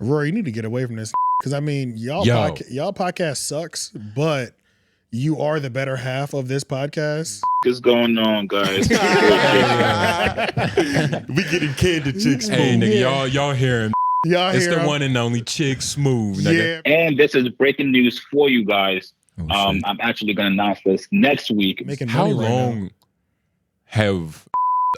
Rory, you need to get away from this because I mean, y'all podcast sucks, but you are the better half of this podcast. What's going on, guys? We getting candid Chigs Smooth. Hey, nigga, y'all hear him. It's the him. one and only Chigs Smooth, nigga. Yeah. And this is breaking news for you guys. Oh, I'm actually going to announce this next week. How long have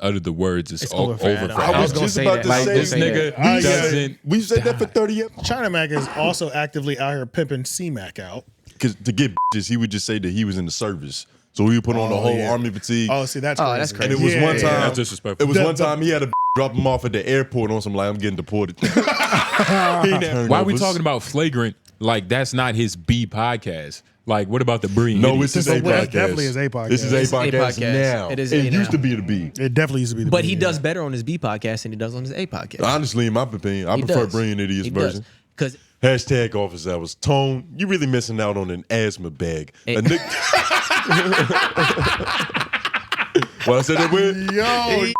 uttered the words it's over for? I was just about to say this nigga doesn't. We've said that for 30 years. China Mac is also actively out here pimping C-Mac out. Because to get bitches, he would just say that he was in the service. So we would put on the whole army fatigue. Oh, see, that's crazy. That's crazy. And it was one time. That's disrespectful. It was one time he had to drop him off at the airport on some like, I'm getting deported. Why are we talking about flagrant? Like, that's not his B podcast. Like, what about the Breen? No, it's his A podcast. Definitely his A podcast. This is A podcast now. It is It A used to now. be the B. It definitely used to be the But B, he does better on his B podcast than he does on his A podcast. Honestly, in my opinion, I prefer Breen Idiot's version. Because Hashtag office hours. Tone, you really missing out on an asthma bag. Hey. A nigga. Well, I said that weird. Yo,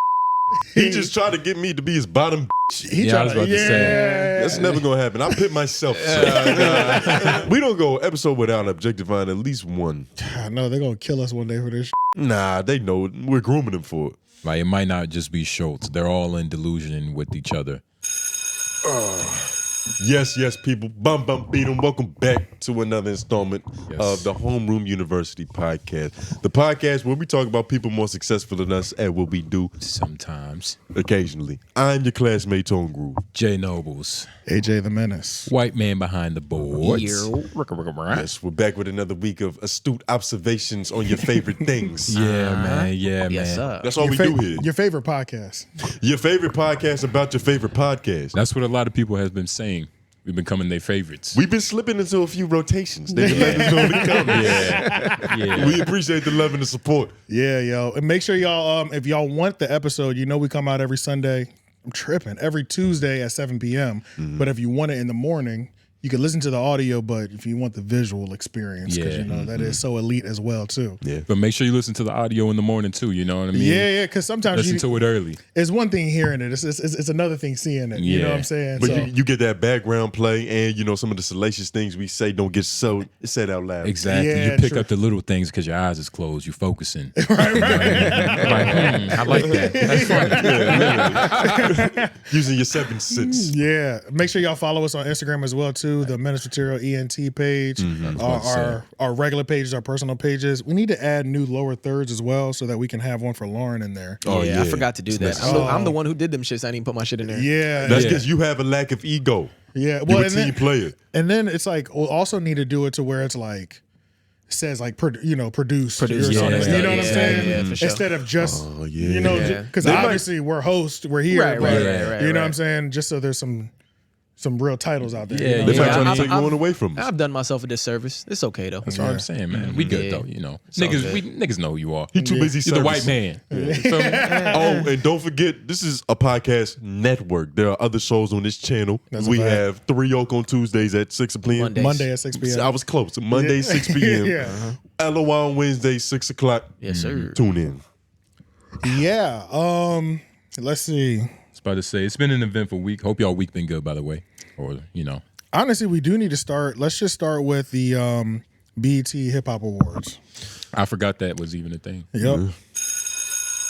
He just tried to get me to be his bottom. I was about to say. That's never gonna happen. I pit myself. We don't go episode without objectifying at least one. I know they're gonna kill us one day for this. Nah, they know we're grooming them for it. Like, it might not just be Schulz. They're all in delusion with each other. Yes, people. Bum beat 'em. Welcome back to another installment of the Homeroom University podcast. The podcast where we talk about people more successful than us and what we do Sometimes. occasionally. I'm your classmate, Tone Groove. J Nobles. AJ the Menace. White man behind the boards. Yes, we're back with another week of astute observations on your favorite things. Yeah, man. yes, man. sir. That's all we do here. Your favorite podcast. Your favorite podcast about your favorite podcast. That's what a lot of people have been saying. We've been becoming their favorites. We've been slipping into a few rotations. They've been letting us know to come. Yeah. We appreciate the love and the support. Yeah, yo. And make sure y'all, if y'all want the episode, you know we come out every Sunday. I'm tripping. Every Tuesday at 7 p.m. But if you want it in the morning, you can listen to the audio, but if you want the visual experience, because you know that is so elite as well, too. Yeah. But make sure you listen to the audio in the morning, too. You know what I mean? Yeah, because sometimes Listen to it early. it's one thing hearing it. It's another thing seeing it. You know what I'm saying? But So, you get that background play and, you know, some of the salacious things we say don't get said out loud. Exactly. Yeah, you pick true. up the little things because your eyes is closed. You focusing. right. I like that. That's funny. Using your 7 senses. Yeah. Make sure y'all follow us on Instagram as well, too. The Menace Material ENT page. Our regular pages, our personal pages. We need to add new lower thirds as well so that we can have one for Lauren in there. Oh, yeah. I forgot to do that. I'm the one who did them shits. I didn't put my shit in there. Yeah. That's because you have a lack of ego. Yeah. You're Well, a team player. And then it's like, we'll also need to do it to where it's like, says like, produced. Yeah, You know what I'm yeah, saying? yeah, for sure. Instead of just, yeah. you know, Yeah. because obviously we're hosts, we're here. Right, but, right, you know what I'm saying? Just so there's some real titles out there. Yeah, you know? They're Yeah. not trying to I've- take one away from us. I've done myself a disservice. It's okay though. That's what I'm saying, man. We good, though, you know. Niggas know who you are. He too busy You're the white servicing. man. You feel me? Oh, and don't forget, this is a podcast network. There are other shows on this channel. That's a We fact. have 3 Oak on Tuesdays at 6 p.m. Monday. at 6 p.m. I was close. Monday, 6 p.m. Yeah. LOI on Wednesday, 6 o'clock. Yes, sir. Tune in. Yeah. Let's see. I was about to say, it's been an eventful week. Hope y'all week been good, by the way. Or, you know. Honestly, we do need to start. Let's just start with the BET Hip Hop Awards. I forgot that was even a thing. Yep.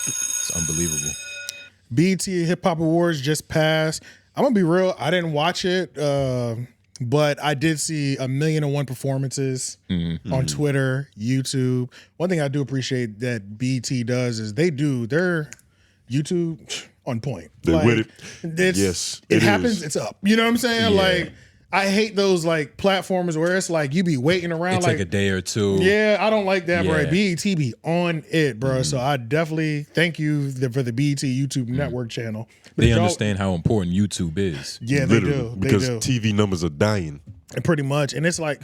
It's unbelievable. BET Hip Hop Awards just passed. I'm gonna be real. I didn't watch it, but I did see 1,000,001 performances on Twitter, YouTube. One thing I do appreciate that BET does is they do their YouTube on point. They with it. Yes, it it happens. is. It's up. You know what I'm saying? Yeah. Like, I hate those like platforms where it's like you be waiting around. It's like a day or two. Yeah, I don't like that, bro. Yeah. BET be on it, bro. So I definitely thank you for the BET YouTube network channel. But They if y'all- understand how important YouTube is. Yeah, they Literally. do. Because they do. TV numbers are dying. Pretty much. And it's like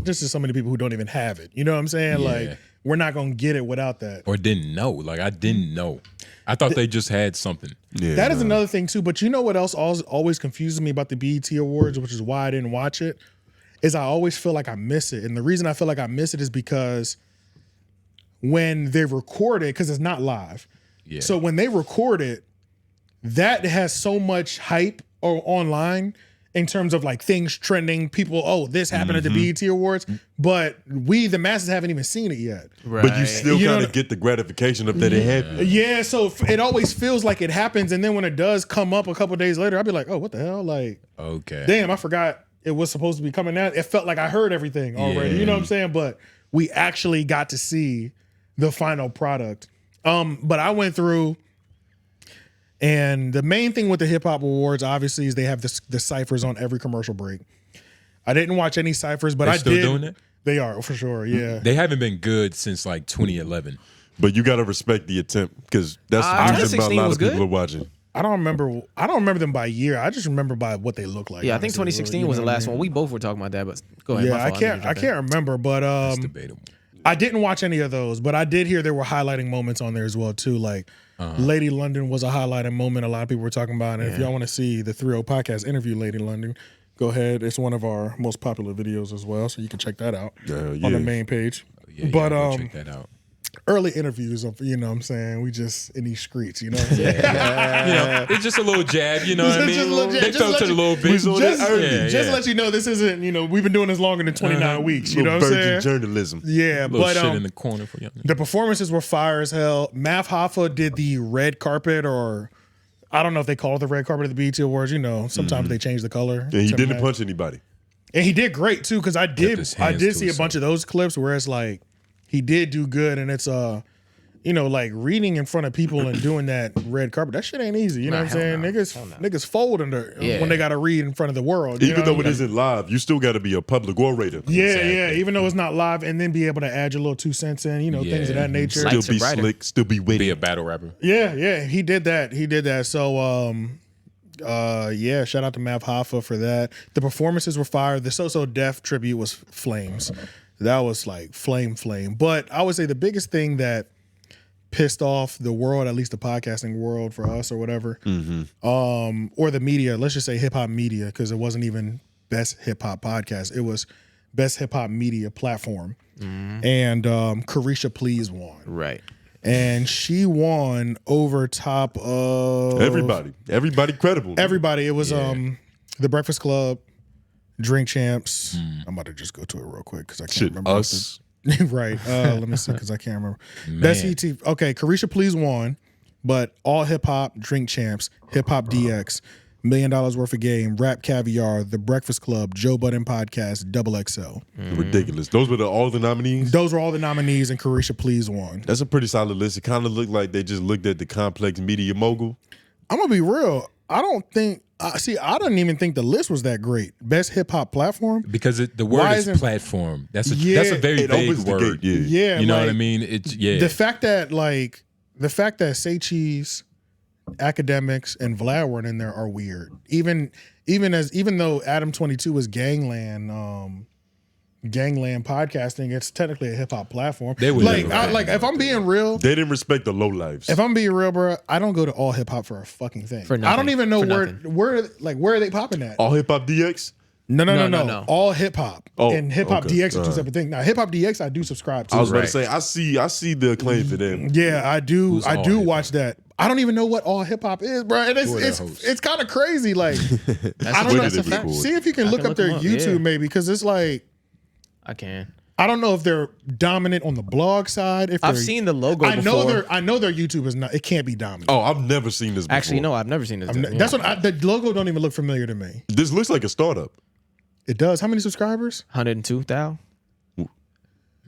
this is so many people who don't even have it. You know what I'm saying? Yeah. Like, we're not gonna get it without that. Or didn't know. Like, I didn't know. I thought they just had something. Yeah, That is another thing too. But you know what else always confuses me about the BET Awards, which is why I didn't watch it, is I always feel like I miss it. And the reason I feel like I miss it is because when they record it, because it's not live. Yeah. So when they record it, that has so much hype or online in terms of like things trending, people, oh, this happened at the BET Awards, but we, the masses, haven't even seen it yet. Right. But you still kind of get the gratification of that it happened. Yeah, so it always feels like it happens, and then when it does come up a couple days later, I'll be like, oh, what the hell? Like, okay, damn, I forgot it was supposed to be coming out. It felt like I heard everything already. You know what I'm saying? But we actually got to see the final product. But I went through, and the main thing with the Hip Hop Awards, obviously, is they have the ciphers on every commercial break. I didn't watch any ciphers, but I did. Still doing it? They are, for sure, yeah. They haven't been good since like 2011. But you got to respect the attempt because that's the reason why a lot of people are watching. I don't remember them by year. I just remember by what they look like. Yeah, I think 2016 was the last one. We both were talking about that, but go ahead. Yeah, I can't remember, but That's debatable. I didn't watch any of those, but I did hear there were highlighting moments on there as well too. Like Lady London was a highlighting moment. A lot of people were talking about it. If y'all want to see the 3-0 podcast interview Lady London, go ahead. It's one of our most popular videos as well, so you can check that out on the main page. But check that out. Early interviews of, you know what I'm saying, we just in these streets, you know what I'm saying? You know, it's just a little jab, you know what I mean? Just a little jab. They felt it a little bit. Just let you know this isn't, you know, we've been doing this longer than 29 weeks, you know what I'm saying? Journalism. Yeah, little shit in the corner for you. The performances were fire as hell. Math Hoffa did the red carpet, or I don't know if they call it the red carpet at the BET Awards, you know, sometimes they change the color. And he didn't punch anybody. And he did great too, because I did see a bunch of those clips where it's like, he did do good, and it's you know, like reading in front of people and doing that red carpet, that shit ain't easy. You know what I'm saying? Niggas fold under when they got to read in front of the world. Even though it isn't live, you still got to be a public orator. Yeah, even though it's not live, and then be able to add your little 2 cents in, you know, things of that nature. Still be slick, still be witty. Be a battle rapper. Yeah, he did that. So, shout out to Math Hoffa for that. The performances were fire. The So Def tribute was flames. That was like flame. But I would say the biggest thing that pissed off the world, at least the podcasting world for us or whatever, or the media, let's just say hip hop media, because it wasn't even best hip hop podcast. It was best hip hop media platform. And Caresha Please won. Right. And she won over top of everybody credible. Everybody. It was The Breakfast Club, Drink Champs. I'm about to just go to it real quick because I can't remember. Us. Right. Let me see because I can't remember. Best ET. Okay, Caresha Please won, but all hip hop, Drink Champs, Hip Hop DX, $1 Million Worth of Game, Rap Caviar, The Breakfast Club, Joe Budden Podcast, Double XL. Ridiculous. Those were all the nominees? Those were all the nominees, and Caresha Please won. That's a pretty solid list. It kind of looked like they just looked at the complex media mogul. I'm going to be real. I don't think, I didn't even think the list was that great. Best hip hop platform? Because the word is platform. That's a very vague word. Yeah. You know what I mean? The fact that Say Cheese, Akademiks, and Vlad weren't in there are weird. Even though Adam 22 was Gangland podcasting, it's technically a hip hop platform. They would if I'm being real, they didn't respect the low lives. If I'm being real, bro, I don't go to all hip hop for a fucking thing. I don't even know where are they popping at? All Hip Hop DX? No. All hip hop and Hip Hop DX are two separate things. Now Hip Hop DX I do subscribe to. I was about to say I see the acclaim for them. Yeah, I do watch that. I don't even know what all hip hop is, bro. And it's kind of crazy. Like I don't know. See if you can look up their YouTube maybe, because it's like I can. I don't know if they're dominant on the blog side. If I've seen the logo before. I know their YouTube is not. It can't be dominant. Oh, I've never seen this before. Actually, no, I've never seen this. That's what the logo don't even look familiar to me. This looks like a startup. It does. How many subscribers? 102,000.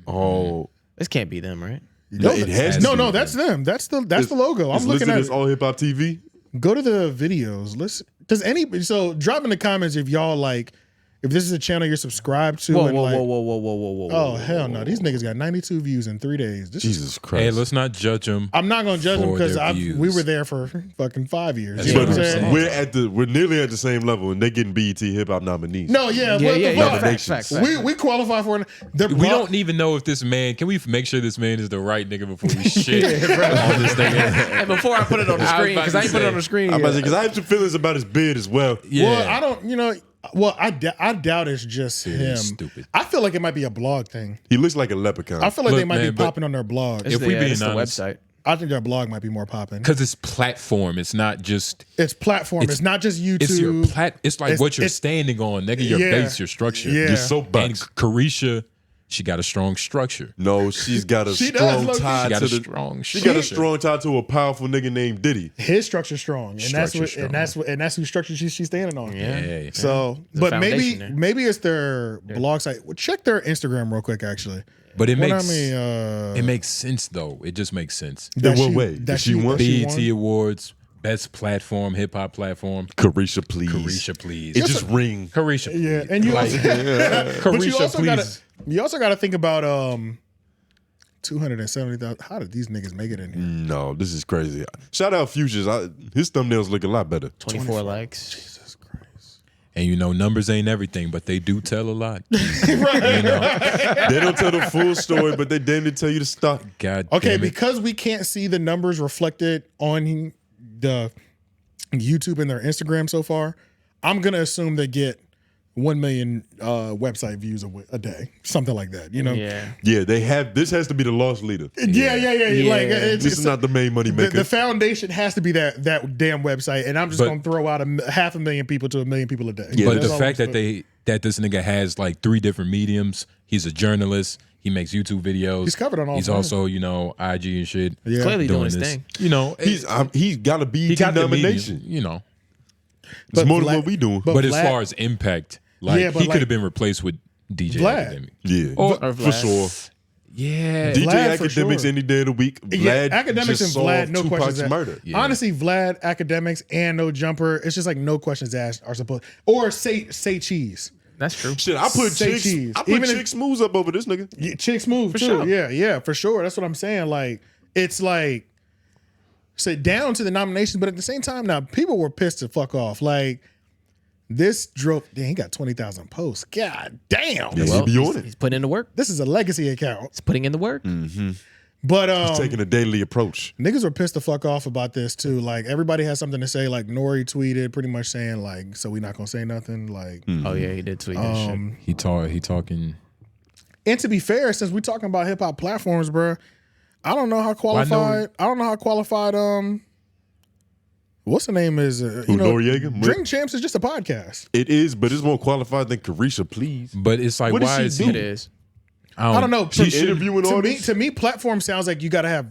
Oh, this can't be them, right? No, it has. No, that's them. That's the logo. I'm looking at it. All Hip Hop TV. Go to the videos. So drop in the comments if y'all like. If this is a channel you're subscribed to, whoa. Oh hell no! These niggas got 92 views in 3 days. Jesus Christ! Hey, let's not judge them. I'm not gonna judge them because we were there for fucking 5 years. You know what I'm saying? We're nearly at the same level, and they're getting BET hip hop nominees. No, Facts. We qualify for it. We don't even know if this man. Can we make sure this man is the right nigga before we shit on this thing? And before I put it on the screen, because I ain't put it on the screen. I'm about to say, because I have some feelings about his beard as well. Yeah. Well, I don't. I doubt it's just him. Stupid. I feel like it might be a blog thing. He looks like a leprechaun. I feel like they might be popping on their blog. If we being honest, website. I think their blog might be more popping because it's platform. It's not just. It's platform. It's not just YouTube. It's your It's like what you're standing on, nigga. Your base, your structure. Yeah. Your soapbox. And Caresha, she got a strong structure. No, she's got a strong tie She got to a the. strong. She got a strong tie to a powerful nigga named Diddy. His structure's strong, and Structure's strong. that's whose structure she's standing on. Yeah. So, There's a but foundation there. maybe it's their blog site. Well, check their Instagram real quick, actually. But it What makes it it makes sense though. It just makes sense. In what way? Did she won? BET Awards, best platform, hip hop platform. Caresha, please. Caresha, please. It just ring. Caresha. Yeah, and you like, also, Caresha, but you also please. gotta think about 270,000. How did these niggas make it in here? No, this is crazy. Shout out Futures. His thumbnails look a lot better. 24 likes. Jesus Christ. And you know, numbers ain't everything, but they do tell a lot. Right. You know, They don't tell the full story, but they damn near tell you to stop. God Okay, damn it. because we can't see the numbers reflected on the YouTube and their Instagram so far, I'm gonna assume they get 1 million website views a day, something like that. You know? Yeah. Yeah, they have. This has to be the loss leader. Yeah. Like This is not the main money maker. the foundation has to be that damn website, and I'm just gonna throw out 500,000 people to 1 million people a day. Yeah, But That's the all fact I'm that this nigga has like 3 different mediums. He's a journalist. He makes YouTube videos. He's covered on all He's three. also, you know, IG and shit. Yeah. Clearly doing his this. thing. You know, he's got a BET he got the nomination. medium, you know. It's more Vlad- than what we doing. but But as Vlad- far as impact, like Yeah, but he like- could have been replaced with DJ Vlad. Akademiks. Yeah, Or for Vlad. sure. Yeah. DJ Vlad for Akademiks sure. any day of the week. Vlad Yeah, Akademiks just and solved Vlad, no Tupac's questions asked. murder. Yeah. Honestly, Vlad, Akademiks, and No Jumper, it's just like no questions asked are supposed. Or say Cheese. That's true. Shit, I put Say Chigs. cheese. I put Even if- Chigs Smooth up over this nigga. Yeah, Chicks move too. sure. Yeah, for sure. That's what I'm saying. Like, it's like sit down to the nominations, but at the same time, now people were pissed to fuck off. Like, this drove. Damn, he got 20,000 posts. God damn. Yeah, Well, he be on he's it. putting in the work. This is a legacy account. He's putting in the work. But He's taking a daily approach. niggas were pissed to fuck off about this too. Like, everybody has something to say. Like, N.O.R.E tweeted pretty much saying like, so we not gonna say nothing. Like, Oh yeah, he did tweet that shit. He talking. and to be fair, since we're talking about hip hop platforms, bro, I don't know how qualified. I don't know how qualified. What's the name is? You know, Noriega? Drink Champs is just a podcast. It is, but it's more qualified than Caresha, please. But it's like, What does why she is do? he? It is. I don't know. She's interviewing to artists? to me, platform sounds like you got to have.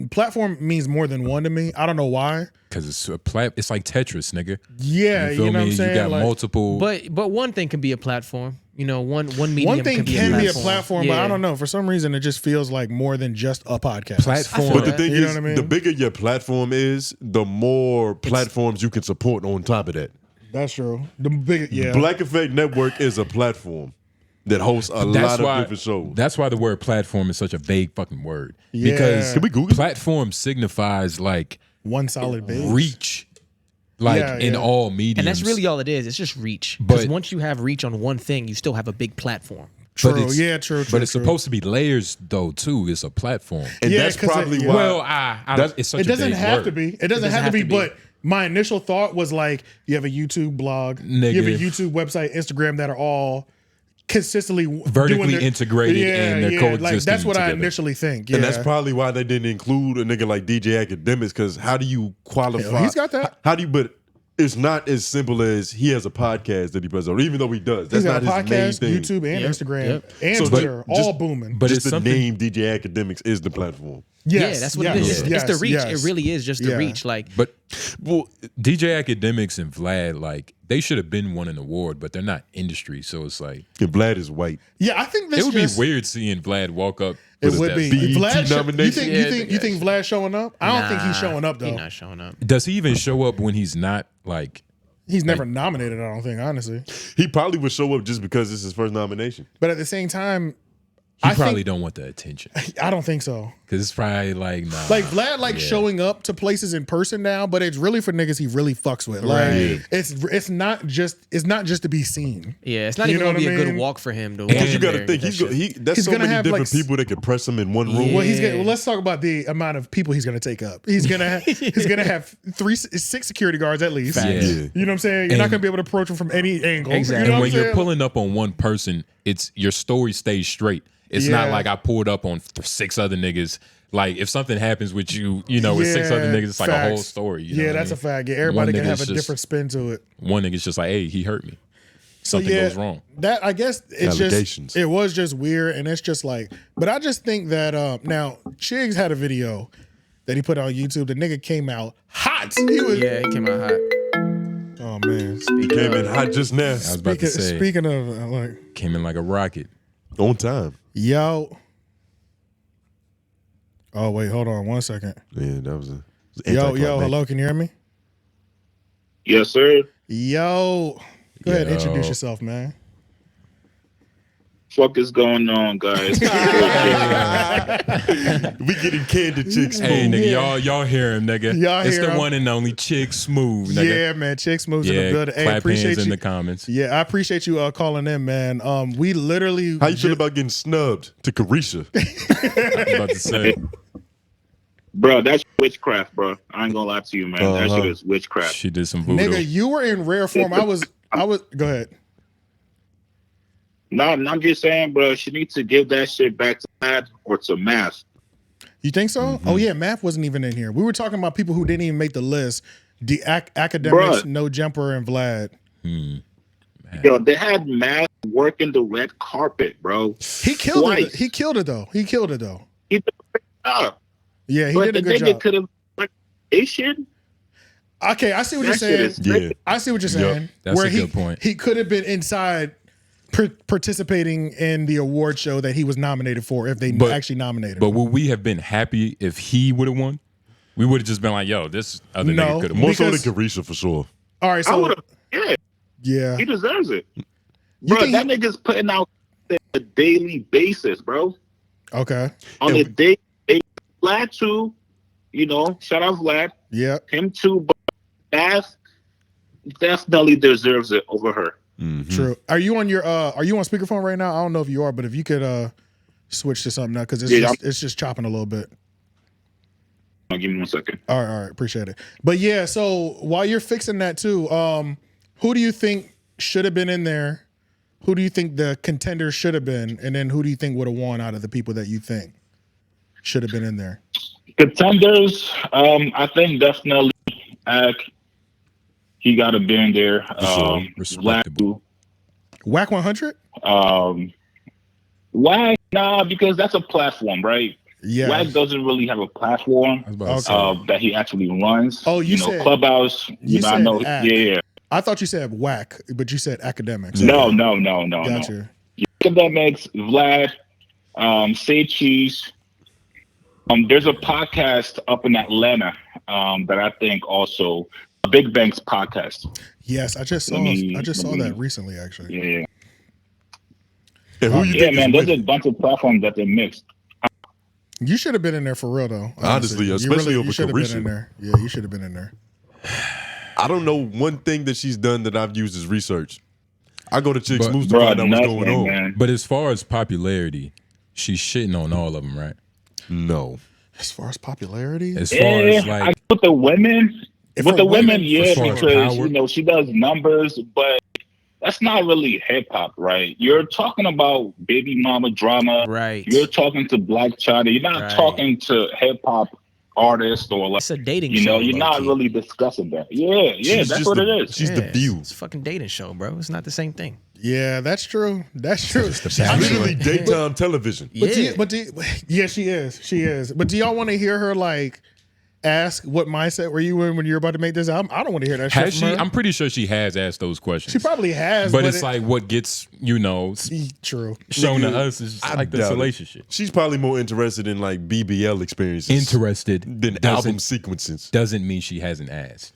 Platform means more than one to me. I don't know why. Because it's it's like Tetris, nigga. Yeah, You feel you know me? what I'm saying. You got Like, multiple. But one thing can be a platform. You know, one medium one thing can be can a be a platform. platform, but I don't know. For some reason, it just feels like more than just a podcast. platform. But the that. thing You know is, what I mean? the bigger your platform is, the more platforms you can support on top of that. That's true. The big, yeah. Black Effect Network is a platform that hosts a lot of different shows. That's why the word platform is such a vague fucking word. Yeah. Because Can we Google it? platform signifies like One solid base. reach, like Yeah, in yeah. all mediums. And that's really all it is. It's just reach. Because But- once you have reach on one thing, you still have a big platform. True. it's- Yeah, true. But it's true. supposed to be layers though too. It's a platform. And Yeah, that's 'cause probably it- why. Well, it's such It a doesn't vague have word. to be. It doesn't have to be. But my initial thought was like, you have a YouTube blog, you have a Negative. YouTube website, Instagram that are all consistently Vertically doing their, integrated and they're Like coexisting that's what I together. initially think. Yeah. And that's probably why they didn't include a nigga like DJ Akademiks, because how do you qualify? Hell, he's got that. How do you, but it's not as simple as he has a podcast that he puts on, even though he does. He's That's got a not his main podcast, thing. YouTube, and Yep, Instagram, yep. and So Twitter, just- all booming. But Just it's the something. name DJ Akademiks is the platform. Yes, Yeah, that's what it yes, is. It's yes, the reach. yes. It really is just the Yeah. reach. Like, But Well, DJ Akademiks and Vlad, like they should have been won an award, but they're not industry, so it's like and Vlad is white. Yeah, I think this it would just, be weird seeing Vlad walk up. It with would that. be. BET Vlad, you nomination? think Yeah, you think Vlad showing up? I don't think he's nah, showing up though. He's not showing up. Does he even show up when he's not like? He's never nominated. I don't think, honestly. He probably would show up just because it's his first nomination. But at the same time, He I probably think, don't want the attention I don't think so. because it's probably like nah. Like Vlad, showing up to places in person now, but it's really for niggas he really fucks with. Like Right. it's not just to be seen. Yeah, it's not You even know going to what be I a good mean? walk for him. To Because walk you got to there think with that shit. that's He's so gonna many have, different like, people that could press him in one room. Well, he's Yeah. gonna. Well, let's talk about the amount of people he's gonna take up. He's gonna have 6 security guards at least. Yeah. Yeah. You know what I'm saying? You're not And- gonna be able to approach him from any angle. Exactly. You know and what when I'm you're saying? pulling up on one person, it's your story stays straight. It's not like I pulled up on 6 other niggas. Like if something happens with you, with 6 other niggas, it's like a whole story. You know that's what a fact. Yeah, everybody can have a different spin to it. One nigga's just like, hey, he hurt me. Something goes wrong. That I guess it was just weird, and it's just like, but I just think that now Chigs had a video that he put on YouTube. The nigga came out hot. He came out hot. Oh man, he came in hot just now. I was about to say. Speaking of, like, came in like a rocket. On time. Yo. Oh wait, hold on 1 second. Yeah, that was yo, hello, can you hear me? Yes, sir. Yo. Go ahead, introduce yourself, man. Fuck is going on, guys? We getting candid, Chigs Smooth. Hey, nigga, y'all hear him, nigga. It's the one and only Chigs Smooth, nigga. Yeah, man, Chigs Smooth's in the building. Hey, clap appreciate hands you in the comments. Yeah, I appreciate you calling in, man. We literally. How you feel about getting snubbed to Caresha? I was about to say. Bro, that's witchcraft, bro. I ain't gonna lie to you, man. That shit is witchcraft. She did some voodoo. Nigga, you were in rare form. I was. Go ahead. No, I'm just saying, bro. She needs to give that shit back to Vlad or to Math. You think so? Mm-hmm. Oh yeah, Math wasn't even in here. We were talking about people who didn't even make the list. The Akademiks, No Jumper, and Vlad. Yo, they had Math working the red carpet, bro. He killed it. He killed it though. He did a great job. Yeah, he did a good job. Could have shit. Okay, I see what you're saying. Yeah. I see what you're saying. That's a good point. He could have been inside participating in the award show that he was nominated for if they actually nominated him. But would we have been happy if he would have won? We would have just been like, yo, this other nigga could have won. More so than Caresha for sure. All right, so yeah. He deserves it. Bro, that nigga's putting out on a daily basis, bro. Okay. On a daily basis. Vlad too, shout out Vlad. Yeah. Him too, but Bath definitely deserves it over her. Mm-hmm. True. Are you on speakerphone right now? I don't know if you are, but if you could switch to something now, because it's just chopping a little bit. Give me 1 second. All right, appreciate it. But yeah, so while you're fixing that too, who do you think should have been in there? Who do you think the contenders should have been? And then who do you think would have won out of the people that you think should have been in there? Contenders, I think definitely he got to be in there. Respectable. Wack 100? Wack, nah, because that's a platform, right? Yeah. Wack doesn't really have a platform that he actually runs. Oh, you said Clubhouse. I know. Yeah. I thought you said Wack, but you said Akademiks. No. Gotcha. Akademiks, Vlad, Say Cheese. There's a podcast up in Atlanta that I think also Big Bank's podcast. Yes, I just saw that recently, actually. Yeah. And who you think man, there's a bunch of platforms that they mixed. You should have been in there for real, though. Honestly, especially over you should have been in Caresha. there. Yeah, you should have been in there. I don't know one thing that she's done that I've used as research. I go to Chigs Smooth to find out what's going on. Man. But as far as popularity, she's shitting on all of them, right? No. As far as popularity? As far as like... with the women, yeah, because, she does numbers, but that's not really hip-hop, right? You're talking about baby mama drama. Right. You're talking to Black China. You're not talking to hip-hop artists or like... It's a dating show. You're not really discussing that. Yeah, that's what it is. She's the view. It's a fucking dating show, bro. It's not the same thing. Yeah, that's true. That's true. She's literally daytime television. Yeah, she is. She is. But do y'all want to hear her like ask what mindset were you in when you're about to make this album? I don't want to hear that shit. Has she? I'm pretty sure she has asked those questions. She probably has. But it's like what gets, true. shown to us is like the salacious shit. She's probably more interested in like BBL experiences. Than album sequences. Doesn't mean she hasn't asked.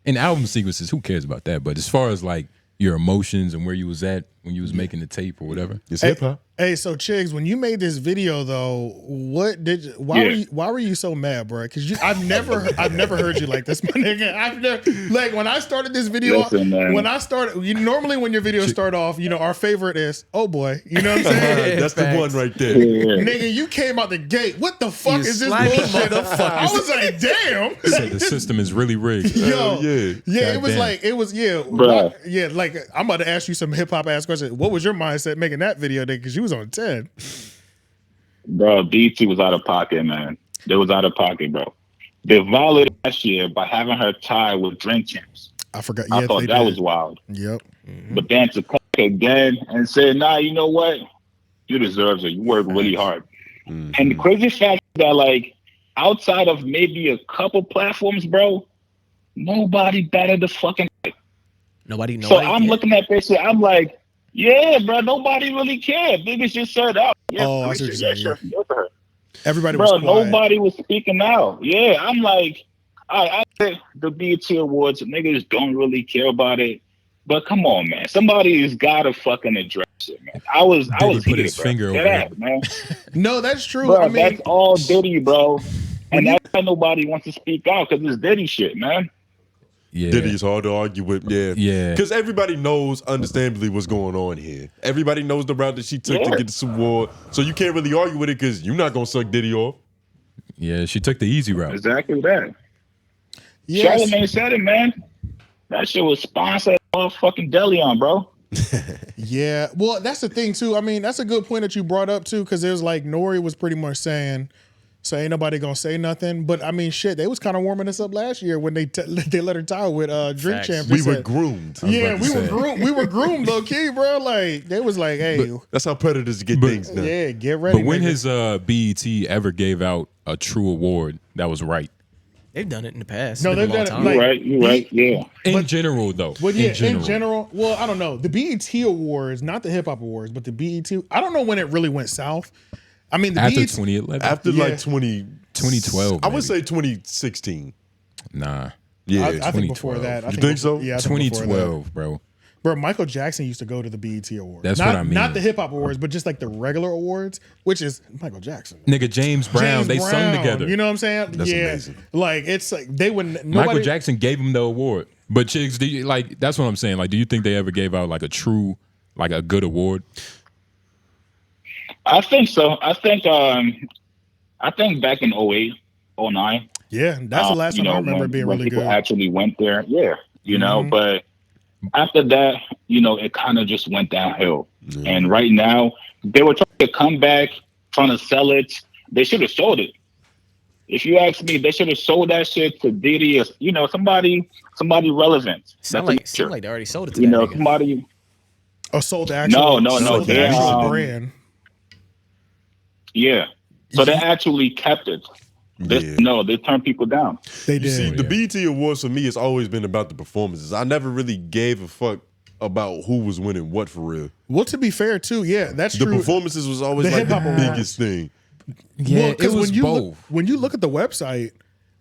In album sequences, who cares about that? But as far as like your emotions and where you was at when you was making the tape or whatever. It's hip hop. Hey, so Chigs, when you made this video though, why were you so mad, bro? Because I've never heard you like this, my nigga. I've never, like, when I started this video, normally when your videos start off, our favorite is, oh boy, you know what I'm saying? That's the one right there. Nigga, you came out the gate. What the fuck is this bullshit? I was like, damn. So the system is really rigged. Yo, yeah. It was like, like, I'm about to ask you some hip hop ass questions. What was your mindset making that video, nigga? Because you was on 10. Bro, BT was out of pocket, man. They was out of pocket, bro. They violated last year by having her tie with Drink Champs. I forgot. I thought that was wild. Yep. But then to come again and say, nah, you know what? You deserve it. You work really hard. And the crazy fact that, like, outside of maybe a couple platforms, bro, nobody batted the fucking. Nobody. So I'm looking at this shit. I'm like, yeah, bro, nobody really cared. Niggas just said, oh, yeah, I see what you're saying. Yeah. Everybody was quiet. Nobody was speaking out. Yeah, I'm like, I get the BET Awards, niggas don't really care about it. But come on, man. Somebody's got to fucking address it, man. I was put heated, his finger over that, man. No, that's true. Bro, I mean, that's all Diddy, bro. And that's why nobody wants to speak out, because it's Diddy shit, man. Yeah. Diddy's hard to argue with. Yeah. Because everybody knows, understandably, what's going on here. Everybody knows the route that she took to get this award. So you can't really argue with it because you're not going to suck Diddy off. Yeah, she took the easy route. Exactly that. yes. Charlamagne said it, man. That shit was sponsored by fucking Delion, bro. Yeah. Well, that's the thing, too. I mean, that's a good point that you brought up, too, because there's like N.O.R.E was pretty much saying, so ain't nobody gonna say nothing. But I mean, shit, they was kind of warming us up last year when they let her tie with Drink Champs. We were groomed. Yeah, we were groomed, low key, bro. Like they was like, hey, that's how predators get things done. Yeah, get ready. But when his BET ever gave out a true award that was right? They've done it in the past. No, they've done it. Like, You're right. Yeah. In general, though. Well, yeah, in general. Well, I don't know. The BET Awards, not the Hip Hop Awards, but the BET. I don't know when it really went south. I mean, the after BET, 2011, after like 2012, I would say 2016. Nah. Yeah, I think before that. You think so? Yeah, I 2012, bro. Bro, Michael Jackson used to go to the BET Awards. That's what I mean. Not the Hip Hop Awards, but just like the regular awards, which is Michael Jackson. Nigga, James Brown, they sung together. You know what I'm saying? That's amazing. Like it's like they would. Michael Jackson gave him the award, but Chigs, do you, like that's what I'm saying. Like, do you think they ever gave out like a true, like a good award? I think so. I think back in 08, 09. Yeah, that's the last time I remember being really good. Actually went there. Yeah, you know, but after that, it kind of just went downhill. And right now, they were trying to come back, trying to sell it. They should have sold it. If you ask me, they should have sold that shit to Diddy, or, somebody relevant. Sound like they already sold it to that nigga. Somebody. Oh, sold the actual. No. The actual brand. Yeah. So they actually kept it. They turned people down. They did. You see, the BET Awards for me has always been about the performances. I never really gave a fuck about who was winning what for real. Well, to be fair, too, yeah, that's true. The performances was always like the biggest thing. Yeah, it was both. When you look at the website,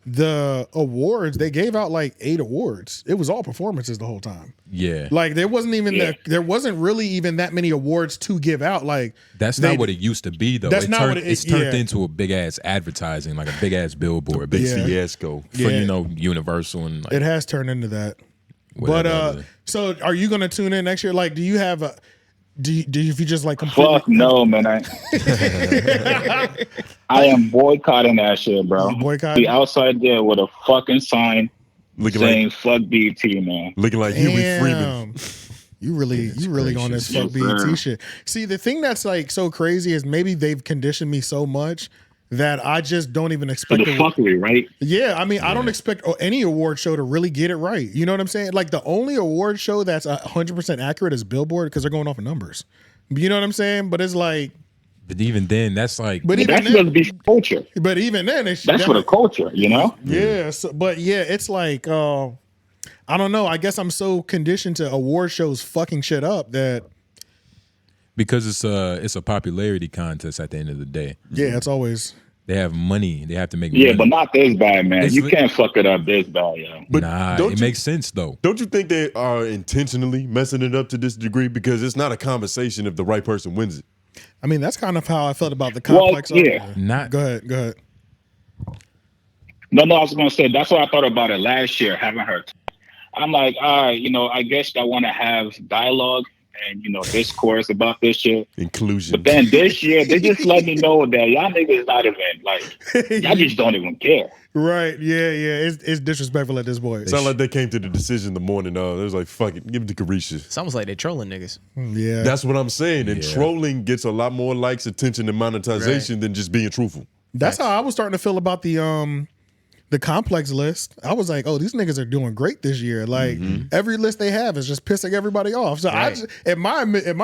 the awards, they gave out like 8 awards. It was all performances the whole time. Yeah. Like there wasn't really even that many awards to give out. Like that's not what it used to be though. That's not what it's turned into a big ass advertising, like a big ass billboard, big fiasco for Universal and like, it has turned into that. But so are you gonna tune in next year? Like, do you have a do you just like completely? Fuck no, man. I am boycotting that shit, bro. Be outside there with a fucking sign saying "fuck BT," man. Looking like Huey Freeman. You really on this fuck BT shit. See, the thing that's like so crazy is maybe they've conditioned me so much that I just don't even expect the fuckery, right? Yeah, I mean, I don't expect any award show to really get it right. You know what I'm saying? Like the only award show that's 100% accurate is Billboard because they're going off of numbers. You know what I'm saying? But it's like, but even then, that's like, that's going to be culture. But even then, that's for the culture, you know? Yeah, but it's like, I don't know. I guess I'm so conditioned to award shows fucking shit up that. Because it's a popularity contest at the end of the day. Yeah, it's always. They have money. They have to make money. Yeah, but not this bad, man. You can't fuck it up this bad, yo. But it makes sense, though. Don't you think they are intentionally messing it up to this degree? Because it's not a conversation if the right person wins it. I mean, that's kind of how I felt about the complex. Well, yeah. Go ahead. No, I was going to say, that's what I thought about it last year, haven't heard. I'm like, all right, I guess I want to have dialogue and, discourse about this shit. Inclusion. But then this year, they just let me know that y'all niggas not even, y'all just don't even care. Right, yeah. It's disrespectful at this point. Sound like they came to the decision the morning. They was like, fuck it, give it to Caresha. It's almost like they trolling niggas. Yeah. That's what I'm saying. And trolling gets a lot more likes, attention, and monetization than just being truthful. That's how I was starting to feel about the complex list. I was like, oh, these niggas are doing great this year. Like every list they have is just pissing everybody off. So in my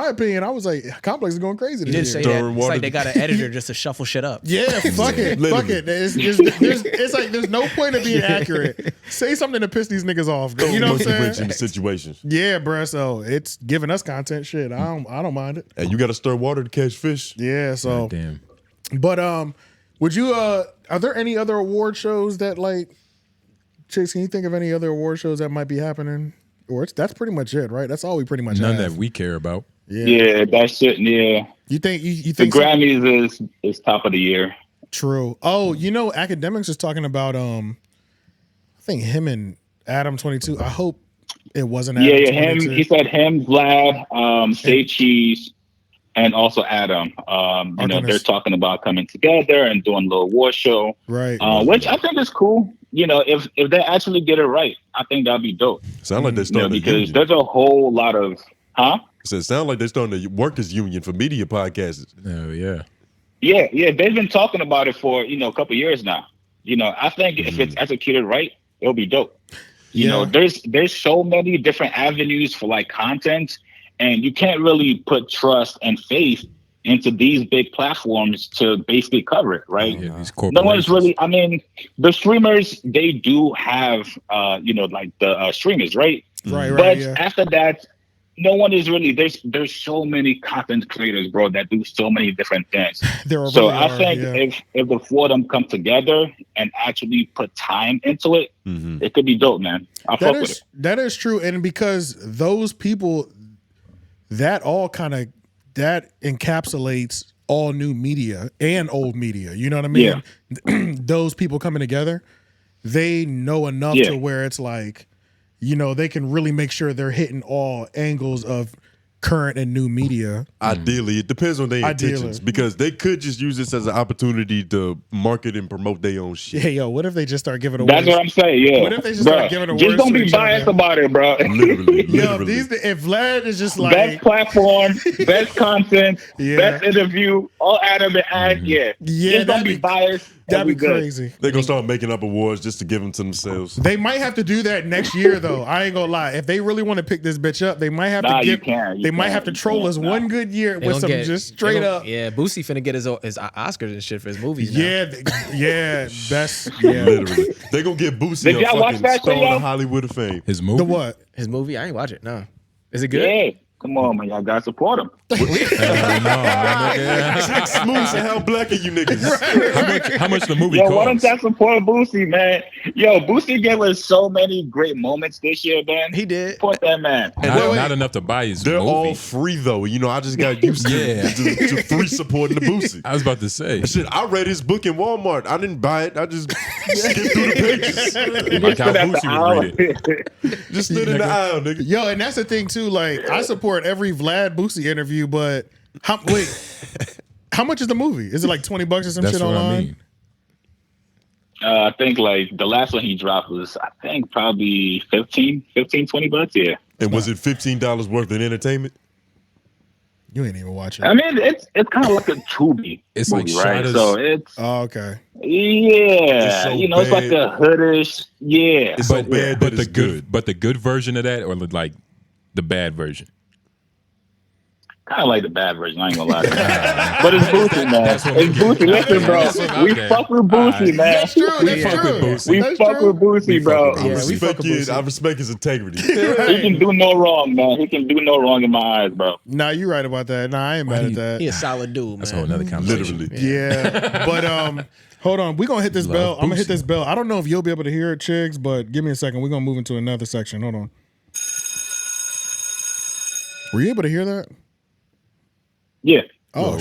opinion, I was like, complex is going crazy this year. Say that. It's like they got an editor just to shuffle shit up. Yeah, fuck it. It's like there's no point of being accurate. Say something to piss these niggas off. You know what I'm saying? In the situation. Yeah, bruh. So it's giving us content. Shit, I don't mind it. And you got to stir water to catch fish. Yeah. So damn. But would you are there any other award shows that Chigs, can you think of any other award shows that might be happening? Or that's pretty much it, right? That's all we pretty much None have. that we care about. Yeah, that's it. Yeah. You think the Grammys is top of the year? True. Oh, Akademiks is talking about I think him and Adam 22. I hope it wasn't Adam 22. Him. He said him, Vlad, Say Cheese, and also Adam. They're talking about coming together and doing a little award show, right? Which I think is cool. If they actually get it right, I think that'd be dope. Sound like they're starting because there's a whole lot of So it sounds like they're starting a workers union for media podcasts. Oh yeah. Yeah. They've been talking about it for a couple years now. I think if it's executed right, it'll be dope. There's so many different avenues for content. And you can't really put trust and faith into these big platforms to basically cover it, right? Yeah, these no one's really. I mean, the streamers, they do have, the streamers, right? Right. But after that, no one is really. There's so many content creators, bro, that do so many different things. I think if the four of them come together and actually put time into it, it could be dope, man. I'll fuck with it. That is true, and because those people. That all that encapsulates all new media and old media. You know what I mean? Yeah. Those people coming together, they know enough to where it's they can really make sure they're hitting all angles of current and new media. Ideally, it depends on their intentions because they could just use this as an opportunity to market and promote their own shit. Yeah, what if they just start giving awards? That's what I'm saying. Yeah. What if they just start giving awards? Just don't be biased about it, bro. Literally. If Vlad is just best platform, best content, best interview, all Adam and Ash, just don't be biased. That'd be crazy. They're gonna start making up awards just to give them to themselves. They might have to do that next year, though. I ain't gonna lie. If they really want to pick this bitch up, they might have to might have to troll us one good year with some just straight up. Yeah, Boosie finna get his Oscars and shit for his movies. Best. Yeah, literally. They gonna get Boosie. Did y'all watch that Stone shit, of Hollywood of Fame. His movie. The what? His movie? I ain't watch it. No. Is it good? Yeah. Come on, man. Y'all gotta support him. Smooth and how black are you niggas? How much the movie why don't cost? y'all support Boosie, man? Boosie gave us so many great moments this year, man. He did. Support that man. Not enough to buy his They're movie. all free though. I just got used to free supporting the Boosie. I was about to say. Shit, I read his book in Walmart. I didn't buy it. I just skipped through the pages. Like how Boosie would read it. Just stood in the aisle, nigga. Yo, and that's the thing too. I support every Vlad Boosie interview, but how much is the movie? Is it like $20 or some shit online? I mean. I think the last one he dropped was probably $20. Yeah. And was it $15 worth of entertainment? You ain't even watch it. I mean, it's kind of like a Tubi movie, right? So it's okay. Yeah, so it's like a hoodish. Yeah, it's so bad that it's good. But the good version of that, or like the bad version. Kind of like the bad version. I ain't gonna lie to you. But it's Boosie, man. It's Boosie. Listen, bro. We fuck with Boosie, man. That's true. That's true. We fuck with Boosie, bro. I respect his integrity. He can do no wrong, man. He can do no wrong in my eyes, bro. Nah, you right about that. Nah, I ain't mad at that. He a solid dude, man. That's a whole nother conversation. Literally. Yeah. But hold on. We're gonna hit this bell. I'm gonna hit this bell. I don't know if you'll be able to hear it, Chigs, but give me a second. We're gonna move into another section. Hold on. Were you able to hear that? Yeah. Oh,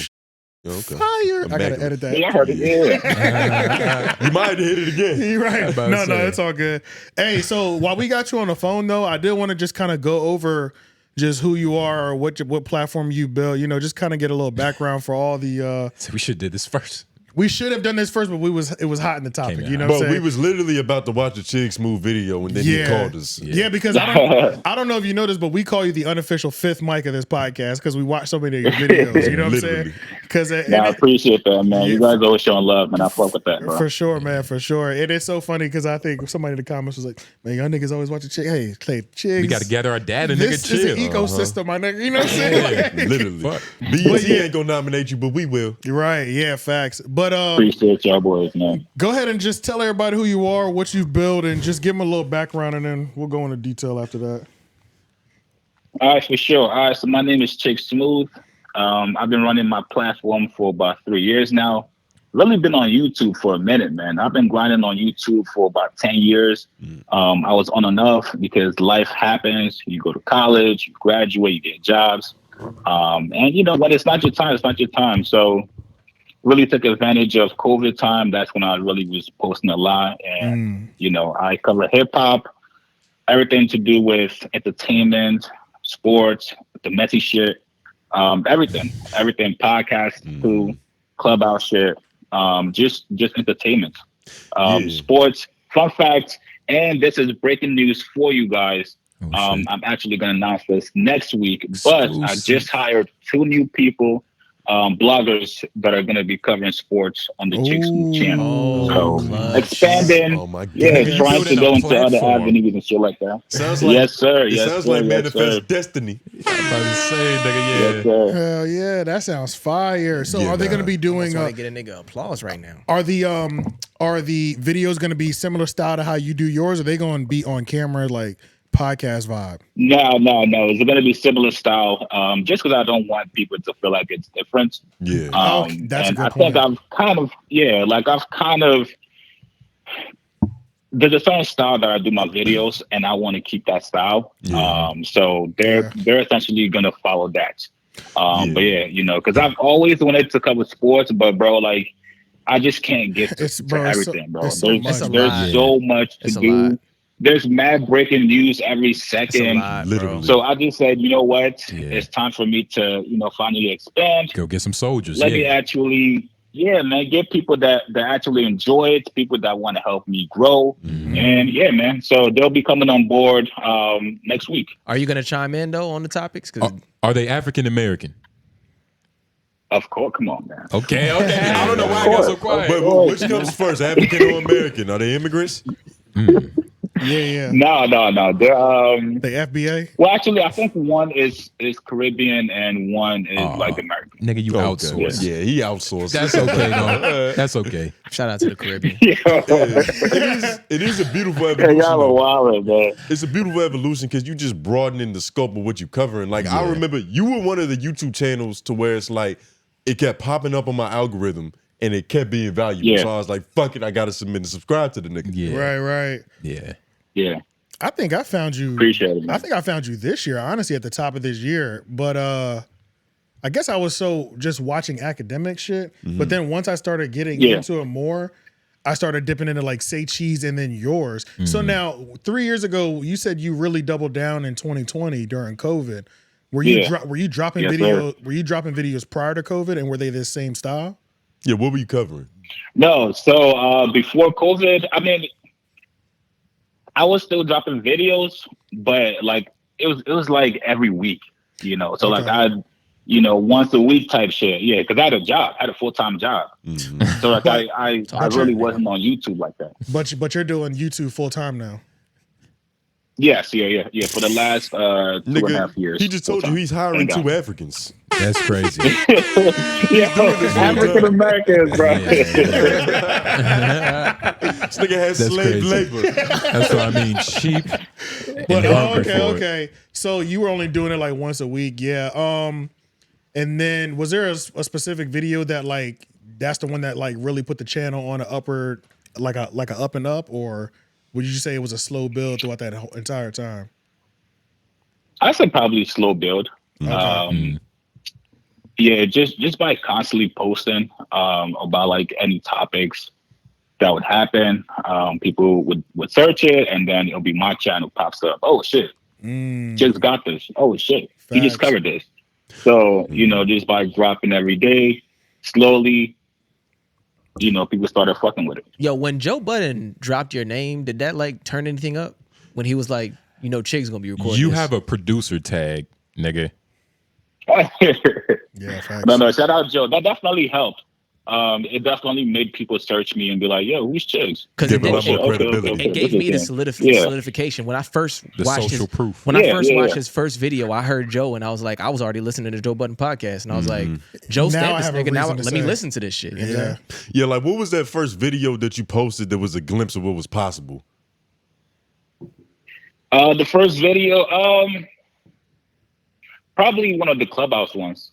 Okay. fire! I gotta edit that. Yeah, I heard it. Yeah. You might have hit it again. You're right. about to No, say. it's all good. Hey, so while we got you on the phone, though, I did want to just kind of go over just who you are or what platform you built. Just kind of get a little background for all the. So we should have did this first. We should have done this first, but it was hot in the topic. Came You know out. what I'm But saying? we was literally about to watch the Chigs move video, and then he called us. Yeah, because I don't know if you know this, but we call you the unofficial fifth mic of this podcast because we watch so many of your videos. You know what I'm saying? Literally. Because I appreciate that, man. You guys always showing love, man. I fuck with that, bro. for sure, man, for sure. It is so funny because I think somebody in the comments was like, "Man, y'all niggas always watching Chigs. Hey, Clay, Chigs. We got to gather our data, nigga. This is Chill. an ecosystem, my nigga. You know what I'm saying? Like, Literally. Fuck. BET ain't gonna nominate you, but we will. you're right. Yeah, facts. But Appreciate y'all boys, man. go ahead and just tell everybody who you are, what you've built, and just give them a little background, and then we'll go into detail after that. All right, for sure. All right, so my name is Chigs Smooth. I've been running my platform for about 3 years now. Really been on YouTube for a minute, man. I've been grinding on YouTube for about 10 years. I was on and off because life happens. You go to college, you graduate, you get jobs. And when it's not your time, it's not your time. So really took advantage of COVID time. That's when I really was posting a lot. And, I cover hip hop, everything to do with entertainment, sports, the messy shit, everything, podcasts, too, clubhouse shit, just entertainment, sports, fun facts. And this is breaking news for you guys. I'm actually going to announce this next week, but I just hired 2 new people, bloggers that are going to be covering sports on the Chigs channel. So expanding, trying to go into other avenues and shit like that. Sounds like yes, sir. It Yes, sounds sir. like Yes, Manifest sir. Destiny. About to say, nigga, Yes, sir. Hell yeah, that sounds fire. So Yeah, are they going to be I doing? want to get a nigga applause right now. Are the videos going to be similar style to how you do yours? Or are they going to be on camera like podcast vibe? No. It's going to be similar style. Just because I don't want people to feel like it's different. Yeah. That's a and good I think point. There's a certain style that I do my videos, and I want to keep that style. Yeah. So they're essentially gonna follow that. But because I've always wanted to cover sports, but bro, like I just can't get to everything, bro. it's so There's much. so much to do. There's mad breaking news every second. Literally. So I just said, you know what? It's time for me to, finally expand. Go get some soldiers. Let me actually, get people that actually enjoy it, people that want to help me grow. And man, so they'll be coming on board next week. Are you gonna chime in though on the topics? Because Are they African American? Of course, come on, man. Okay. I don't know why I got so quiet. But which comes first, African or American? Are they immigrants? Yeah. No. They're The FBA. well, actually, I think one is Caribbean and one is like American. Nigga, you outsource. Yeah, he outsourced. That's okay, though. That's okay. shout out to the Caribbean. It is a beautiful Hey, evolution. y'all are though. wild, man. It's a beautiful evolution because you just broadening the scope of what you're covering. Like I remember you were one of the YouTube channels to where it's like it kept popping up on my algorithm and it kept being valuable. Yeah. So I was like, fuck it, I gotta submit and subscribe to the nigga. Yeah. Right. Yeah, I think I found you. appreciate it, man. I think I found you this year, honestly, at the top of this year. But I guess I was so just watching academic shit. But then once I started getting into it more, I started dipping into like Say Cheese and then yours. So now 3 years ago, you said you really doubled down in 2020 during COVID. Were you were you dropping video? Were you dropping videos prior to COVID, and were they the same style? Yeah, what were you covering? No, so before COVID, I mean, I was still dropping videos, but like it was like every week, So like I, once a week type shit. Yeah, because I had a job, I had a full-time job. So like I really wasn't on YouTube like that. But you're doing YouTube full time now. Yes, yeah. For the last 2.5 years. He just told you he's hiring 2 Africans. That's crazy. African Americans, bro. This nigga has That's slave crazy. labor. That's what I mean. Cheap. But and hungry for it. okay. So you were only doing it like once a week, yeah. And then was there a specific video that like that's the one that like really put the channel on an upward, like a up and up, or would you say it was a slow build throughout that whole entire time? I said probably slow build. Yeah, just by constantly posting about like any topics that would happen, people would search it, and then it'll be my channel pops up. Oh shit, Chigs got this. Oh shit, he just covered this. So just by dropping every day, slowly, people started fucking with it. Yo, when Joe Budden dropped your name, did that like turn anything up? When he was like, Chigs gonna be recording. You this? have a producer tag, nigga. Yeah, facts. No, shout out Joe. That definitely helped. It definitely made people search me and be like, "Yo, who's Chigs?" Because it, it gave me the solidification when I first watched his proof. When I first watched his first video, I heard Joe and I was like, I was already listening to Joe Budden podcast, and I was like, Joe stamped this nigga. Now let me listen to this shit. You know what I'm saying? Yeah, like what was that first video that you posted that was a glimpse of what was possible? The first video, probably one of the Clubhouse ones.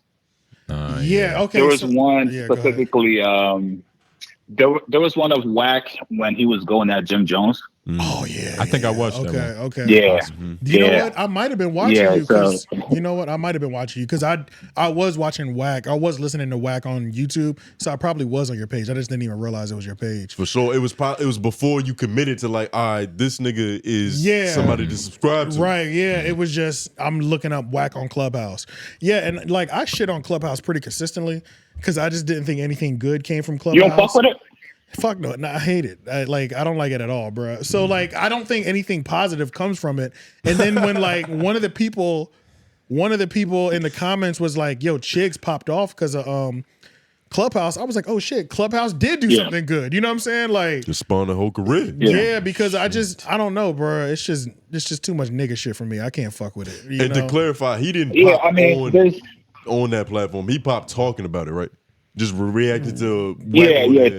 Okay. There was one specifically. There was one of Wack when he was going at Jim Jones. Oh yeah, I think I watched that one. Okay. Yeah. You know what? I might have been watching you because you know what? I might have been watching you because I was watching Wack. I was listening to Wack on YouTube, so I probably was on your page. I just didn't even realize it was your page. For sure, it was before you committed to like, all right, this nigga is somebody to subscribe to. Right? Yeah. It was just I'm looking up Wack on Clubhouse. Yeah, and like I shit on Clubhouse pretty consistently because I just didn't think anything good came from Clubhouse. You don't fuck with it? Fuck no, I hate it. I don't like it at all, bro. So like, I don't think anything positive comes from it. And then when like one of the people in the comments was like, "Yo, Chigs popped off because of Clubhouse," I was like, "Oh shit, Clubhouse did do something good." You know what I'm saying? Like, just spawned a whole career. Yeah, because I don't know, bro. It's just too much nigga shit for me. I can't fuck with it. And to clarify, he didn't pop on that platform. He popped talking about it, right? Just reacted to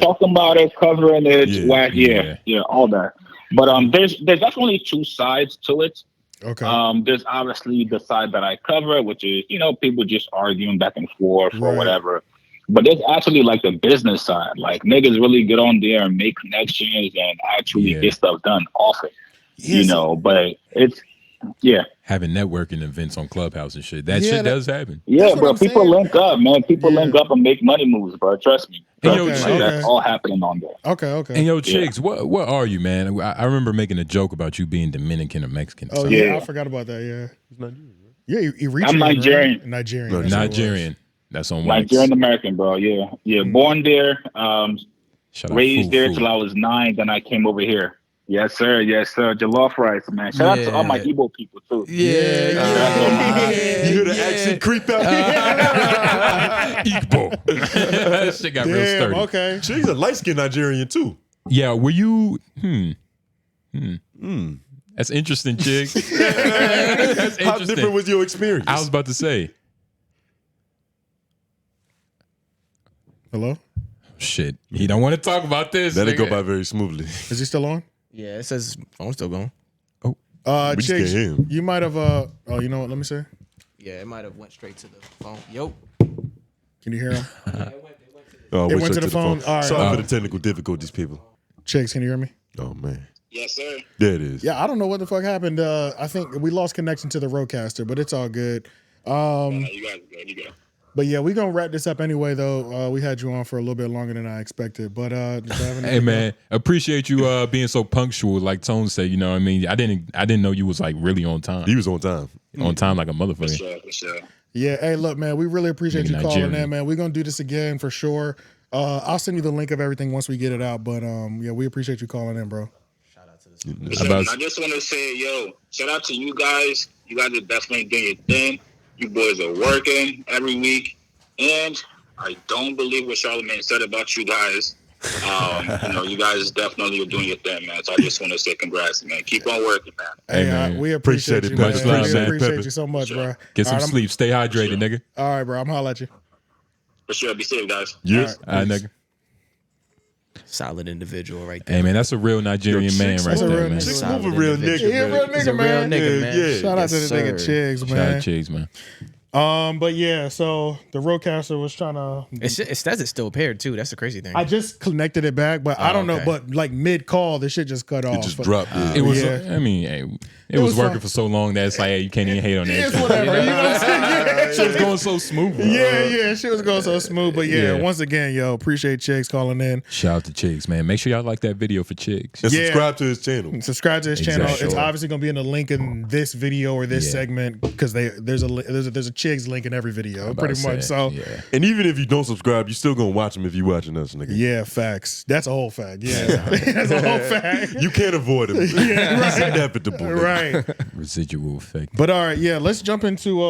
talking about it, covering it, Wack, all that. But there's definitely two sides to it. Okay. There's obviously the side that I cover, which is people just arguing back and forth or whatever. But there's actually like the business side, like niggas really get on there and make connections and actually get stuff done off it. Yes. But it's having networking events on Clubhouse and shit. That shit does happen. Yeah, bro. People link up, man. People link up and make money moves, bro. Trust me. That's all happening on there. Okay. And yo, Chigs, what are you, man? I remember making a joke about you being Dominican or Mexican. Oh yeah, I forgot about that. Yeah, he's Nigerian. Yeah, I'm Nigerian. Right? Nigerian. Nigerian. That's on wax. Nigerian American, bro. Yeah. Born there, raised there till I was 9. Then I came over here. Yes, sir. Jollof rice, man. Shout out to all my Igbo people too. You hear the accent creep out? Igbo. That shit got real sturdy. Okay. She's a light-skinned Nigerian too. Yeah. Were you? That's interesting, Chigs. That's How different was your experience? I was about to say. Hello? Shit. He don't want to talk about this. Let it go by very smoothly. Is he still on? Yeah, it says phone's still going. We just can't hear him. You might have you know what? Let me see. Yeah, it might have went straight to the phone. Yo. Can you hear him? It went to the phone. All right. Sorry for the technical difficulties, people. Chigs, can you hear me? Oh man. Yes, sir. There it is. Yeah, I don't know what the fuck happened. I think we lost connection to the Rodecaster, but it's all good. You guys are good. You go. But yeah, we're gonna wrap this up anyway. Though we had you on for a little bit longer than I expected. But hey man, appreciate you being so punctual. Like Tone said, you know what I mean. I didn't know you was like really on time. He was on time. On time like a motherfucker. For sure. Yeah. Hey, look, man, we really appreciate you calling in, man. We're gonna do this again for sure. I'll send you the link of everything once we get it out. But yeah, we appreciate you calling in, bro. Shout out to this. I just want to say, shout out to you guys. You guys are definitely doing your thing. You boys are working every week. And I don't believe what Charlamagne said about you guys. You guys definitely are doing your thing, man. So I just want to say congrats, man. Keep on working, man. Hey, man. We appreciate you, much man. love, We appreciate you so much, bro. Get some sleep. Stay hydrated, nigga. All right, bro. I'm holla at you. For sure. Be safe, guys. Yes. All right, nigga. Solid individual right there. Hey man, that's a real Nigerian man right there, man. Chigs move a real nigga. He a real nigga, man. Yeah. Shout out to the nigga Chigs, man. Shout out Chigs, man. But yeah, so the Rodecaster was trying to. It says it's still paired too. That's the crazy thing. I just connected it back, but I don't know. But like mid call, this shit just cut off. It just dropped. It was. Yeah. I mean, it was working for so long that it's like, hey, you can't even hate on that. It's shit. whatever. You know what I'm saying? Shit was going so smooth. Yeah, shit was going so smooth. But once again, yo, appreciate Chigs calling in. Shout out to Chigs, man. Make sure y'all like that video for Chigs. And subscribe to his channel. Subscribe to his channel. It's obviously going to be in the link in this video or this segment because there's a Chigs link in every video, pretty much. So, and even if you don't subscribe, you still gonna watch him if you watching us, nigga. Yeah, facts. That's a whole fact. Yeah, that's a whole fact. You can't avoid him. It's inevitable. Right. Residual effect. But all right, let's jump into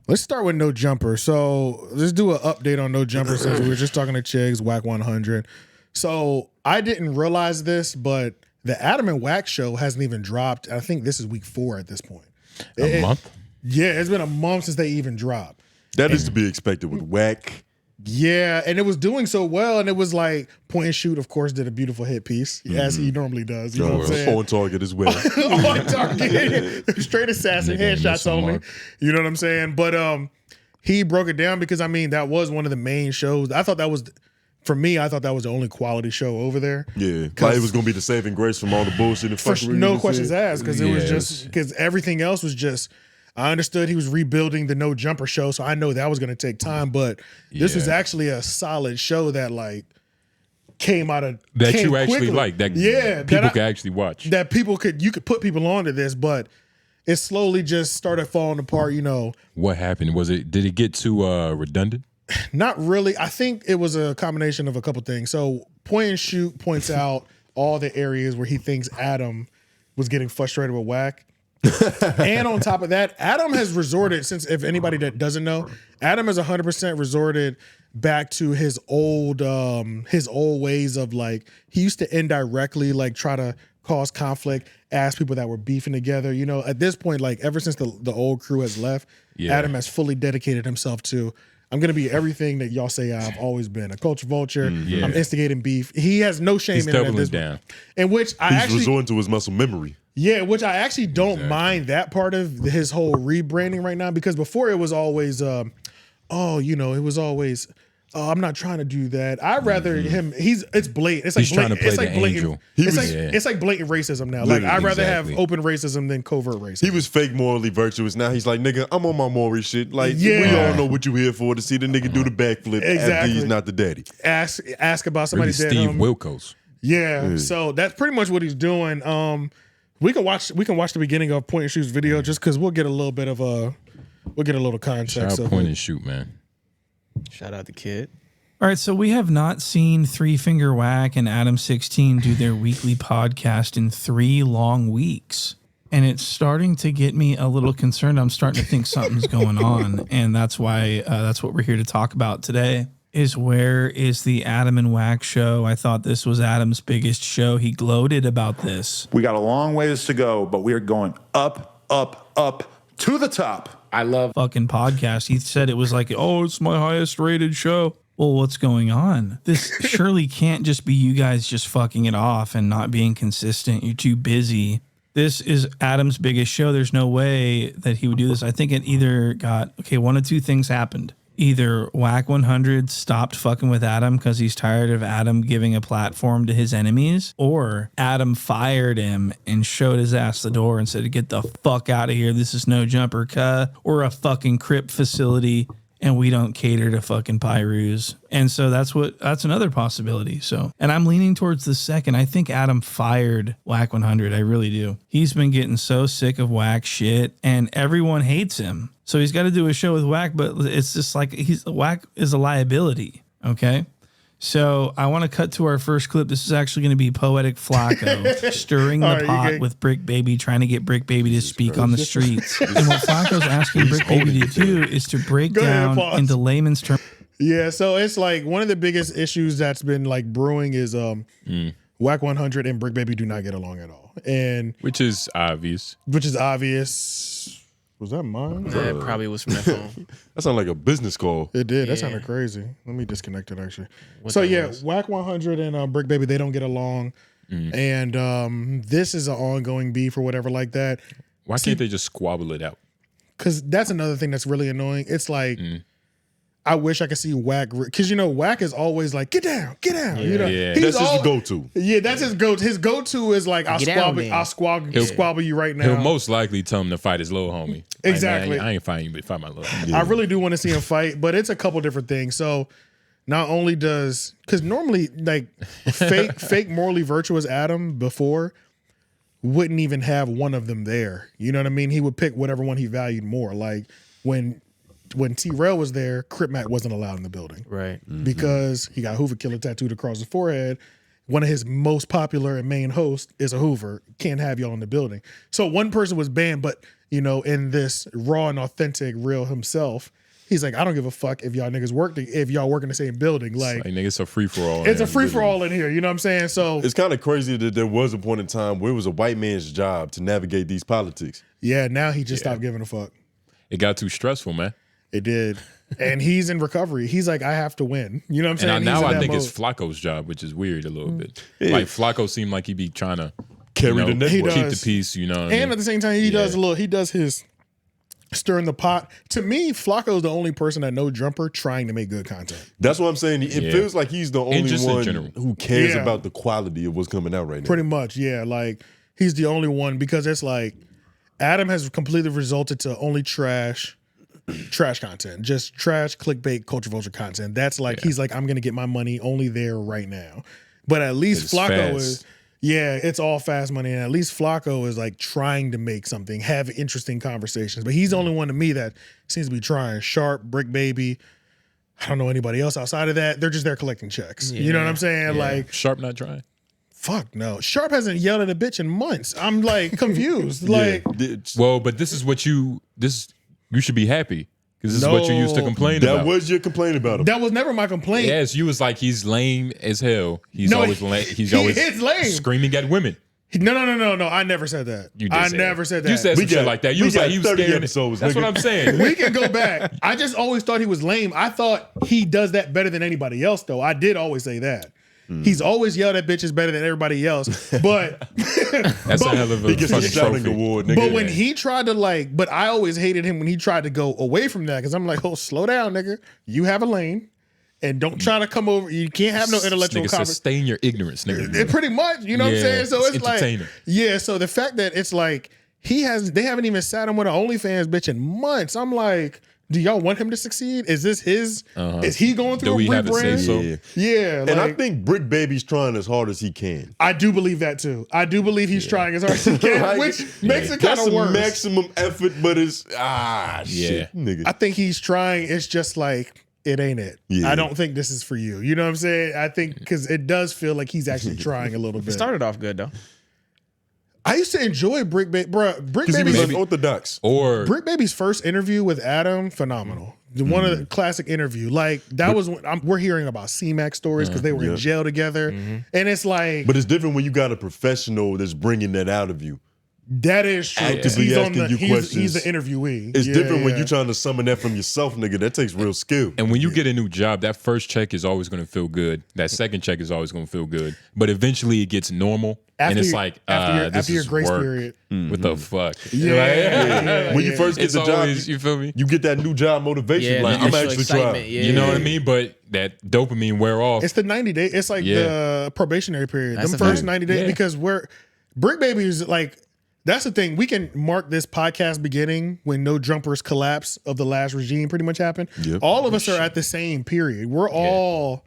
let's start with No Jumper. So let's do an update on No Jumper since we were just talking to Chigs, Wack 100. So I didn't realize this, but the Adam and Wack show hasn't even dropped. I think this is week 4 at this point. A month? Yeah, it's been a month since they even dropped. That is to be expected with Wack. Yeah, and it was doing so well, and it was like Point and Shoot, of course, did a beautiful hit piece, as he normally does. You know what I'm saying? On target as well. On target. Straight assassin, headshots only. You know what I'm saying? But he broke it down because, I mean, that was one of the main shows. I thought that was, for me, I thought that was the only quality show over there. Yeah, like it was going to be the saving grace from all the bullshit and fuckery. No questions asked, because it was just, because everything else was just, I understood he was rebuilding the No Jumper show, so I know that was going to take time, but this was actually a solid show that like came out of that you actually quickly. like. That people could actually watch. That you could put people onto this, but it slowly just started falling apart. You know what happened? Did it get too redundant? Not really. I think it was a combination of a couple things. So Point and Shoot points out all the areas where he thinks Adam was getting frustrated with Wack. And on top of that, Adam has resorted, since if anybody that doesn't know, Adam has 100% resorted back to his old ways of like, he used to indirectly like try to cause conflict, ask people that were beefing together. You know, at this point, like ever since the old crew has left, Adam has fully dedicated himself to, I'm going to be everything that y'all say I've always been, a culture vulture. I'm instigating beef. He has no shame in it at this point. And which he's resorting to his muscle memory. Yeah, which I actually don't mind that part of his whole rebranding right now, because before it was always, it was always, I'm not trying to do that. I'd rather him. It's blatant. It's like trying to play the angel. It's like blatant racism now. Like I'd rather have open racism than covert racism. He was fake morally virtuous. Now he's like, nigga, I'm on my Maury shit. Like we all know what you here for, to see the nigga do the backflip after he's not the daddy. Ask about somebody's really Steve Wilkos. Yeah, so that's pretty much what he's doing. We can watch the beginning of Point and Shoot's video just because we'll get a little context. Shout out Point and Shoot, man. Shout out the kid. All right, so we have not seen Three Finger Wack and Adam 16 do their weekly podcast in 3 long weeks. And it's starting to get me a little concerned. I'm starting to think something's going on. And that's why that's what we're here to talk about today. Is where is the Adam and Wack show? I thought this was Adam's biggest show. He gloated about this. We got a long ways to go, but we are going up, up, up to the top. I love fucking podcast. He said it was like, oh, it's my highest rated show. Well, what's going on? This surely can't just be you guys just fucking it off and not being consistent. You're too busy. This is Adam's biggest show. There's no way that he would do this. I think it either got, one of two things happened. Either Wack 100 stopped fucking with Adam because he's tired of Adam giving a platform to his enemies, or Adam fired him and showed his ass the door and said, get the fuck out of here. This is No Jumper, or a fucking crypt facility, and we don't cater to fucking Pyrus. And so that's another possibility. So, and I'm leaning towards the second. I think Adam fired Wack 100. I really do. He's been getting so sick of Wack shit, and everyone hates him. So he's got to do a show with Wack, but it's just like Wack is a liability. Okay. So I want to cut to our first clip. This is actually going to be Poetic Flacco stirring the pot with Brick Baby, trying to get Brick Baby to speak on the streets. And what Flacco's asking Brick Baby to do is to break down into layman's terms. Yeah, so it's like one of the biggest issues that's been like brewing is Wack 100 and Brick Baby do not get along at all, and which is obvious. Was that mine? That probably was from that phone. That sounded like a business call. It did. That sounded crazy. Let me disconnect it, actually. Wack 100 and Brick Baby, they don't get along. And this is an ongoing beef or whatever like that. Why can't they just squabble it out? Because that's another thing that's really annoying. It's like, I wish I could see Wack, because Wack is always like, get down. That's his go-to. Yeah, that's his go-to. His go-to is like, I'll squabble you right now. He'll most likely tell him to fight his little homie. Exactly. I ain't fighting you, but fight my little homie. I really do want to see him fight, but it's a couple different things. So not only because normally like fake morally virtuous Adam before wouldn't even have one of them there. You know what I mean? He would pick whatever one he valued more. Like when T-Rail was there, Crip Mac wasn't allowed in the building. Right. Because he got Hoover Killer tattooed across his forehead. One of his most popular and main hosts is a Hoover. Can't have y'all in the building. So one person was banned, but in this raw and authentic real himself, he's like, I don't give a fuck if y'all niggas work in the same building. Like nigga, it's a free for all. It's a free for all in here. You know what I'm saying? So it's kind of crazy that there was a point in time where it was a white man's job to navigate these politics. Yeah, now he just stopped giving a fuck. It got too stressful, man. It did. And he's in recovery. He's like, I have to win. You know what I'm saying? And now I think it's Flacco's job, which is weird a little bit. Yeah. Like Flacco seemed like he'd be trying to carry the network, keep the peace, And at the same time, he does his stirring the pot. To me, Flacco's the only person that no jumper trying to make good content. That's what I'm saying. It feels like he's the only one who cares about the quality of what's coming out right now. Pretty much, yeah. Like he's the only one, because it's like Adam has completely resulted to only trash content, just trash, clickbait, culture vulture content. That's like he's like, I'm gonna get my money only there right now. But at least Flacco is, it's all fast money, and at least Flacco is like trying to make something, have interesting conversations. But he's the only one to me that seems to be trying. Sharp, Brick Baby. I don't know anybody else outside of that. They're just there collecting checks. You know what I'm saying? Yeah. Like Sharp not trying. Fuck no. Sharp hasn't yelled at a bitch in months. I'm like confused. Like, well, but this is what you should be happy, because this is what you used to complain about. That was your complaint about him. That was never my complaint. Yes, you was like, he's lame as hell. He's always lame. He's always lame. Screaming at women. No. I never said that. You did I never said that. You said some shit like that. You was like, he was scared. Episodes, That's what I'm saying. We can go back. I just always thought he was lame. I thought he does that better than anybody else, though. I did always say that. He's always yelled at bitches better than everybody else. But that's a hell of a fucking shouting award, nigga. But when he tried to but I always hated him when he tried to go away from that, because I'm like, oh, slow down, nigga. You have a lane, and don't try to come over. You can't have no intellectual conversation. Sustain your ignorance, nigga. Pretty much, you know what I'm saying? So it's like, so the fact that it's like they haven't even sat him with an OnlyFans bitch in months. I'm like, do y'all want him to succeed? Is this his? Is he going through a rebrand? Have a say so? Yeah. And I think Brick Baby's trying as hard as he can. I do believe that too. I do believe he's trying as hard as he can, which makes it kind of worse. Maximum effort, but it's shit, nigga. I think he's trying. It's just like, it ain't it. Yeah. I don't think this is for you. You know what I'm saying? I think because it does feel like he's actually trying a little bit. It started off good though. I used to enjoy Brick Baby, bro. Brick Baby's unorthodox. Brick Baby's first interview with Adam, phenomenal. One of the classic interview. Like that was when we're hearing about C-Mac stories because they were in jail together, and it's like. But it's different when you got a professional that's bringing that out of you. That is true. Actively asking you questions. He's the interviewee. It's different when you're trying to summon that from yourself, nigga. That takes real skill. And when you get a new job, that first check is always going to feel good. That second check is always going to feel good. But eventually it gets normal. And it's like, after your grace period. What the fuck? Yeah. When you first get the job, you feel me? You get that new job motivation. Like, I'm actually trying. You know what I mean? But that dopamine wear off. It's the 90 days. It's like the probationary period. Them first 90 days. Because Brick Baby is like, that's the thing. We can mark this podcast beginning when No Jumpers collapse of the last regime pretty much happened. Yep. All of us are at the same period. We're all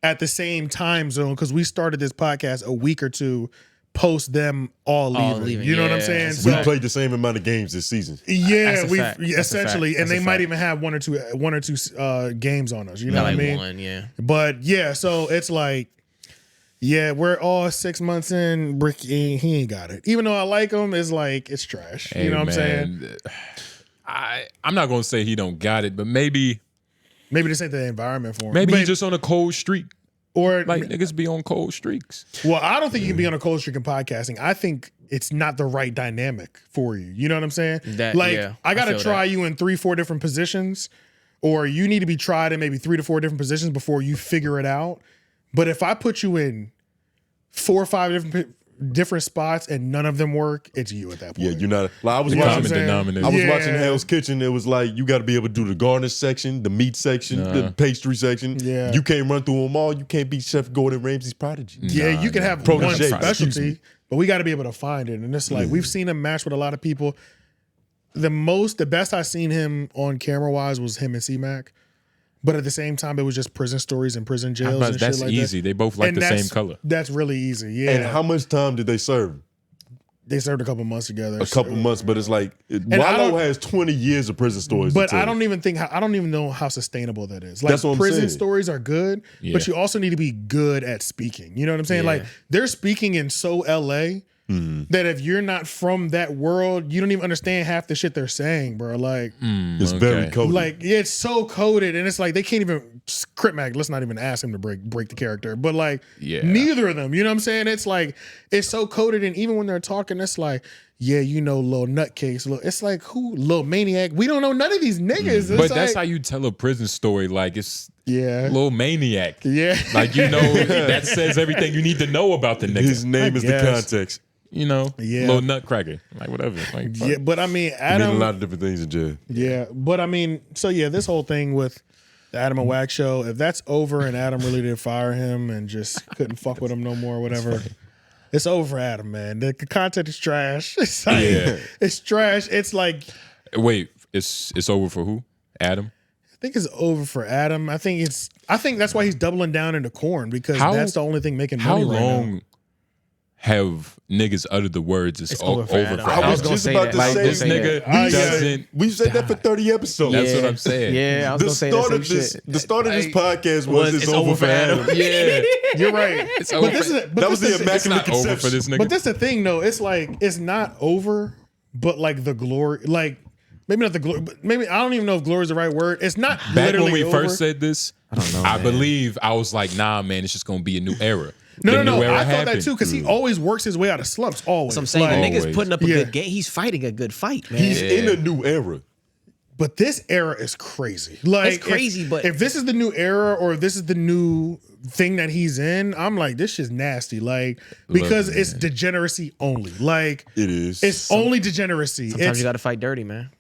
at the same time zone because we started this podcast a week or two post them all leaving. You know what I'm saying? We played the same amount of games this season. Yeah, we essentially, and they might even have one or two games on us. You know what I mean? One, But so it's like. Yeah, we're all 6 months in. Brick, he ain't got it. Even though I like him, it's like it's trash. Hey, you know what I'm saying? I'm not gonna say he don't got it, but maybe this ain't the environment for him. Maybe he's just on a cold streak. Or like niggas be on cold streaks. Well, I don't think you can be on a cold streak in podcasting. I think it's not the right dynamic for you. You know what I'm saying? I gotta try you in 3-4 different positions, or you need to be tried in maybe 3 to 4 different positions before you figure it out. But if I put you in 4 or 5 different different spots and none of them work, it's you at that point. Yeah, you're not. Like, I was Common denominator. watching Hell's Kitchen. It was like you got to be able to do the garnish section, the meat section, the pastry section. Yeah. You can't run through them all. You can't be Chef Gordon Ramsay's prodigy. Yeah, you can have one specialty, but we got to be able to find it. And it's like we've seen him match with a lot of people. The best I've seen him on camera wise was him and C-Mac. But at the same time, it was just prison stories and prison jails and that's shit like easy. that. They both like the same color. That's really easy. Yeah. And how much time did they serve? They served a couple months together. A couple months, but it's like Wallow has 20 years of prison stories. But I don't even know how sustainable that is. Like That's what I'm prison saying. stories are good, but you also need to be good at speaking. You know what I'm saying? Like they're speaking in so LA that if you're not from that world, you don't even understand half the shit they're saying, bro. Like it's very coded. Like it's so coded, and it's like they can't even Crit Mac. Let's not even ask him to break the character. But like neither of them. You know what I'm saying? It's like it's so coded, and even when they're talking, it's like. Yeah, you know, little nutcase. It's like who, little maniac. We don't know none of these niggas. But like, that's how you tell a prison story. Like it's little maniac. Yeah, like you know that says everything you need to know about the nigga. His name is the context. You know, little nutcracker, like whatever. Like, yeah, but I mean, Adam. Mean a lot of different things in jail. Yeah, but I mean, so yeah, this whole thing with the Adam and Wack show, if that's over and Adam really did fire him and just couldn't fuck with him no more, whatever. It's over for Adam, man. The content is trash. It's like, it's trash. It's like, wait, it's over for who? Adam? I think it's over for Adam. I think that's why he's doubling down into corn because that's the only thing making money right now. How long have niggas uttered the words it's over for Adam? I was just about to say this nigga doesn't. We've said that for 30 episodes. That's what I'm saying. Yeah, I was gonna say that. The start of this podcast was it's over for Adam. Yeah, you're right. It's over. That was the immaculate conception. Over for this nigga. But that's the thing, though. It's like it's not over, but like the glory, like maybe not the glory, but maybe I don't even know if glory is the right word. It's not back when we over. first said this. I don't know. I believe I was like, nah, man, it's just gonna be a new era. No. I thought that too because he always works his way out of slumps. Always. So I'm saying the nigga's putting up a good game. He's fighting a good fight, man. He's in a new era. But this era is crazy. Like it's crazy, but if this is the new era or if this is the new thing that he's in, I'm like, this shit's nasty. Like because it's degeneracy only. Like it is. It's only degeneracy. Sometimes you got to fight dirty, man.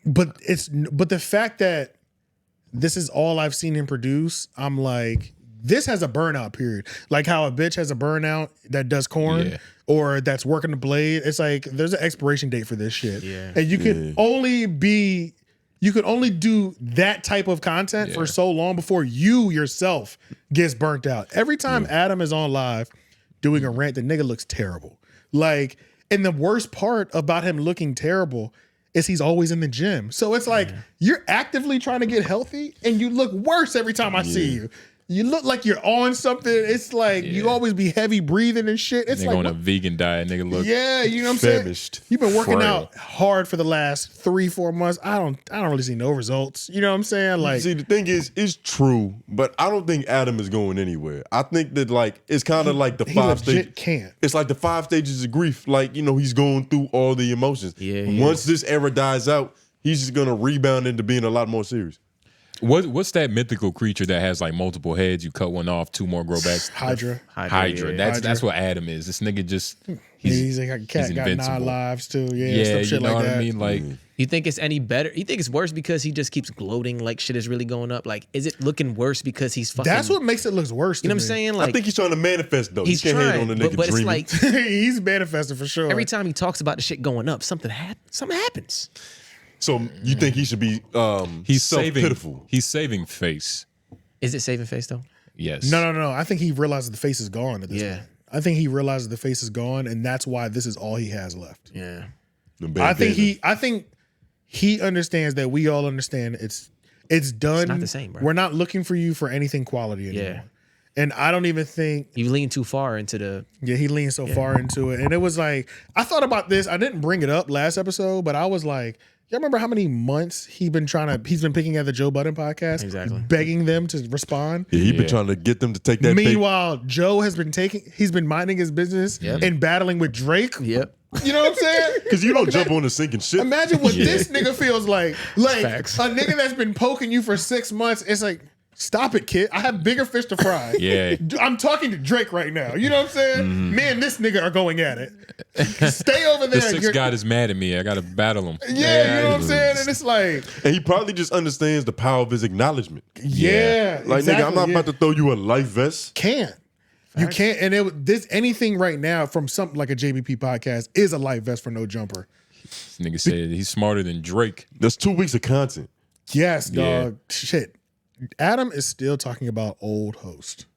But the fact that this is all I've seen him produce, I'm like. This has a burnout period. Like how a bitch has a burnout that does corn or that's working the blade. It's like there's an expiration date for this shit. Yeah. And you can only do that type of content for so long before you yourself gets burnt out. Every time Adam is on live doing a rant, the nigga looks terrible. Like, and the worst part about him looking terrible is he's always in the gym. So it's like you're actively trying to get healthy and you look worse every time I see you. You look like you're on something. It's like you always be heavy breathing and shit. It's like on a vegan diet, nigga. Look, you know what I'm famished. saying. You've been working out hard for the last 3-4 months. I don't really see no results. You know what I'm saying? Like, see, the thing is, it's true, but I don't think Adam is going anywhere. I think that like it's kind of like the 5 stages. Can't. It's like the 5 stages of grief. Like he's going through all the emotions. Once this era dies out, he's just gonna rebound into being a lot more serious. What's that mythical creature that has like multiple heads? You cut one off, 2 more grow back. Hydra. That's what Adam is. This nigga just he's like a cat got 9 lives too. Some shit you know like what that. I mean? Like, you think it's any better? You think it's worse because he just keeps gloating like shit is really going up? Like, is it looking worse because he's fucking? That's what makes it look worse. You know what I'm saying? Like, I think he's trying to manifest though. He's you can't trying, hate on the nigga but dreaming. it's like he's manifesting for sure. Every time he talks about the shit going up, something happens. So you think he should be he's self-pitiful? He's saving face. Is it saving face though? Yes. No. I think he realizes the face is gone at this point. I think he realizes the face is gone, and that's why this is all he has left. Yeah. I think he understands that we all understand it's done. It's not the same, bro. We're not looking for you for anything quality anymore. Yeah. And I don't even think you lean too far into the. Yeah, he leaned so far into it, and it was like I thought about this. I didn't bring it up last episode, but I was like, y'all remember how many months he's been picking at the Joe Budden podcast, begging them to respond. Yeah, he's been trying to get them to take that. Meanwhile, Joe has been he's been minding his business and battling with Drake. Yep. You know what I'm saying? Because you don't jump on the sinking ship. Imagine what this nigga feels like. Like a nigga that's been poking you for 6 months. It's like, Stop it, kid. I have bigger fish to fry. Yeah. I'm talking to Drake right now. You know what I'm saying? Me and this nigga are going at it. Stay over there. The sixth guy is mad at me. I got to battle him. Yeah, you know what I'm saying? And it's like... And he probably just understands the power of his acknowledgement. Yeah. Like, exactly, nigga, I'm not about to throw you a life vest. Can't. You can't. And anything right now from something like a JBP podcast is a life vest for no jumper. This nigga said he's smarter than Drake. That's 2 weeks of content. Yes, dog. Shit. Adam is still talking about old host.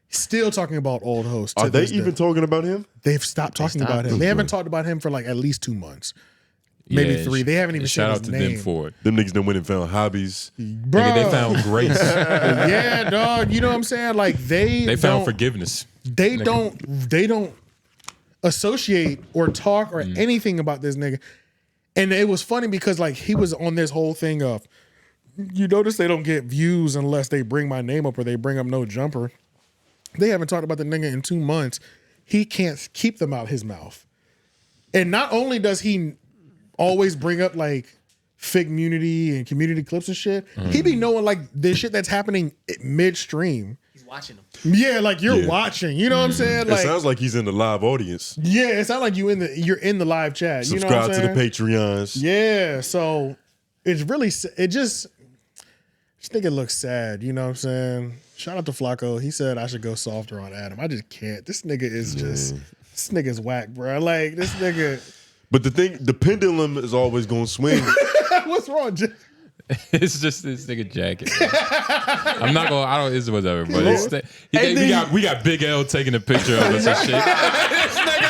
Still talking about old host. Are they even talking about him? They've stopped talking about him. They haven't talked about him for like at least 2 months. Maybe 3. They haven't even said his name. Shout out to them for it. Them niggas done went and found hobbies. Bro. Nigga, they found grace. Yeah, dog. You know what I'm saying? Like they found forgiveness. They don't associate or talk or anything about this nigga. And it was funny because like he was on this whole thing of, you notice they don't get views unless they bring my name up or they bring up No Jumper. They haven't talked about the nigga in 2 months. He can't keep them out his mouth. And not only does he always bring up like fake community and community clips and shit, he be knowing like the shit that's happening midstream. He's watching them. Yeah, like you're watching. You know what I'm saying? Like, it sounds like he's in the live audience. Yeah, it sounds like you're in the live chat. Subscribe you know what I'm to the saying? Patreons. Yeah, so it's really this nigga looks sad. You know what I'm saying? Shout out to Flacco. He said I should go softer on Adam. I just can't. This nigga is this nigga's whack, bro. Like this nigga. But the pendulum is always gonna swing. What's wrong, Jay? It's just this nigga jacket. I'm not gonna. It's whatever. But we got Big L taking a picture of us and shit. This nigga.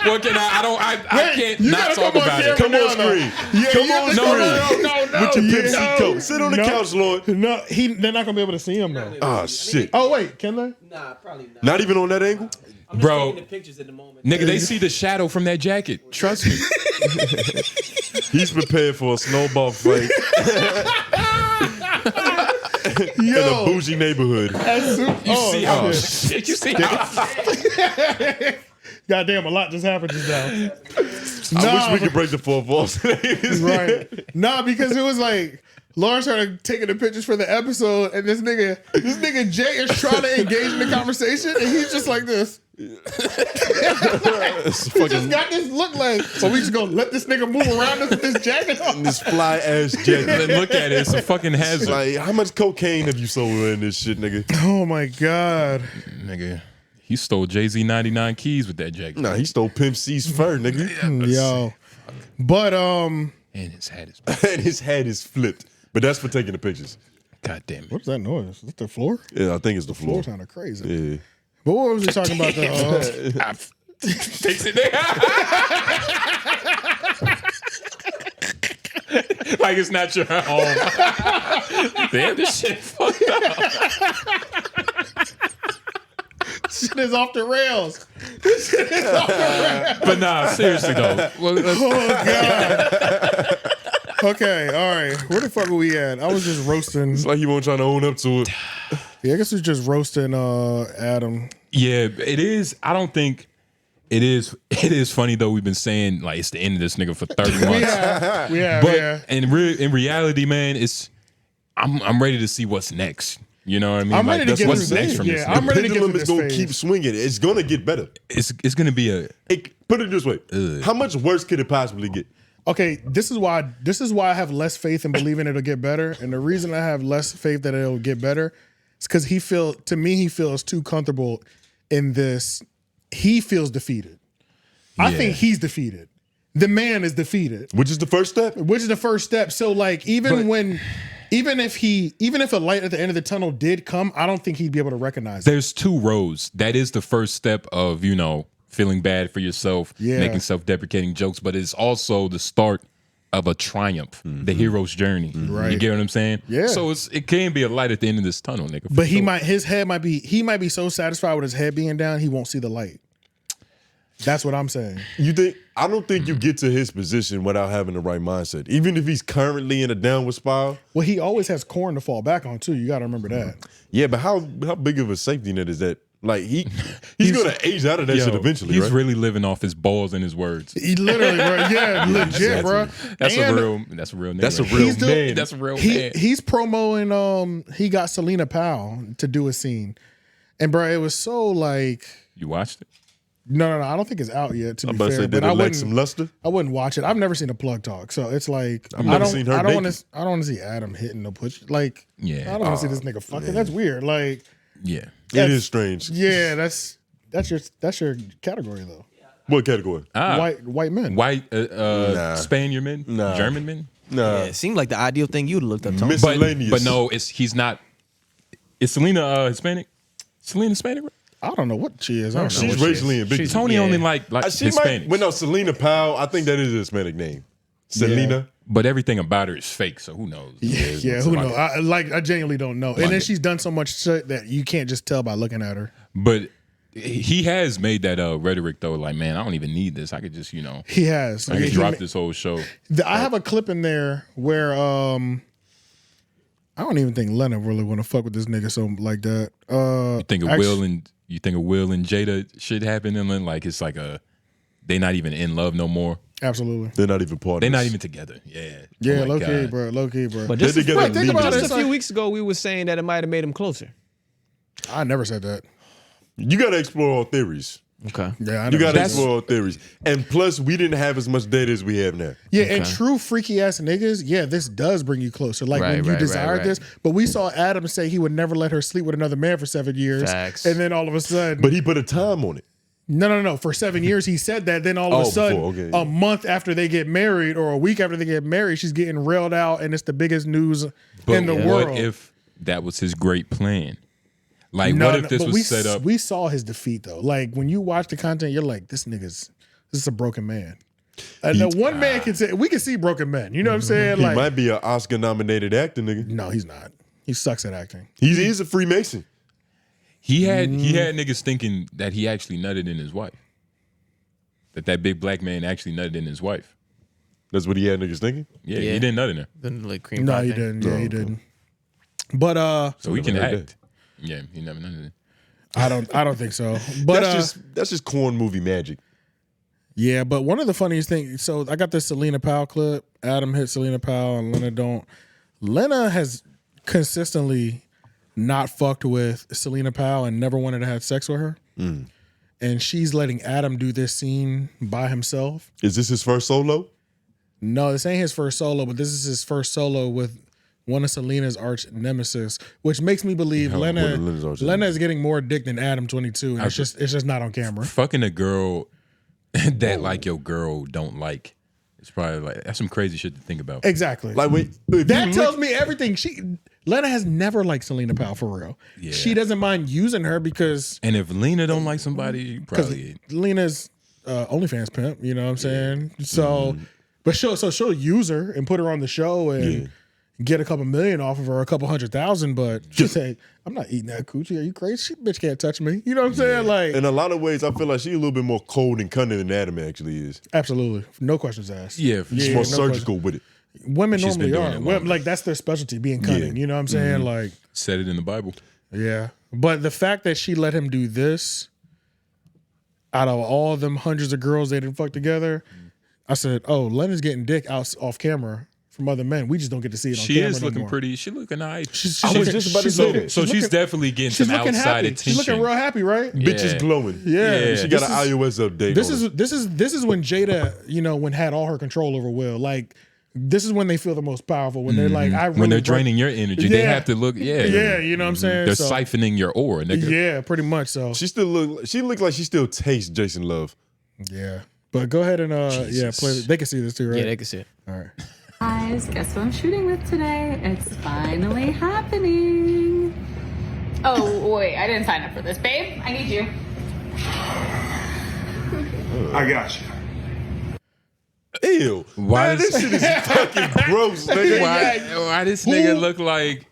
What can I can't not talk about it. Come on screen. Yeah, Come on screen. No. With your Pimp C coat. Sit on the couch, Lord. No, they're not gonna be able to see him though. Ah, shit. Oh wait, can they? Nah, probably not. Not even on that angle? I'm just Bro, taking the pictures at the moment. Nigga, they see the shadow from that jacket. Trust me. He's prepared for a snowball fight. In a bougie neighborhood. You see how shit. You see how. Goddamn, a lot just happened just now. I wish we could break the fourth wall today. Right. Nah, because it was like Lauren started taking the pictures for the episode, and this nigga Jay is trying to engage in the conversation, and he's just like this. He just got this look like, so we just gonna let this nigga move around with this jacket on. This fly ass jacket. And look at it, it's a fucking hazard. Like, how much cocaine have you sold in this shit, nigga? Oh my God. Nigga, he stole Jay-Z 99 keys with that jacket. Nah, he stole Pimp C's fur, nigga. Yo. But and his hat is and his hat is flipped. But that's for taking the pictures. God damn it. What's that noise? Is that the floor? Yeah, I think it's the floor. Floor kind of crazy. Yeah. But what was we talking about? Takes it there. Like it's not your home. Damn, this shit fucked up. Shit is off the rails. This shit is off the rails. But nah, seriously though. Oh God. Okay, all right. Where the fuck are we at? I was just roasting. It's like he won't try to own up to it. Yeah, I guess it's just roasting Adam. Yeah, it is. I don't think it is. It is funny though. We've been saying like it's the end of this nigga for 30 months. Yeah. In reality, man, I'm ready to see what's next. You know what I mean? I'm ready to get what's next from this. I'm ready to get pendulum this is gonna phase. keep swinging. It's gonna get better. It's gonna be a. Put it this way: how much worse could it possibly get? Okay, this is why I have less faith in believing it'll get better, and the reason I have less faith that it'll get better is because he feels too comfortable in this. He feels defeated. I think he's defeated. The man is defeated, Which is the first step. So like even if a light at the end of the tunnel did come, I don't think he'd be able to recognize it. There's 2 roads. That is the first step of feeling bad for yourself, making self-deprecating jokes, but it's also the start of a triumph, the hero's journey. Right. You get what I'm saying? Yeah. So it can be a light at the end of this tunnel, nigga. But he might be so satisfied with his head being down, he won't see the light. That's what I'm saying. I don't think you get to his position without having the right mindset. Even if he's currently in a downward spiral. Well, he always has corn to fall back on too. You got to remember that. Yeah, but how big of a safety net is that Like he's gonna age out of that shit eventually. He's right? really living off his balls and his words. He literally, bro. Yeah, legit, bro. That's a real nigga. That's a real man. That's a real man. He's promoting. He got Selena Powell to do a scene, and bro, it was so like. You watched it? No. I don't think it's out yet. To I'm be about fair, to say, did it lack some luster? I wouldn't watch it. I've never seen a plug talk, so it's like I've never seen her. I don't want to see Adam hitting the push. Like, Yeah. I don't want to see this nigga fucking. That's weird. Like, Yeah. It is strange. yeah, that's your category though. What category? White men. White Spaniard men? Nah. German men? Nah. Yeah, it seemed like the ideal thing you'd have looked up, Tony. Miscellaneous. But no, he's not. Is Selena Hispanic? Selena Hispanic? I don't know what she is. I don't know She's what she racially is. ambiguous. Tony only like She Hispanic. might. Well, no, Selena Powell. I think that is a Hispanic name. Selena. But everything about her is fake, so who knows? Yeah, who knows? I genuinely don't know. And then she's done so much shit that you can't just tell by looking at her. But he has made that rhetoric though, like, man, I don't even need this. I could just, He has. I could drop this whole show. I have a clip in there where I don't even think Lena really want to fuck with this nigga so like that. You think of Will and Jada shit happen and then like it's like they not even in love no more. Absolutely. They're not even partners. They're not even together. Yeah. Yeah, Oh my low key, God. bro. Low key, bro. But just, think about it. just a few weeks ago, we were saying that it might have made him closer. I never said that. You got to explore all theories. Okay. Yeah, I You never got to said explore all theories. And plus, we didn't have as much data as we have now. Yeah, and true freaky ass niggas, yeah, this does bring you closer. Like when you desired this. But we saw Adam say he would never let her sleep with another man for 7 years. Facts. And then all of a sudden. But he put a time on it. No. For 7 years he said that. Then all of a sudden, a month after they get married or a week after they get married, she's getting railed out and it's the biggest news in the world. What if that was his great plan? Like, what if this was set up? We saw his defeat though. Like when you watch the content, you're like, this is a broken man. And one man can say we can see broken men. You know what I'm saying? He Like, might be an Oscar-nominated actor, nigga. no, he's not. He sucks at acting. He's a Freemason. He had niggas thinking that he actually nutted in his wife. That big black man actually nutted in his wife. That's what he had niggas thinking? Yeah. He didn't nut in her. Then like cream No, pie he thing. didn't. Yeah, he didn't. But So he can heard act. Yeah, he never nutted it. I don't think so. But that's just corn movie magic. yeah, but one of the funniest things, so I got this Selena Powell clip. Adam hit Selena Powell and Lena don't. Lena has consistently not fucked with Selena Powell and never wanted to have sex with her. And she's letting Adam do this scene by himself. Is this his first solo? No, this ain't his first solo, but this is his first solo with one of Selena's arch nemesis, which makes me believe Lena is getting more dick than Adam 22, and it's just not on camera. Fucking a girl that like your girl don't like. It's probably like that's some crazy shit to think about. Exactly. Like that tells me everything. Lena has never liked Selena Powell for real. Yeah. She doesn't mind using her because And if Lena don't like somebody, you probably Lena's OnlyFans pimp. You know what I'm saying? So, but she'll use her and put her on the show and get a couple million off of her, a couple 100,000. But she'll say, "I'm not eating that coochie. Are you crazy? She bitch can't touch me." You know what I'm saying? Like in a lot of ways, I feel like she's a little bit more cold and cunning than Adam actually is. absolutely, no questions asked. Yeah, She's more surgical with it. Women She's been normally doing are. it Women, longer. like that's their specialty, being cunning. You know what I'm saying? Like, said it in the Bible. yeah. But the fact that she let him do this out of all them hundreds of girls they didn't fuck together, I said, "Oh, Lena's getting dick out off camera from other men. We just don't get to see it on She camera is no looking more." pretty. She looking nice. I was just about to say that. So she's definitely getting some outside happy. attention. She's looking real happy, right? Bitch is glowing. Yeah. She got an iOS update. This is when Jada, had all her control over Will. Like, this is when they feel the most powerful. When they're like, when they're draining your energy, they have to look. Yeah, you know what I'm saying. They're siphoning your aura, nigga. Yeah, pretty much. So She looks like she still tastes Jason Love. yeah. But go ahead and play. They can see this too, right? Yeah, they can see it. All right. Guys, guess what I'm shooting with today? It's finally happening. Oh, wait, I didn't sign up for this. Babe, I need you. I got you. Ew. Why this shit is fucking gross, nigga. Why this nigga look like?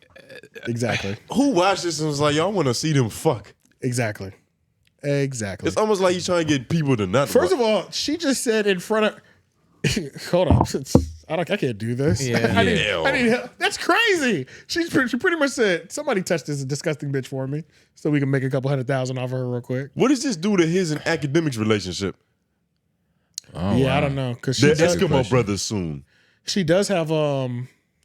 Exactly. Who watched this and was like, y'all want to see them fuck? Exactly. It's almost like he's trying to get people to not. First of all, she just said in front of. Hold on. I can't do this. Yeah. I need help. That's crazy. She pretty much said, somebody touch this disgusting bitch for me so we can make a couple $100,000 off of her real quick. What does this do to his and Akademiks relationship? Oh, yeah, wow. I don't know. Because they're Eskimo brothers soon. She does have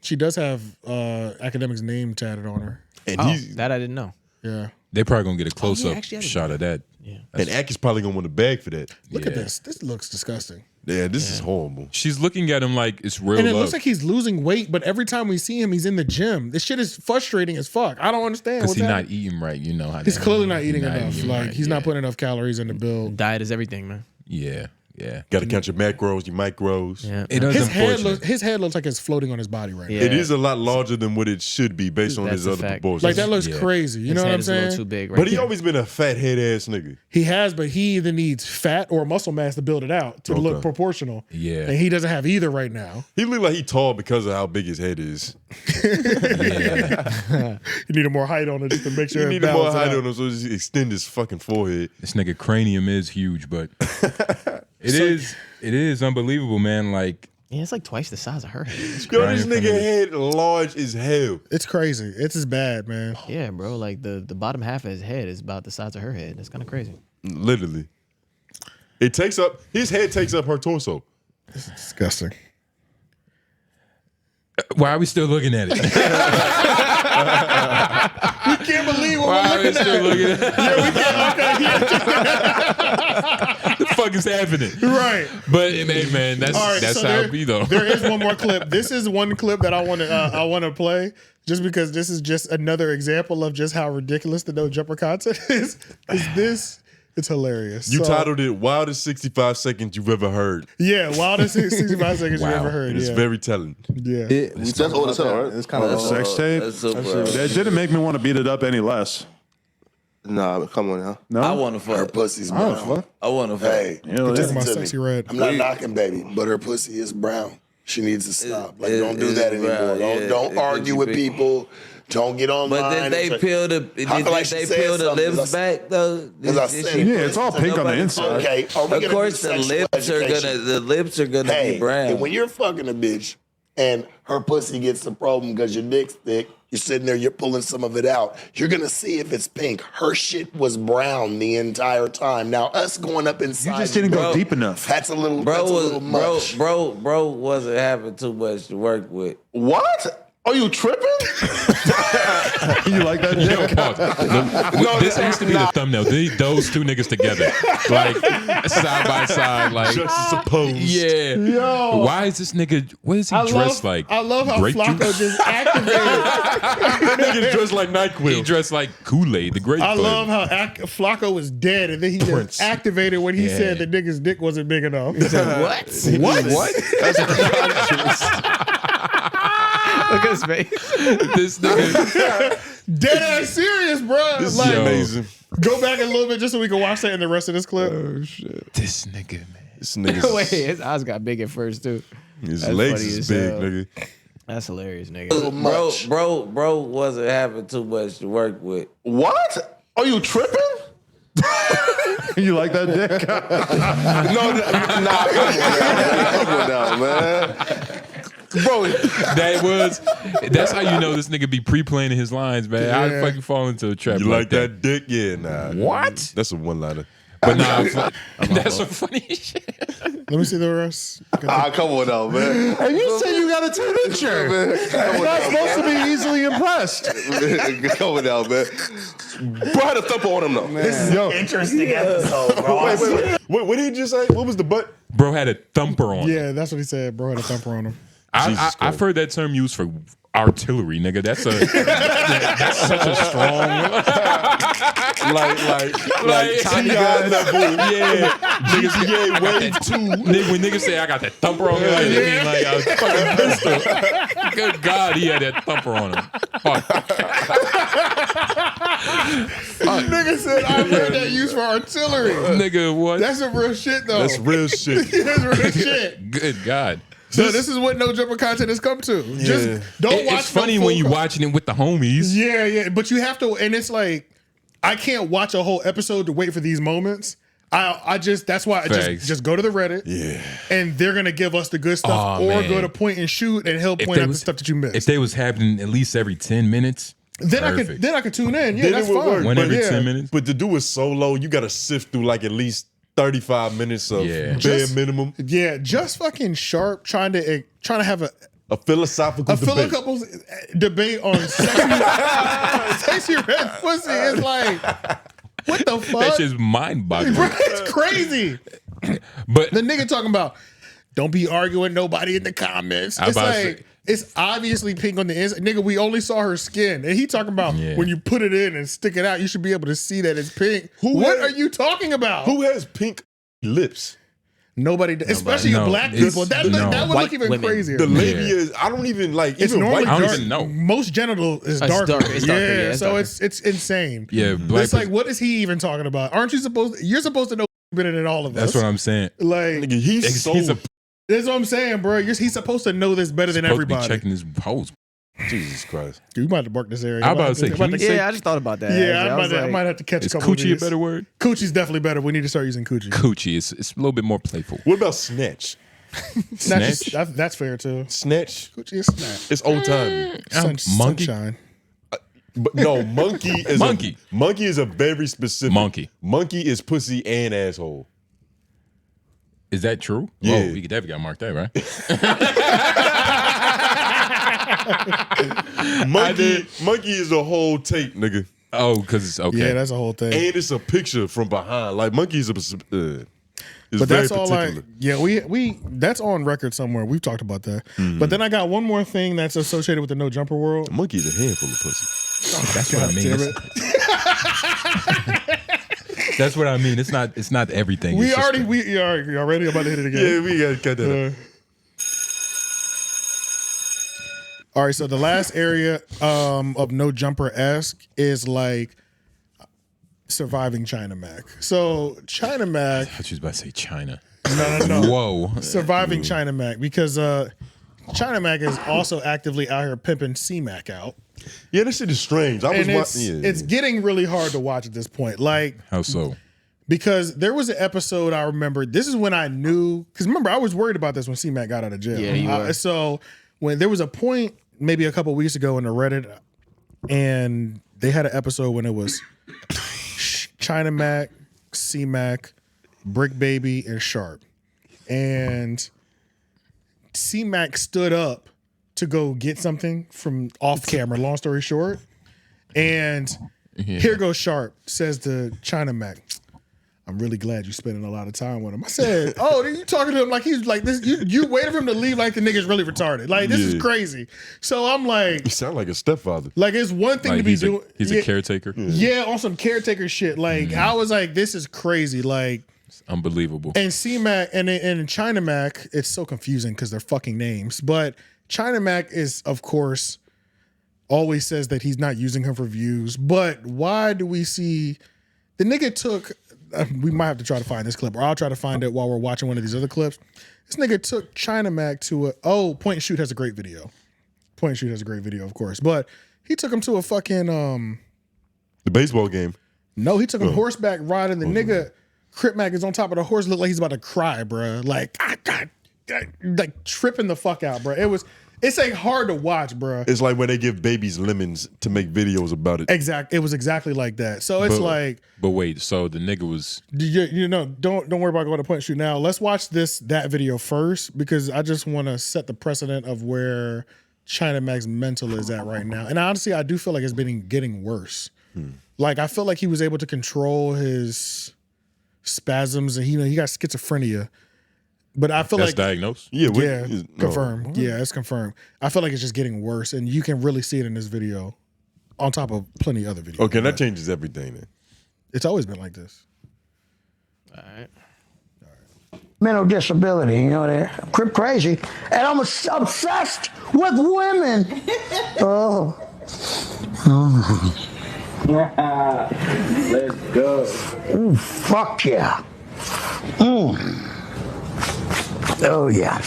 Akademiks name tatted on her. And that I didn't know. Yeah. They probably gonna get a close up shot of that. Yeah. And Ak is probably gonna want to bag for that. Look at this. This looks disgusting. Yeah, this is horrible. She's looking at him like it's real. And it love. looks like he's losing weight, but every time we see him, he's in the gym. This shit is frustrating as fuck. I don't understand. Because he's not eating right. You know how he's clearly not eating enough. He's not putting enough calories in the build. Diet is everything, man. Yeah. Yeah. Got to count your macros, your micros. Yeah. His head looks like it's floating on his body right now. It is a lot larger than what it should be based on his other proportions. Like that looks crazy. You know what I'm saying? Too big but he always been a fat head ass nigga. He has, but he either needs fat or muscle mass to build it out to look proportional. Yeah. And he doesn't have either right now. He look like he tall because of how big his head is. You need more height on it just to make sure. You need more height on him so just extend his fucking forehead. This nigga cranium is huge, but it is unbelievable, man. Like, yeah, it's like twice the size of her head. Yo, this nigga head large as hell. It's crazy. It's as bad, man. Yeah, bro. Like the bottom half of his head is about the size of her head. That's kind of crazy. Literally. His head takes up her torso. This is disgusting. Why are we still looking at it? We can't believe what we're looking at. Yeah, we can't. The fuck is happening? Right. But hey, man, that's how it be though. There is one more clip. This is one clip that I want to play just because this is just another example of just how ridiculous the no jumper content is. It's hilarious. You titled it "Wildest 65 Seconds You've Ever Heard." Yeah, wildest 65 seconds you've ever heard. And it's very telling. Yeah, that's old as hell, right? It's kind of a sex tape. That didn't make me want to beat it up any less. Nah, come on now. No, I want to fuck. Her pussy's brown. I want to fuck. Hey, talking about sexy red. I'm not knocking, baby, but her pussy is brown. She needs to stop. Don't do that anymore. Don't argue with people. Don't get online. But did they peel the lips back though? It's all pink on the inside. Okay, of course the lips are gonna be brown. And when you're fucking a bitch and her pussy gets the problem because your dick's thick, you're sitting there, you're pulling some of it out. You're gonna see if it's pink. Her shit was brown the entire time. Now us going up inside, you just didn't go deep enough. That's a little much. Bro wasn't having too much to work with. What? Are you tripping? You like that? This has to be the thumbnail. Those two niggas together, like side by side, like just supposed. Yeah. Yo. Why is this nigga? What is he dressed like? I love how Flacco just activated. Nigga dressed like NyQuil. He dressed like Kool-Aid, the grape. I love how Flacco was dead, and then he just activated when he said the nigga's dick wasn't big enough. He said, "What? What? That's look at his face. This nigga dead ass serious, bro. This is amazing. Go back a little bit just so we can watch that in the rest of this clip. Oh shit. This nigga, man. This nigga. Wait, his eyes got big at first too. His legs is big, nigga. That's hilarious, nigga. Bro wasn't having too much to work with. What? Are you tripping? You like that dick? No, man. Bro, that's how you know this nigga be pre-planning his lines, man. Yeah. How the fuck you fall into a trap You like that? dick? Yeah, nah. What? That's a one-liner. But nah, that's some funny shit. let me see the rest. Come on now, man. And you said you got a 10-incher. You're not supposed to be easily impressed. Come on now, man. Bro had a thumper on him though. This is an interesting episode, bro. Wait. What did he just say? What was the butt? Bro had a thumper on. Yeah, that's what he said. Bro had a thumper on him. I've heard that term used for artillery, nigga. That's such a strong like Tommy gun. Yeah, niggas. Yeah, wave two. When niggas say I got that thumper on me, like, they mean like a fucking pistol. Good God, he had that thumper on him. Fuck. Nigga said I've heard that used for artillery. Nigga, what? That's some real shit though. That's real shit. That's real shit. Good God. So this is what no jumper content has come to. Yeah. Just don't watch. It's funny when you watching it with the homies. Yeah, but you have to, and it's like I can't watch a whole episode to wait for these moments. That's why I just go to the Reddit. Yeah. And they're gonna give us the good stuff, or go to point and shoot, and he'll point out the stuff that you missed. If they was happening at least every 10 minutes, then I could tune in. Yeah, that's fine. One every 10 minutes. But to do it solo, you got to sift through like at least 35 minutes of bare minimum. Yeah, just fucking sharp trying to have a philosophical debate on sexy red pussy. It's like, what the fuck? That shit's mind-boggling. It's crazy. But the nigga talking about, don't be arguing nobody in the comments. It's like, it's obviously pink on the inside. Nigga, we only saw her skin. And he talking about when you put it in and stick it out, you should be able to see that it's pink. What are you talking about? Who has pink lips? Nobody, especially black people. That would look even crazier. The labia is, I don't even like. It's normally I dark. don't even know. Most genital is darker. It's darker. Yeah, so it's insane. Yeah, it's like, what is he even talking about? Aren't you supposed? You're supposed to know better than all of us. That's what I'm saying. Like, nigga, he's that's what I'm saying, bro. He's supposed to know this better than everybody. Be checking his hoes. Jesus Christ. Dude, you might have to bark this area. I'm about to say, I just thought about that. Yeah, I might have to catch a couple of these. Is coochie a better word? Coochie's definitely better. We need to start using coochie. Coochie, it's a little bit more playful. What about snatch? Snatch? That's fair, too. Snatch? Coochie is snatch. It's old time. Monkey? Sunshine. But no, monkey is monkey is a very specific. Monkey is pussy and asshole. Is that true? Yeah. Oh, we definitely got marked that, right? Monkey is a whole tape, nigga. Oh, because it's okay. Yeah, that's a whole thing. And it's a picture from behind. Like monkey is but that's all particular. We that's on record somewhere. We've talked about that. Mm-hmm. But then I got one more thing that's associated with the no jumper world. Monkey is a handful of pussy. That's what I mean. That's what I mean. It's not everything. We already I'm about to hit it again. Yeah, we gotta cut that up. All right, so the last area of no jumper-esque is like surviving China Mac. So China Mac. I thought you was about to say China. No. Whoa. Surviving China Mac, because China Mac is also actively out here pimping C-Mac out. Yeah, this shit is strange. It's getting really hard to watch at this point. Like, how so? Because there was an episode I remember. This is when I knew. Because remember, I was worried about this when C-Mac got out of jail. Yeah, you were. So when there was a point, maybe a couple weeks ago in the Reddit, and they had an episode when it was China Mac, C-Mac, Brick Baby, and Sharp, and C-Mac stood up to go get something from off camera, long story short. And here goes Sharp, says to China Mac, I'm really glad you're spending a lot of time with him. I said, oh, you talking to him like he's like this? You waited for him to leave like the nigga's really retarded. Like, this is crazy. So I'm like, you sound like a stepfather. Like, it's one thing to be doing. He's a caretaker. Yeah, on some caretaker shit. Like, I was like, this is crazy. Like, it's unbelievable. And C-Mac and in China Mac, it's so confusing because they're fucking names. But China Mac is, of course, always says that he's not using her for views. But why do we see the nigga took? We might have to try to find this clip, or I'll try to find it while we're watching one of these other clips. This nigga took China Mac to Point and Shoot has a great video. Point and Shoot has a great video, of course. But he took him to a fucking the baseball game. No, he took him horseback riding. The nigga Crip Mac is on top of the horse, looked like he's about to cry, bro. Like tripping the fuck out, bro. It's like hard to watch, bro. It's like when they give babies lemons to make videos about it. It was exactly like that. So it's But wait, so the nigga was. Don't worry about going to Point and Shoot now. Let's watch that video first, because I just want to set the precedent of where China Mac's mental is at right now. And honestly, I do feel like it's been getting worse. Like, I feel like he was able to control his spasms, and he got schizophrenia. But I feel that's diagnosed? Yeah, confirmed. Yeah, it's confirmed. I feel like it's just getting worse, and you can really see it in this video, on top of plenty of other videos. Okay, that changes everything then. It's always been like this. All right. Mental disability, you know that. I'm crip crazy, and I'm obsessed with women. Let's go. Ooh, fuck yeah. Oh, yeah.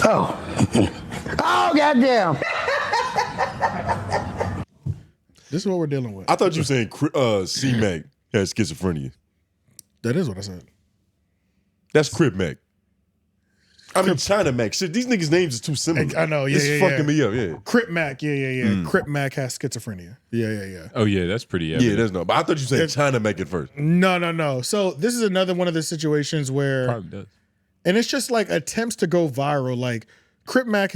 Oh, goddamn. This is what we're dealing with. I thought you were saying C-Mac had schizophrenia. That is what I said. That's Crip Mac. I mean, China Mac. Shit, these niggas' names is too similar. I know, yeah, it's fucking me up, yeah. Crip Mac, yeah. Crip Mac has schizophrenia. Yeah. Oh, yeah, that's pretty evident. Yeah, that's no. But I thought you said China Mac at first. No. So this is another one of the situations where, Probably does. and it's just like attempts to go viral. Like Crip Mac,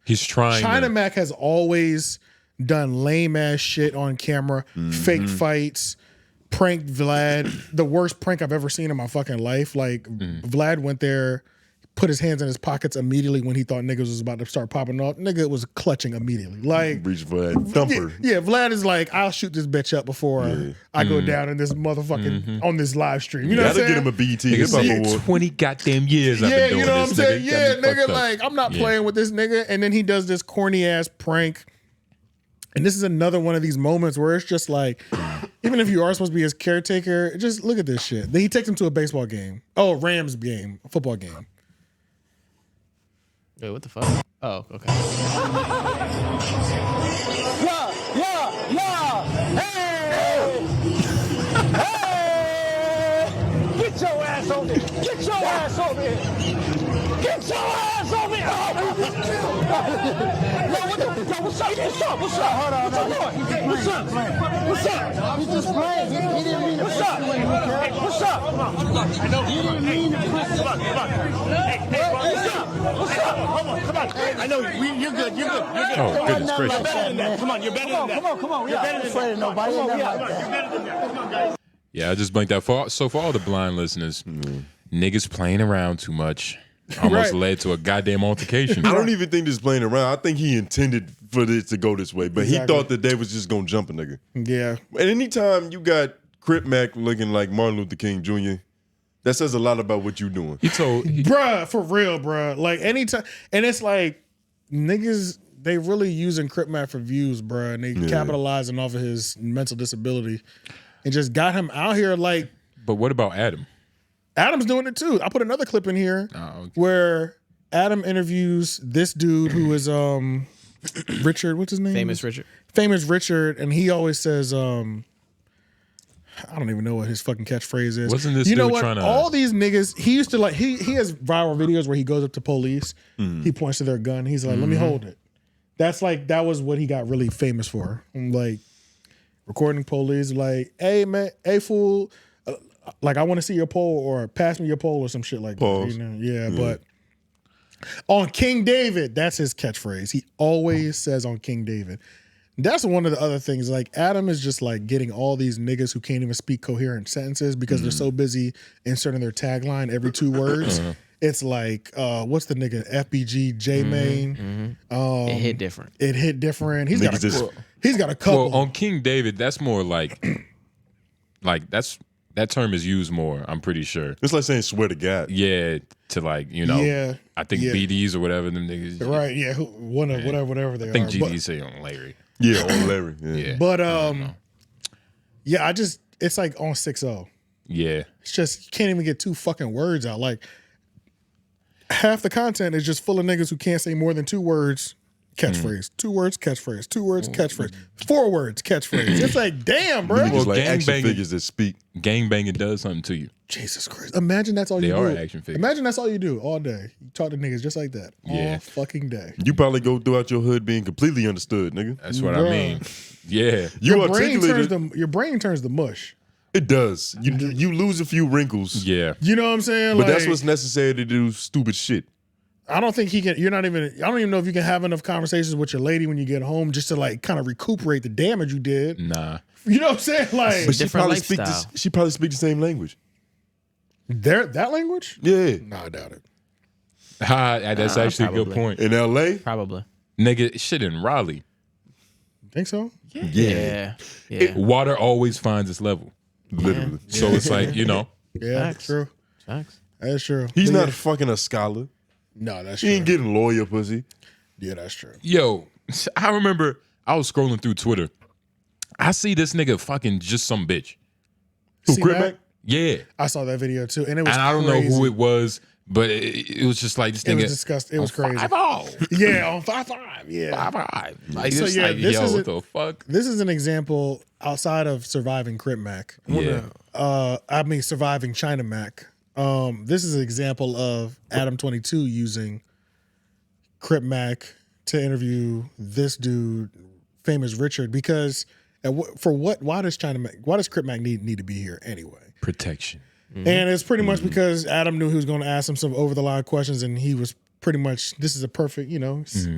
He's trying. China Mac has always done lame ass shit on camera, fake fights, pranked Vlad. The worst prank I've ever seen in my fucking life. Like Vlad went there, put his hands in his pockets immediately when he thought niggas was about to start popping off. Nigga was clutching immediately. Like, reach for that thumper. Yeah, Vlad is like, I'll shoot this bitch up before I go down in this motherfucking on this live stream. You know what I'm saying? Gotta get him a BET Hip Hop Award. 20 goddamn years I've been doing you know what I'm this, saying? nigga. Yeah, Got me nigga, fucked up. like, I'm not playing with this nigga. And then he does this corny ass prank. And this is another one of these moments where it's just like, even if you are supposed to be his caretaker, just look at this shit. Then he takes him to a baseball game. Oh, Rams game, a football game. Wait, what the fuck? Oh, okay. Yeah. Hey! Get your ass over here. Get your ass over here. Get your ass over here. What's up? What's up? Hold on. What's up? He's just playing. He didn't mean to. What's up? What's up? Come on. I know. He didn't mean to. Come on. Hey, what's up? Come on. I know. You're good. Oh, goodness gracious. You're better than that. Come on. You're better than that. Come on. You're better than nobody. You're better than that. Come on, guys. Yeah, I just blanked out. For all the blind listeners, niggas playing around too much almost led to a goddamn altercation. I don't even think this playing around. I think he intended for this to go this way, but he thought that they was just gonna jump a nigga. Yeah. And anytime you got Crip Mac looking like Martin Luther King Jr., that says a lot about what you doing. Bruh, for real, bruh. Like anytime, and it's like niggas, they really using Crip Mac for views, bruh, and they capitalizing off of his mental disability and just got him out here like. But what about Adam? Adam's doing it too. I put another clip in here where Adam interviews this dude who is Richard. What's his name? Famous Richard. Famous Richard, and he always says I don't even know what his fucking catchphrase is. Wasn't this you know dude what? trying to? All these niggas. He used to like. He has viral videos where he goes up to police. He points to their gun. He's like, "Let me hold it." That's like that was what he got really famous for. Like recording police, like, "Hey man, hey fool." Like I want to see your pole or pass me your pole or some shit like that. You know? Yeah, but on King David, that's his catchphrase. He always says on King David. That's one of the other things. Like Adam is just like getting all these niggas who can't even speak coherent sentences because they're so busy inserting their tagline every 2 words. It's like, what's the nigga? FBG, J-Main. It hit different. He's got a couple. Well, on King David, that's more like that term is used more, I'm pretty sure. It's like saying swear to God. Yeah, to like, you know, I think BDs or whatever them niggas. Right, yeah, whatever they are. I think GD say on Larry. Yeah, on Larry. Yeah. But it's like on 6-0. Yeah. It's just, you can't even get 2 fucking words out. Like half the content is just full of niggas who can't say more than 2 words. Catchphrase, 2 words, catchphrase, 2 words, catchphrase, 4 words, catchphrase. It's like, damn, bro. Well, like action figures that speak. Gangbanging does something to you. Jesus Christ. Imagine that's all you do. They are action figures. Imagine that's all you do all day. You talk to niggas just like that. All fucking day. You probably go throughout your hood being completely understood, nigga. That's what I mean. Yeah. Your brain turns to mush. It does. You lose a few wrinkles. Yeah. You know what I'm saying? But like, that's what's necessary to do stupid shit. I don't think he can. I don't even know if you can have enough conversations with your lady when you get home just to like kind of recuperate the damage you did. Nah. You know what I'm saying? Like, but she probably speak the same language. That language? Yeah. No, I doubt it. That's actually a good point. In LA? Probably. Nigga, shit in Raleigh. Think so? Yeah. Water always finds its level. Literally. So it's like, you know. Yeah, that's true. Facts. That's true. He's not fucking a scholar. No, that's true. He ain't getting lawyer pussy. Yeah, that's true. Yo, I remember I was scrolling through Twitter. I see this nigga fucking just some bitch. Who, Crip Mac? Yeah. I saw that video too. And it was I don't know who it was. But it was just like this It nigga. was disgusting. It was crazy. 5-0. Yeah, on 5-5. Yeah. 5-5. Like, So, this, yeah, like, this yo, is what the fuck? This is an example outside of surviving Crip Mac. Yeah. Surviving China Mac. This is an example of Adam 22 using Crip Mac to interview this dude, Famous Richard, because why does Crip Mac need to be here anyway? Protection. And it's pretty much because Adam knew he was going to ask him some over the line questions, and he was pretty much, this is a perfect,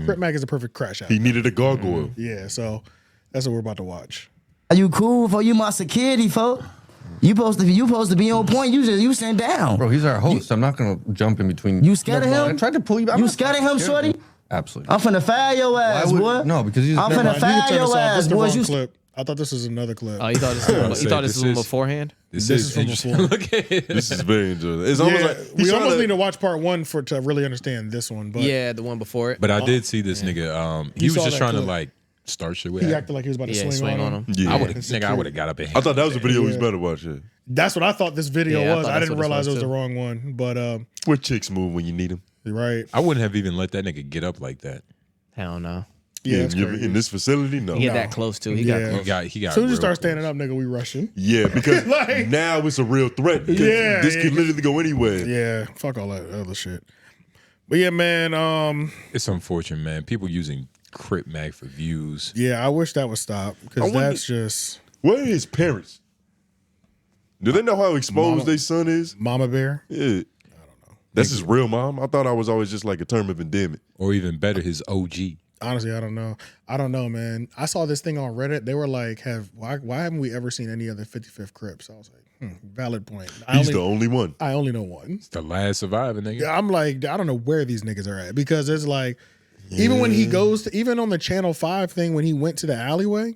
Crip Mac is a perfect crash out. He needed a gargoyle. Yeah, so that's what we're about to watch. Are you cool for you my security, folk? You supposed to be on point. You sitting down. Bro, he's our host. I'm not gonna jump in between. You scared of him? I tried to pull you back. You scared of him, shorty? Absolutely. I'm finna fire your ass, boy. No, because he's. I'm finna fire your ass, boy. Clip. I thought this was another clip. Oh, you thought this was beforehand? This is from before. Look at it. This is very enjoyable. It's almost like we almost need to watch part one to really understand this one. But yeah, the one before it. But I did see this nigga. He was just trying to like start shit with. He acted like he was about to swing on him. Yeah. I would have got up and. I thought that was a video we was better watch. Yeah. That's what I thought this video Yeah, I was. thought I that's didn't what this realize it was was the too. wrong one. But where chicks move when you need them. You're right. I wouldn't have even let that nigga get up like that. Hell no. Yeah, that's crazy. In this facility, no. He get that close too. He got close. He got. As soon as you real start standing up, nigga, we rushing. Yeah, because Like- now it's a real threat. Yeah, This could literally go anywhere. Yeah, fuck all that other shit. But yeah, man. It's unfortunate, man. People using Crip Mac for views. Yeah, I wish that would stop because that's just Where are his parents? Do they know how exposed their son is? Mama Bear. Yeah. I don't know. That's his real mom? I thought I was always just like a term of endearment. Or even better, his OG. Honestly, I don't know. I don't know, man. I saw this thing on Reddit. They were like, why haven't we ever seen any other 55th Crips? I was like, valid point. He's the only one. I only know one. It's the last surviving nigga. Yeah, I'm like, I don't know where these niggas are at because it's like, even when he goes to, even on the Channel 5 thing, when he went to the alleyway,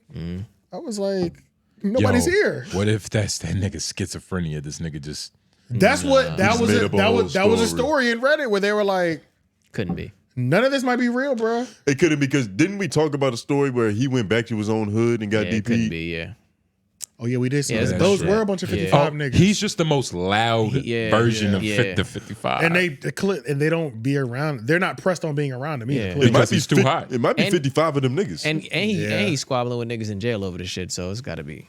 I was like, nobody's here. What if that's that nigga schizophrenia? This nigga just. That's what that was. That was a story in Reddit where they were like, couldn't be. None of this might be real, bro. It couldn't because didn't we talk about a story where he went back to his own hood and got It couldn't DP'd? be, yeah. Oh yeah, we did see Yeah, that. that's Those true. were a bunch of 55 niggas. He's just the most loud version of the 55. And they don't be around. They're not pressed on being around him either. It might be he's too hot. It might be And- 55 of them niggas. And he's squabbling with niggas in jail over this shit, so it's got to be.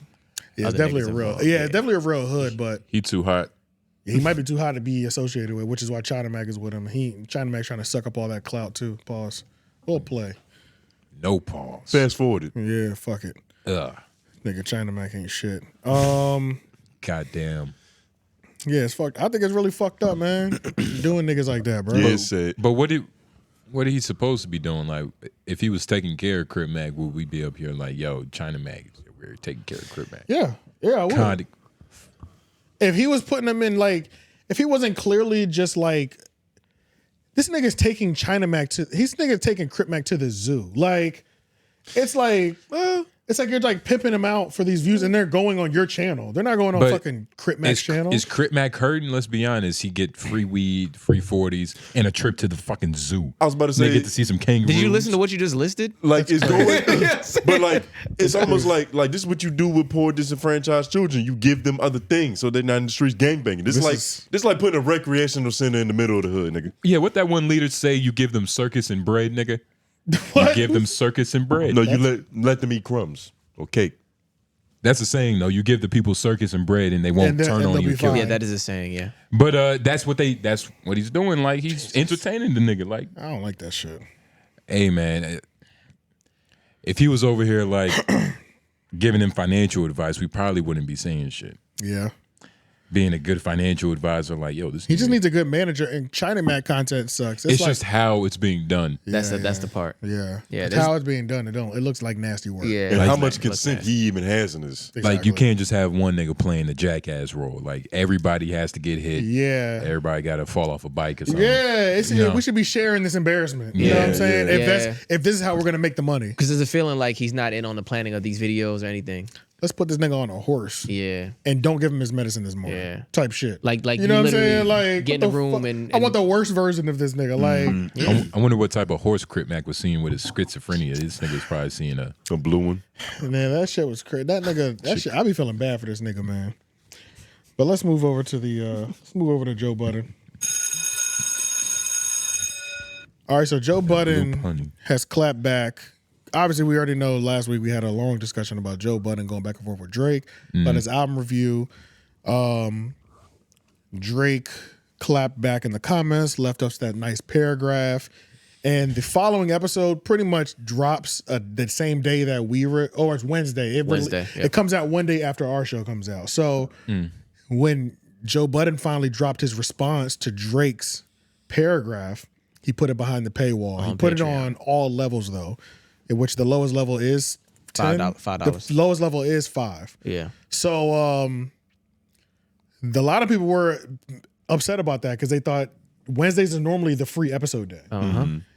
Yeah, it's other definitely niggas a real. involved. Yeah, it's definitely a real hood, but He too hot. he might be too hot to be associated with, which is why China Mac is with him. China Mac's trying to suck up all that clout too. Pause. We'll play. No pause. Fast forwarded. Yeah, fuck it. Ugh. Nigga, China Mac ain't shit. Goddamn. Yeah, it's fucked. I think it's really fucked up, man. Doing niggas like that, bro. Yeah, it's sad. But what did he supposed to be doing? Like, if he was taking care of Crip Mac, would we be up here like, yo, China Mac, we're taking care of Crip Mac? Yeah, I would. Kinda. If he was putting them in, like, if he wasn't clearly just like, this nigga's taking China Mac to, this nigga's taking Crip Mac to the zoo. Like, it's like you're like pimping them out for these views and they're going on your channel. They're not going on fucking Crip Mac's channel. Is Crip Mac hurting? Let's be honest. He get free weed, free 40s, and a trip to the fucking zoo. I was about to say, they get to see some kangaroos. Did you listen to what you just listed? Like it's going, but like it's almost like this is what you do with poor disenfranchised children. You give them other things so they're not in the streets gangbanging. This is like putting a recreational center in the middle of the hood, nigga. Yeah, what that one leader say? You give them circus and bread, nigga. What? You give them circus and bread. No, you let them eat crumbs or cake. That's a saying, though. You give the people circus and bread, and they won't turn on you. And kill Yeah, you. that is a saying. Yeah. But that's what he's doing. Like he's entertaining the nigga. Like I don't like that shit. Hey man, if he was over here like giving him financial advice, we probably wouldn't be saying shit. Yeah. Being a good financial advisor, like yo, this. He just needs a good manager, and China Mac content sucks. It's like, just how it's being done. That's the part. Yeah. Yeah. It's how it's being done. It looks like nasty work. Yeah. And Like- how much consent he even has in this. Like you can't just have one nigga playing the jackass role. Like everybody has to get hit. Yeah. Everybody got to fall off a bike or something. Yeah, You know? we should be sharing this embarrassment. You know what I'm saying? If this is how we're gonna make the money. Because there's a feeling like he's not in on the planning of these videos or anything. Let's put this nigga on a horse. Yeah. And don't give him his medicine this morning. Yeah. Type shit. Like you know what I'm saying? literally Like get in what the room fuck? and I want the worst version of this nigga. Like I wonder what type of horse Crip Mac was seeing with his schizophrenia. This nigga's probably seeing a blue one. man, that shit was crazy. That nigga, that shit. I be feeling bad for this nigga, man. But let's move over to Joe Budden. All right, so Joe Budden has clapped back. Obviously, we already know last week we had a long discussion about Joe Budden going back and forth with Drake about his album review. Drake clapped back in the comments, left us that nice paragraph. And the following episode pretty much drops the same day that or it's Wednesday. It comes out one day after our show comes out. So when Joe Budden finally dropped his response to Drake's paragraph, he put it behind the paywall. He put it on all levels, though, in which the lowest level is $5. The lowest level is $5. Yeah. So a lot of people were upset about that because they thought Wednesdays are normally the free episode day.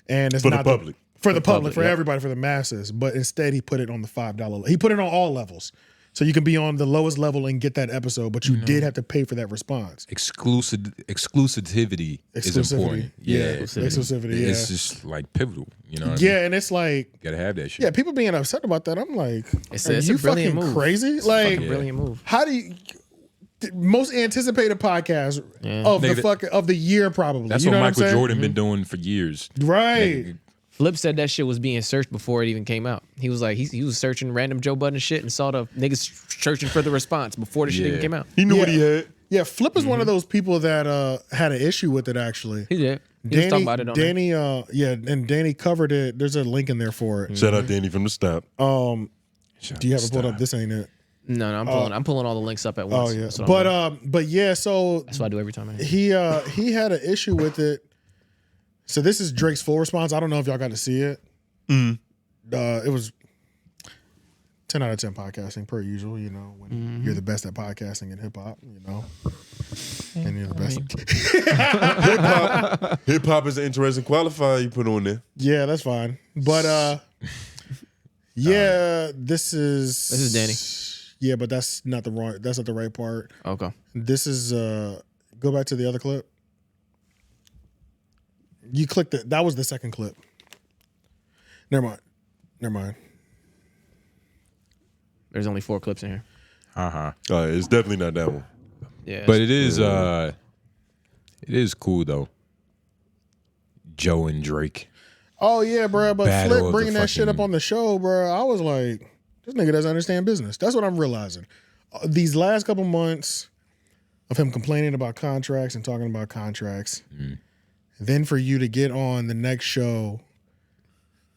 And it's for not the public. For the public, for everybody, for the masses. But instead, he put it on the $5. He put it on all levels. So you can be on the lowest level and get that episode, but you did have to pay for that response. Exclusivity is important. Exclusivity. Yeah. It's just like pivotal. You know what I mean? And it's like you gotta have that shit. Yeah, people being upset about that. I'm like, it's are you a brilliant fucking move. crazy? It's like, a brilliant move. How do you? Most anticipated podcast of the year, probably. That's you know what Michael I'm Jordan been doing for years. Right. Flip said that shit was being searched before it even came out. He was like, he was searching random Joe Budden shit and saw the niggas searching for the response before the shit even came out. He knew what he had. Yeah, Flip is one of those people that had an issue with it, actually. He did. He was talking about it on Danny, and Danny covered it. There's a link in there for it. Shout out Danny from the stop. Do you have it pulled up? This ain't it. No, I'm pulling all the links up at once. Oh yeah, but yeah, so that's what I do every time. He had an issue with it. So this is Drake's full response. I don't know if y'all got to see it. It was 10 out of 10 podcasting per usual. You know, when you're the best at podcasting in hip hop, you know, and you're the best. Hip hop is an interesting qualifier you put on there. Yeah, that's fine. But this is Danny. Yeah, but that's not the right part. Okay. This is go back to the other clip. You clicked it. That was the second clip. Never mind. There's only 4 clips in here. It's definitely not that one. Yeah. But it is cool though. Joe and Drake. Oh yeah, bro. But Battle Flip bringing that shit up on the show, bro. I was like, this nigga doesn't understand business. That's what I'm realizing. These last couple months of him complaining about contracts and talking about contracts, then for you to get on the next show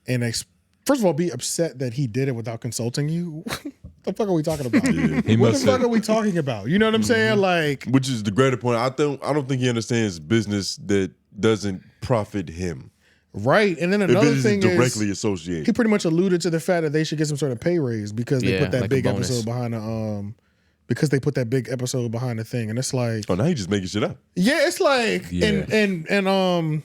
and first of all be upset that he did it without consulting you. What the fuck are we talking about? What the fuck are we talking about? You know what I'm saying? Like, which is the greater point. I don't think he understands business that doesn't profit him. Right. And then another thing is directly associated. He pretty much alluded to the fact that they should get some sort of pay raise because they put that like big episode behind the thing. And it's like, oh, now he just making shit up. Yeah, it's like and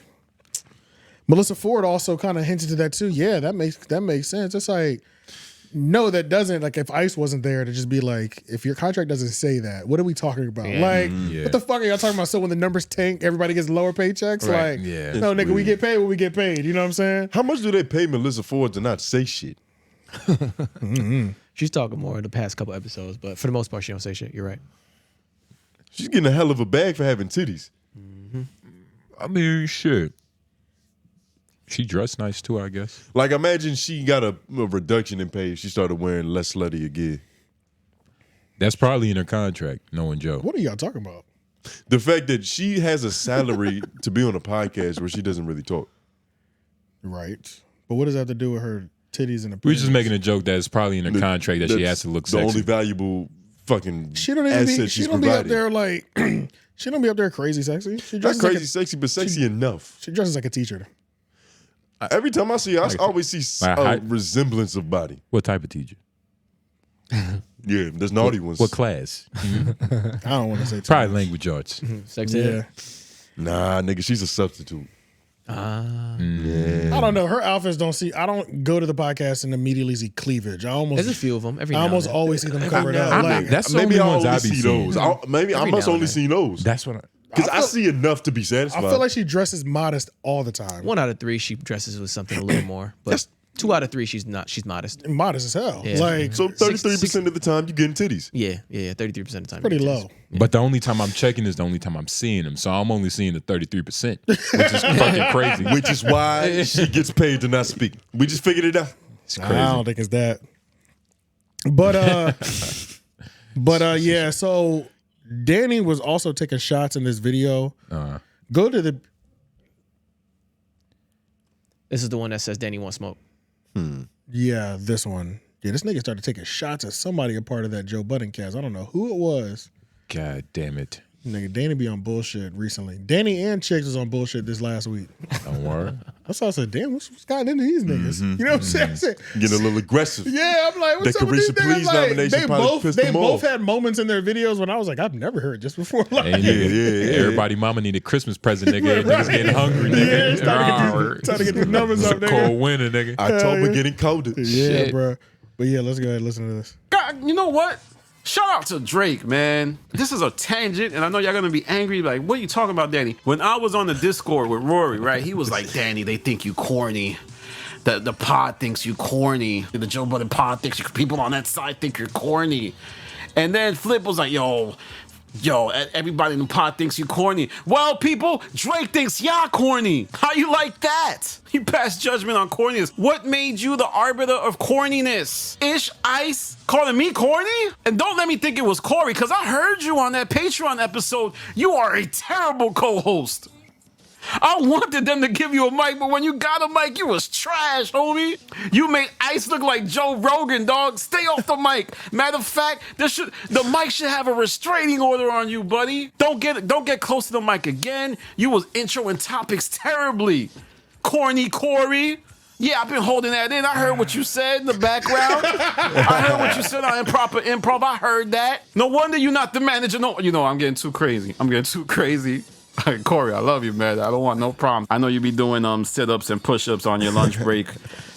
Melissa Ford also kind of hinted to that too. Yeah, that makes sense. It's like, no, that doesn't. Like, if ICE wasn't there to just be like, if your contract doesn't say that, what are we talking about? Like, what the fuck are y'all talking about? So when the numbers tank, everybody gets lower paychecks? Right. Like, No, nigga, we get paid when we get paid. You know what I'm saying? How much do they pay Melissa Ford to not say shit? She's talking more in the past couple episodes, but for the most part, she don't say shit. You're right. She's getting a hell of a bag for having titties. I mean, shit. She dressed nice too, I guess. Like, imagine she got a reduction in pay if she started wearing less slutty gear. That's probably in her contract, knowing Joe. What are y'all talking about? The fact that she has a salary to be on a podcast where she doesn't really talk. Right. But what does that have to do with her titties and We're just making a joke that it's probably in her contract that she has to look the sexy. only valuable fucking she don't even asset be, she's she don't providing. be up there like she don't be up there crazy sexy. She Not dresses crazy like sexy, but sexy enough. She dresses like a teacher. Every time I see her, I always see a resemblance of body. What type of teacher? Yeah, there's naughty ones. What class? I don't want to say probably language arts. Sex ed? Nah, nigga, she's a substitute. Yeah. I don't know. Her outfits don't see. I don't go to the podcast and immediately see cleavage. There's a few of them. I almost always see them covered up. Like, that's the maybe only I ones only I be see seeing. those. Maybe I must only see those. That's what because I see enough to be satisfied. I feel like she dresses modest all the time. 1 out of 3, she dresses with something a little more. But 2 out of 3, she's not. She's modest. Modest as hell. Yeah. Like So 33% of the time you getting titties. Yeah, 33% of the time. pretty low. But the only time I'm checking is the only time I'm seeing them. So I'm only seeing the 33%, which is fucking crazy. Which is why she gets paid to not speak. We just figured it out. It's crazy. I don't think it's that. But yeah, so Danny was also taking shots in this video. Go to the This is the one that says Danny won't smoke. Yeah, this one. Yeah, this nigga started taking shots at somebody a part of that Joe Budden cast. I don't know who it was. God damn it. Nigga, Danny be on bullshit recently. Danny and Chigs was on bullshit this last week. Don't worry. That's why I said, damn, what's gotten into these niggas? You know what I'm saying? Getting a little aggressive. Yeah, I'm like, what's That up with these Caresha Please niggas? Like, nomination they probably both, pissed they them both off. had moments in their videos when I was like, I've never heard this before. Like, Hey, nigga, everybody mama need a Christmas present, nigga. Niggas getting hungry, Yeah, nigga. it's time to get these numbers It's up, a nigga. cold winter, nigga. October getting colder. Yeah, Shit. bro. But yeah, let's go ahead and listen to this. God, you know what? Shout out to Drake, man. This is a tangent, and I know y'all gonna be angry. Like, what are you talking about, Danny? When I was on the Discord with Rory, right? He was like, Danny, they think you corny. The pod thinks you corny. The Joe Budden pod thinks people on that side think you're corny. And then Flip was like, yo, everybody in the pod thinks you corny. Well, people, Drake thinks y'all corny. How you like that? You pass judgment on corniness. What made you the arbiter of corniness? Ish Ice calling me corny? And don't let me think it was Corey, because I heard you on that Patreon episode. You are a terrible co-host. I wanted them to give you a mic, but when you got a mic, you was trash, homie. You made Ice look like Joe Rogan, dog. Stay off the mic. Matter of fact, the mic should have a restraining order on you, buddy. Don't get close to the mic again. You was introing topics terribly. Corny Corey. Yeah, I've been holding that in. I heard what you said in the background. I heard what you said on Improper Improv. I heard that. No wonder you're not the manager. No, you know, I'm getting too crazy. Corey, I love you, man. I don't want no problem. I know you be doing sit-ups and push-ups on your lunch break.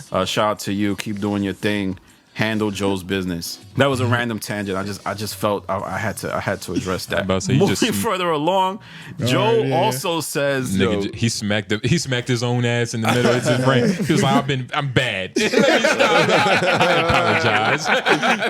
Shout out to you. Keep doing your thing. Handle Joe's business. That was a random tangent. I just felt I had to address that. Moving further along, Joe also says, nigga, he smacked his own ass in the middle of his brain. He was like, I'm bad. Let me stop. I apologize.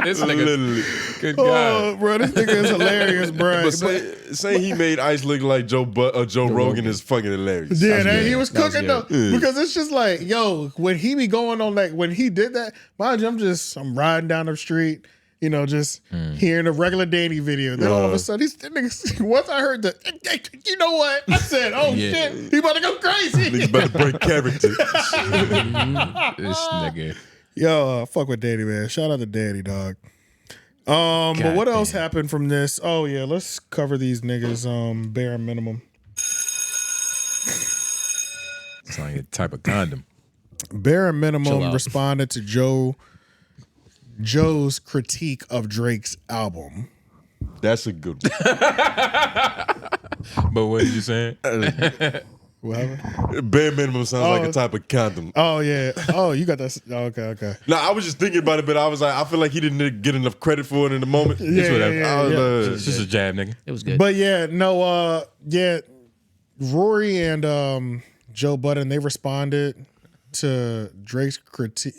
This nigga, good God. Oh, bro, this nigga is hilarious, bro. But say he made Ice look like Joe Rogan is fucking hilarious. Yeah, he was cooking though. Because it's just like, yo, when he be going on, like, when he did that, mind you, I'm riding down the street, you know, just hearing a regular Danny video. Then all of a sudden, these niggas, once I heard you know what? I said, oh shit, he about to go crazy. He's about to break character. This nigga. Yo, fuck with Danny, man. Shout out to Danny, dog. But what else happened from this? Oh yeah, let's cover these niggas bare minimum. It's like a type of condom. Bare minimum responded to Joe's critique of Drake's album. That's a good one. But what did you say? What happened? Bare minimum sounds like a type of condom. Oh yeah. Oh, you got that. Okay. No, I was just thinking about it, but I was like, I feel like he didn't get enough credit for it in the moment. It's just a jab, nigga. It was good. But yeah, no, Rory and Joe Budden, they responded to Drake's critique.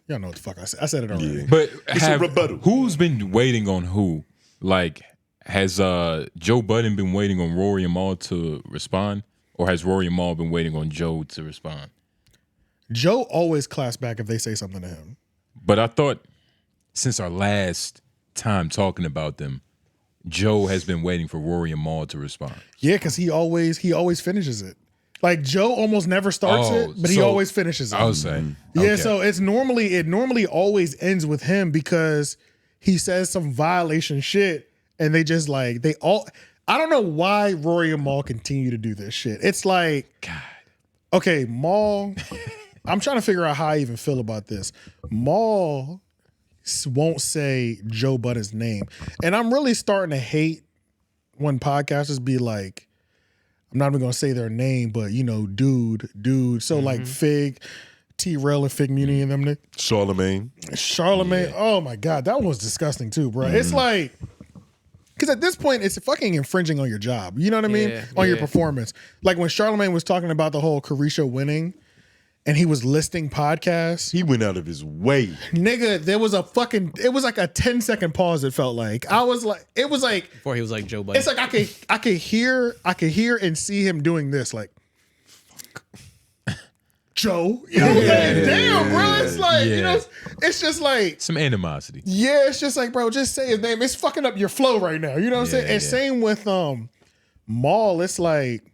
Y'all know what the fuck I said. I said it already. Yeah. But it's a rebuttal. Who's been waiting on who? Like, has Joe Budden been waiting on Rory and Mal to respond? Or has Rory and Mal been waiting on Joe to respond? Joe always claps back if they say something to him. But I thought since our last time talking about them, Joe has been waiting for Rory and Mal to respond. Yeah, because he always finishes it. Like Joe almost never starts it, but he always finishes it. I was saying. Yeah, so it normally always ends with him because he says some violation shit and they just like I don't know why Rory and Mal continue to do this shit. It's like, God. Okay, Mal, I'm trying to figure out how I even feel about this. Mal won't say Joe Budden's name. And I'm really starting to hate when podcasters be like, I'm not even going to say their name, but, you know, dude. So like Fig, T-Rail and Fig Muni and them. Charlemagne. Yeah. Oh my God, that was disgusting too, bro. It's like, because at this point, it's fucking infringing on your job. You know what I mean? On your performance. Like when Charlemagne was talking about the whole Caresha winning, and he was listing podcasts. He went out of his way. Nigga, there was it was like a 10-second pause, it felt like. It was like before he was like Joe Budden. It's like I could hear and see him doing this, like Joe. You know what I'm saying? Damn, bro. It's like, you know, it's just like some animosity. Yeah, it's just like, bro, just say his name. It's fucking up your flow right now. You know what I'm saying? And same with Mal, it's like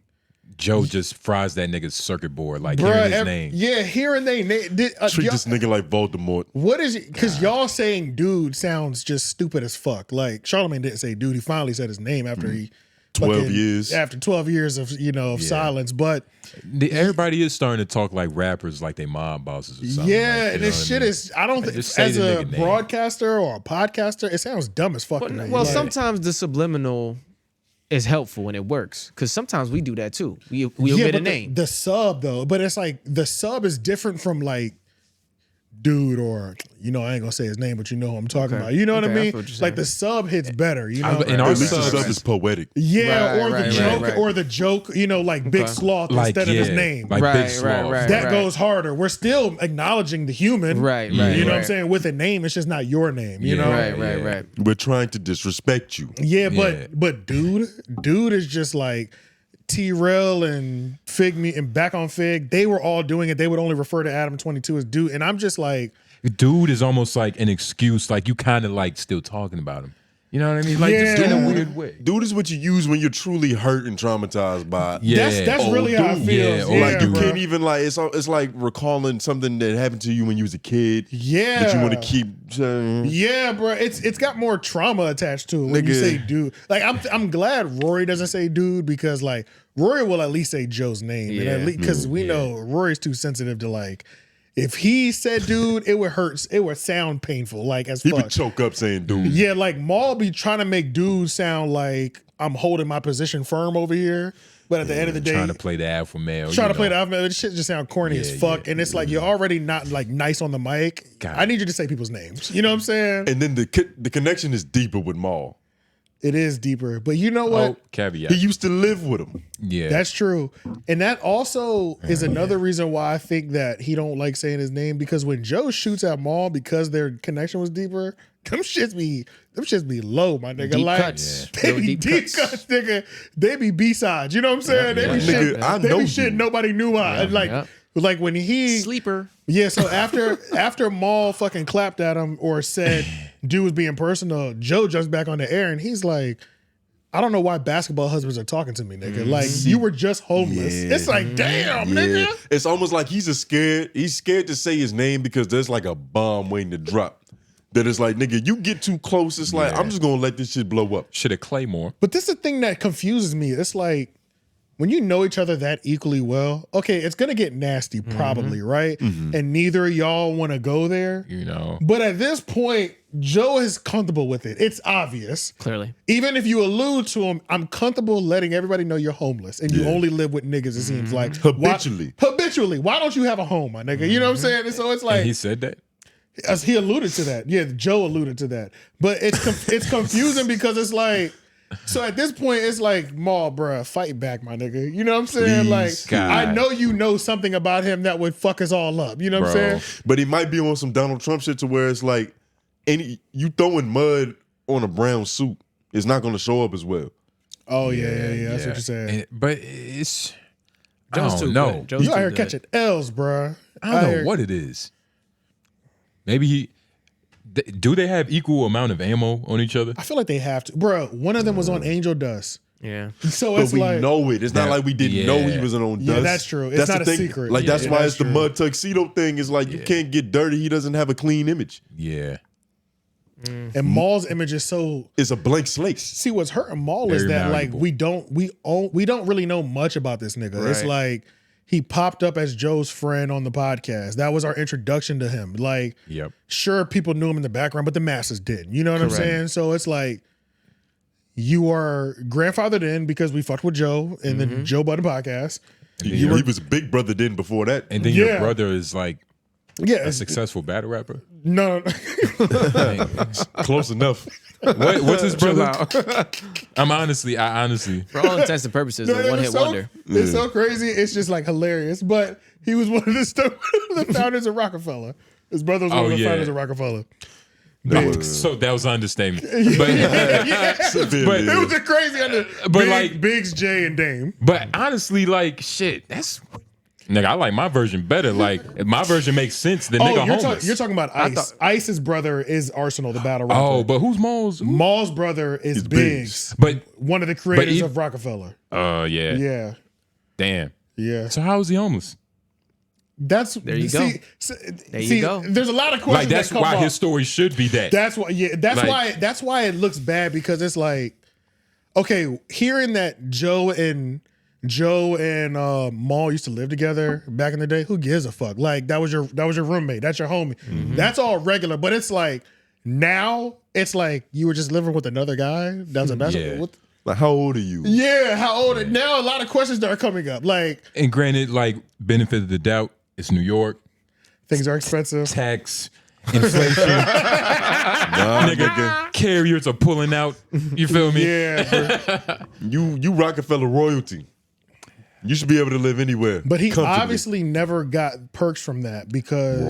Joe just fries that nigga's circuit board, like hearing his name. Yeah, hearing they name. Treat this nigga like Voldemort. What is it? Because y'all saying dude sounds just stupid as fuck. Like Charlamagne didn't say dude. He finally said his name after he 12 years. After 12 years of of silence. But everybody is starting to talk like rappers, like they mob bosses or something. Yeah, like, and this shit is. I don't think as a broadcaster or a podcaster, it sounds dumb as fuck. Well, sometimes the subliminal is helpful and it works because sometimes we do that too. We omit a name. The sub though, but it's like the sub is different from like dude or I ain't gonna say his name, but you know who I'm talking about. You know what I mean? Like the sub hits better. You know, and our sub is poetic. Yeah, or the joke. Like Big Sloth instead of his name. Like Big Sloth. That goes harder. We're still acknowledging the human. Right. You know what I'm saying? With a name, it's just not your name. You know? Right. We're trying to disrespect you. Yeah, but dude is just like T-Rail and Fig Me and Back on Fig. They were all doing it. They would only refer to Adam 22 as dude, and I'm just like, dude is almost like an excuse. Like you kind of like still talking about him. You know what I mean? Like just in a weird way. Dude is what you use when you're truly hurt and traumatized by. Yeah, that's really how it feels. Like you can't even like it's like recalling something that happened to you when you was a kid. Yeah, that you want to keep. Yeah, bro, it's got more trauma attached to it when you say dude. Like I'm glad Rory doesn't say dude because like Rory will at least say Joe's name, and at least because we know Rory's too sensitive to like. If he said dude, it would hurt. It would sound painful, like as fuck. He would choke up saying dude. Yeah, like Mal be trying to make dude sound like I'm holding my position firm over here. But at the end of the day, trying to play the alpha male. Trying to play the alpha male. This shit just sound corny as fuck. And it's like you're already not like nice on the mic. I need you to say people's names. You know what I'm saying? And then the connection is deeper with Mal. It is deeper. But you know what? Caveat. He used to live with him. Yeah. That's true. And that also is another reason why I think that he don't like saying his name, because when Joe shoots at Mal because their connection was deeper, them shits be low, my nigga. Deep like cuts. they be deep cuts, nigga. They be B-sides. You know what I'm saying? They be shit nobody knew like when he sleeper. Yeah, so after Mal fucking clapped at him or said dude was being personal, Joe jumps back on the air and he's like, I don't know why basketball husbands are talking to me, nigga. Like you were just homeless. It's like, damn, nigga. It's almost like he's scared to say his name because there's like a bomb waiting to drop. That is like, nigga, you get too close, it's like, I'm just gonna let this shit blow up. Should have Claymore. But this is the thing that confuses me. It's like, when you know each other that equally well, okay, it's gonna get nasty probably, right? And neither of y'all want to go there. You know. But at this point, Joe is comfortable with it. It's obvious. Clearly. Even if you allude to him, I'm comfortable letting everybody know you're homeless and you only live with niggas, it seems like. Habitually. Habitually. Why don't you have a home, my nigga? You know what I'm saying? And so it's like. And he said that? As he alluded to that. Yeah, Joe alluded to that. But it's confusing because it's like, so at this point, it's like, Mal, bruh, fight back, my nigga. You know what I'm saying? Please, like, God. I know you know something about him that would fuck us all up. You know what I'm saying? But he might be on some Donald Trump shit to where it's like, you throwing mud on a brown suit, it's not going to show up as well. Oh, yeah. That's what you're saying. But it's, Joe's I too don't know. good. Joe's You out too here good. catching L's, bruh. I don't know what it is. Maybe do they have equal amount of ammo on each other? I feel like they have to. Bruh, one of them was on Angel Dust. Yeah. So But it's we like. know it. It's not like we didn't know he was on Dust. Yeah, that's true. It's That's not the a thing. secret. Like, that's why that's it's the true. mud tuxedo thing. Is like, you can't get dirty. He doesn't have a clean image. Yeah. And Mal's image is so. It's a blank slate. See, what's hurting Mal is Very that malleable. like we don't really know much about this nigga. It's Right. like he popped up as Joe's friend on the podcast. That was our introduction to him. Like, Yep. sure, people knew him in the background, but the masses didn't. You know what I'm Correct. saying? So it's like you are grandfathered in because we fucked with Joe in the Joe Budden podcast. He was Big Brother then before that. And then your brother is like Yeah, a successful battle rapper. no. Close enough. What's his brother? I honestly. For all intents and purposes, a one-hit wonder. It's so crazy. It's just like hilarious. But he was one of the founders of Rockefeller. His brother was one of the founders of Rockefeller. So that was an understatement. But, but it was a crazy Biggs, J, and Dame. But honestly, like shit, that's nigga. I like my version better. Like if my version makes sense. The nigga homeless. You're talking about Ice. Ice's brother is Arsenal, the battle rapper. Oh, but who's Maul's? Maul's brother is Biggs, but one of the creators of Rockefeller. Yeah. Damn. Yeah. So how is he homeless? There you go. There you go. There's a lot of questions. Like that's why his story should be that. That's why. Yeah. That's why it looks bad because it's like, okay, hearing that Joe and Maul used to live together back in the day. Who gives a fuck? Like that was your roommate. That's your homie. Mm-hmm. That's all regular. But it's like now it's like you were just living with another guy. That's a basketball. Like how old are you? Yeah, how old? Now a lot of questions that are coming up. Like, and granted, like benefit of the doubt. It's New York. Things are expensive. Tax, inflation. Nigga, carriers are pulling out. You feel me? Yeah. You Rockefeller royalty. You should be able to live anywhere. But he obviously never got perks from that because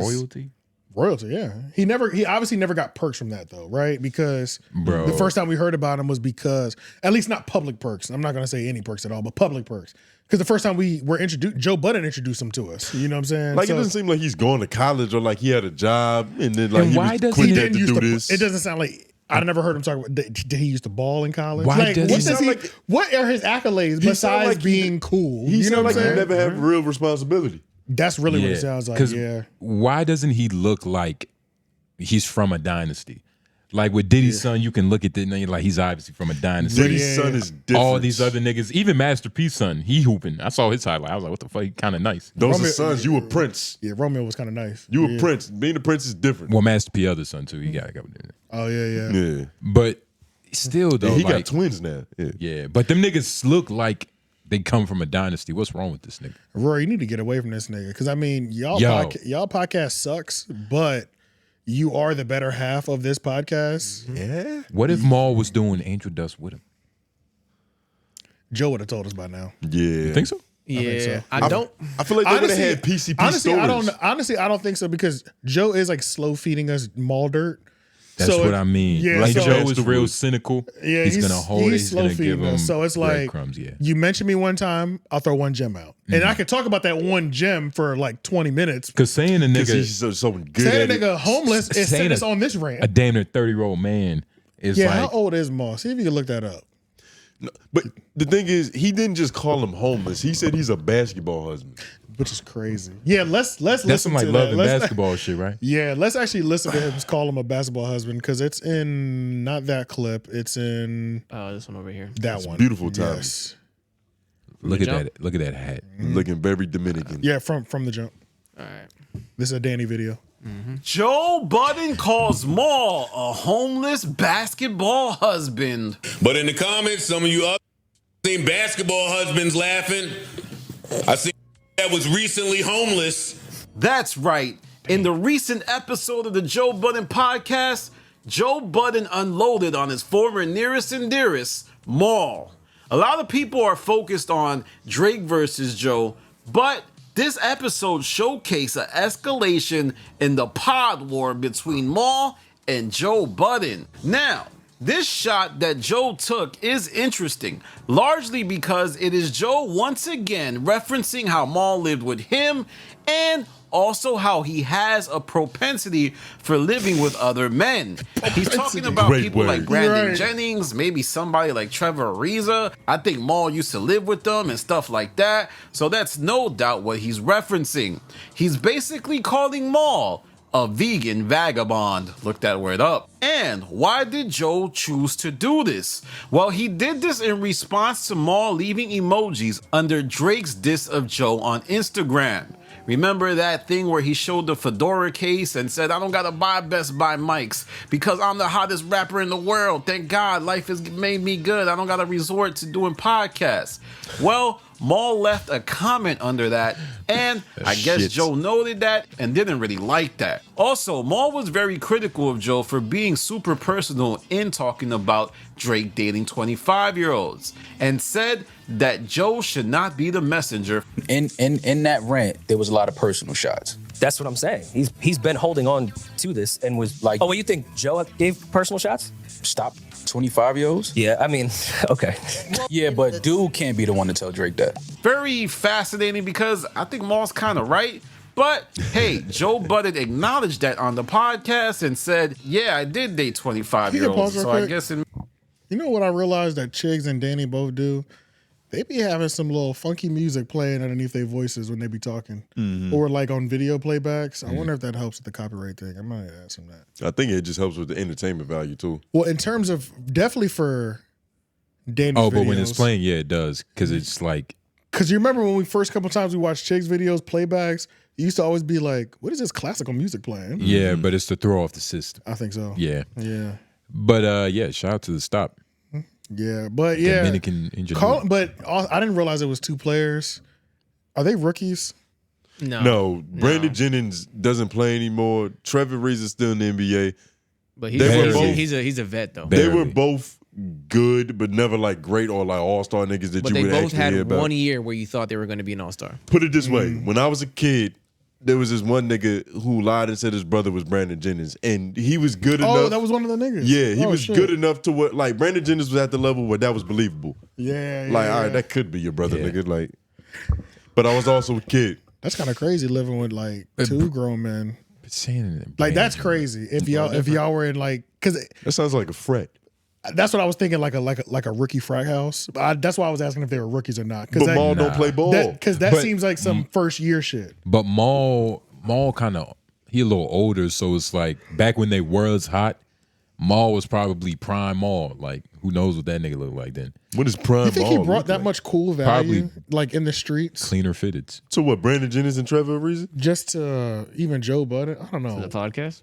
royalty, yeah. He obviously never got perks from that though, right? Because the first time we heard about him was because, at least not public perks. I'm not gonna say any perks at all, but public perks. Because the first time we were introduced, Joe Budden introduced him to us. You know what I'm saying? Like it doesn't seem like he's going to college or like he had a job and then like he was quit that to do this. It doesn't sound like I never heard him talk about. Did he used to ball in college? What are his accolades besides being cool? He you know what I'm saying? He never had real responsibility. That's really what it sounds like. Yeah. Why doesn't he look like he's from a dynasty? Like with Diddy's son, you can look at it and you're like, he's obviously from a dynasty. Diddy's son is different. All these other niggas, even Master P's son, he hooping. I saw his highlight. I was like, what the fuck? He kind of nice. Those are sons. You a prince. Yeah, Romeo was kind of nice. You a prince. Being a prince is different. Well, Master P other son too. He got there. Oh yeah. But still though, he got twins now. Yeah. But them niggas look like they come from a dynasty. What's wrong with this nigga? Rory, you need to get away from this nigga. Because I mean, y'all podcast sucks, but you are the better half of this podcast. Yeah. What if Maul was doing Angel Dust with him? Joe would have told us by now. Yeah. You think so? Yeah. I don't. I feel like they would have had PCP stories. Honestly, I don't think so because Joe is like slow feeding us Maul dirt. That's what I mean. Yeah, like so Joe is real cynical. Yeah, he's gonna hold it. He's gonna give him so it's like crumbs. Yeah. You mentioned me one time, I'll throw one gem out, and I could talk about that one gem for like 20 minutes. Because saying a nigga, he's so good. Saying a nigga homeless is setting us on this rant. A damn near 30-year-old man is like. How old is Maul? See if you can look that up. No, but the thing is, he didn't just call him homeless. He said he's a basketball husband, which is crazy. Yeah, let's that's listen some like to love and that. basketball shit, right? Yeah, let's actually listen to him call him a basketball husband because it's in not that clip. It's in this one over here. That one. Beautiful time. Yes. Look at that. Look at that hat. Looking very Dominican. Yeah, from the jump. All right. This is a Danny video. Joe Budden calls Maul a homeless basketball husband. But in the comments, some of you other seen basketball husbands laughing. I seen that was recently homeless. That's right. In the recent episode of the Joe Budden podcast, Joe Budden unloaded on his former nearest and dearest, Maul. A lot of people are focused on Drake versus Joe, but this episode showcased an escalation in the pod war between Maul and Joe Budden. Now, this shot that Joe took is interesting, largely because it is Joe once again referencing how Maul lived with him and also how he has a propensity for living with other men. He's talking about people like Brandon Jennings, maybe somebody like Trevor Ariza. I think Maul used to live with them and stuff like that. So that's no doubt what he's referencing. He's basically calling Maul a vegan vagabond. Look that word up. And why did Joe choose to do this? Well, he did this in response to Maul leaving emojis under Drake's diss of Joe on Instagram. Remember that thing where he showed the fedora case and said, I don't gotta buy Best Buy mics because I'm the hottest rapper in the world. Thank God life has made me good. I don't gotta resort to doing podcasts. Well, Mal left a comment under that, and I guess Shit. Joe noted that and didn't really like that. Also, Mal was very critical of Joe for being super personal in talking about Drake dating 25-year-olds, and said that Joe should not be the messenger. In that rant, there was a lot of personal shots. That's what I'm saying. He's been holding on to this and was like, oh, well, you think Joe gave personal shots? Stop 25-year-olds? Yeah, I mean, okay. Yeah, but dude can't be the one to tell Drake that. Very fascinating because I think Mal's kind of right. But hey, Joe Budden acknowledged that on the podcast and said, yeah, I did date 25-year-olds. So I guess you know what I realized that Chigs and Danny both do? They be having some little funky music playing underneath their voices when they be talking. Or like on video playbacks. I wonder if that helps with the copyright thing. I might ask them that. I think it just helps with the entertainment value too. Well, in terms of definitely for Danny's Oh, but videos. when it's playing, yeah, it does. Because it's like... Because you remember when we first couple times we watched Chigs videos, playbacks, you used to always be like, what is this classical music playing? Yeah, but it's to throw off the system. I think so. Yeah. Yeah. But yeah, shout out to the stop. Yeah, but yeah. Dominican engineer. But I didn't realize it was two players. Are they rookies? No. Brandon Jennings doesn't play anymore. Trevor Reese is still in the NBA. But he's a vet though. They were both good, but never like great or like all-star niggas that But you they would both actually hear had about. 1 year where you thought they were going to be an all-star. Put it this way. When I was a kid, there was this one nigga who lied and said his brother was Brandon Jennings. And he was good enough. Oh, that was one of the niggas? Yeah, he Oh, was shit. good enough to what, like, Brandon Jennings was at the level where that was believable. Yeah, Like, yeah. all right, that could be your brother, nigga. Like, but I was also a kid. That's kind of crazy living with like two grown men. Like that's crazy. If y'all were in like, because that sounds like a frat. That's what I was thinking, like a rookie frat house. That's why I was asking if they were rookies or not. But Mal don't play ball. Because that But- seems like some first year shit. But Mal kind of, he a little older, so it's like back when they was hot, Mal was probably prime Mal. Like, who knows what that nigga looked like then? What is prime You think he brought that much cool value, Probably like in the streets? cleaner fitteds. So what, Brandon Jennings and Trevor Reese? Just to even Joe Budden? I don't know. The podcast?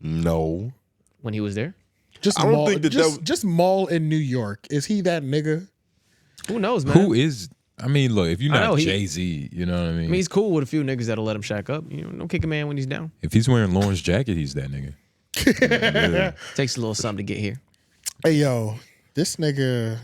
No. When he was there? Just I don't Mal, think that just Mal in New York. Is he that nigga? Who knows, man? Who is? I mean, look, if you're I know, not he- Jay-Z, you know what I mean? I mean, he's cool with a few niggas that'll let him shack up. You know, don't kick a man when he's down. If he's wearing Lauren's jacket, he's that nigga. Takes a little something to get here. Hey, yo, this nigga,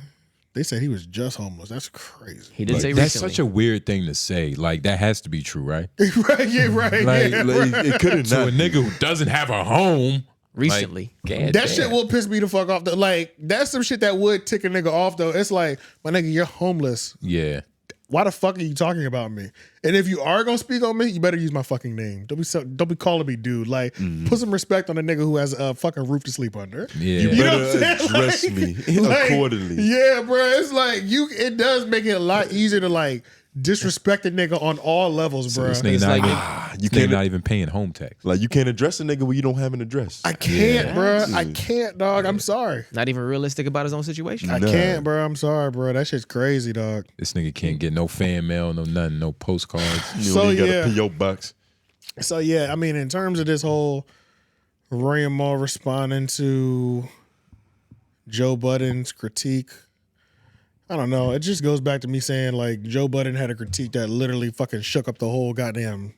they said he was just homeless. That's crazy. He did say That's recently. such a weird thing to say. Like, that has to be true, right? right, yeah, right. Like, yeah, like, right. It couldn't So not a be. nigga who doesn't have a home Recently. Like, That shit will piss me the fuck off. Though. Like, that's some shit that would tick a nigga off, though. It's like, my nigga, you're homeless. Yeah. Why the fuck are you talking about me? And if you are gonna speak on me, you better use my fucking name. Don't be calling me dude. Like, put some respect on a nigga who has a fucking roof to sleep under. Yeah. You You know better what I'm saying? address Like- me like, accordingly. Yeah, bro. It's like it does make it a lot easier to like disrespect a nigga on all levels, So bro. this nigga It's not, like, you this nigga can't not even paying home tax. Like, you can't address a nigga when you don't have an address. I can't, Yeah. bro. I can't, dog. I'm sorry. Not even realistic about his own situation. I can't, bro. I'm sorry, bro. That shit's crazy, dog. This nigga can't get no fan mail, no nothing, no postcards. You So, don't even yeah. got a P.O. box. So yeah, I mean, in terms of this whole Rory and Mal responding to Joe Budden's critique, I don't know. It just goes back to me saying like Joe Budden had a critique that literally fucking shook up the whole goddamn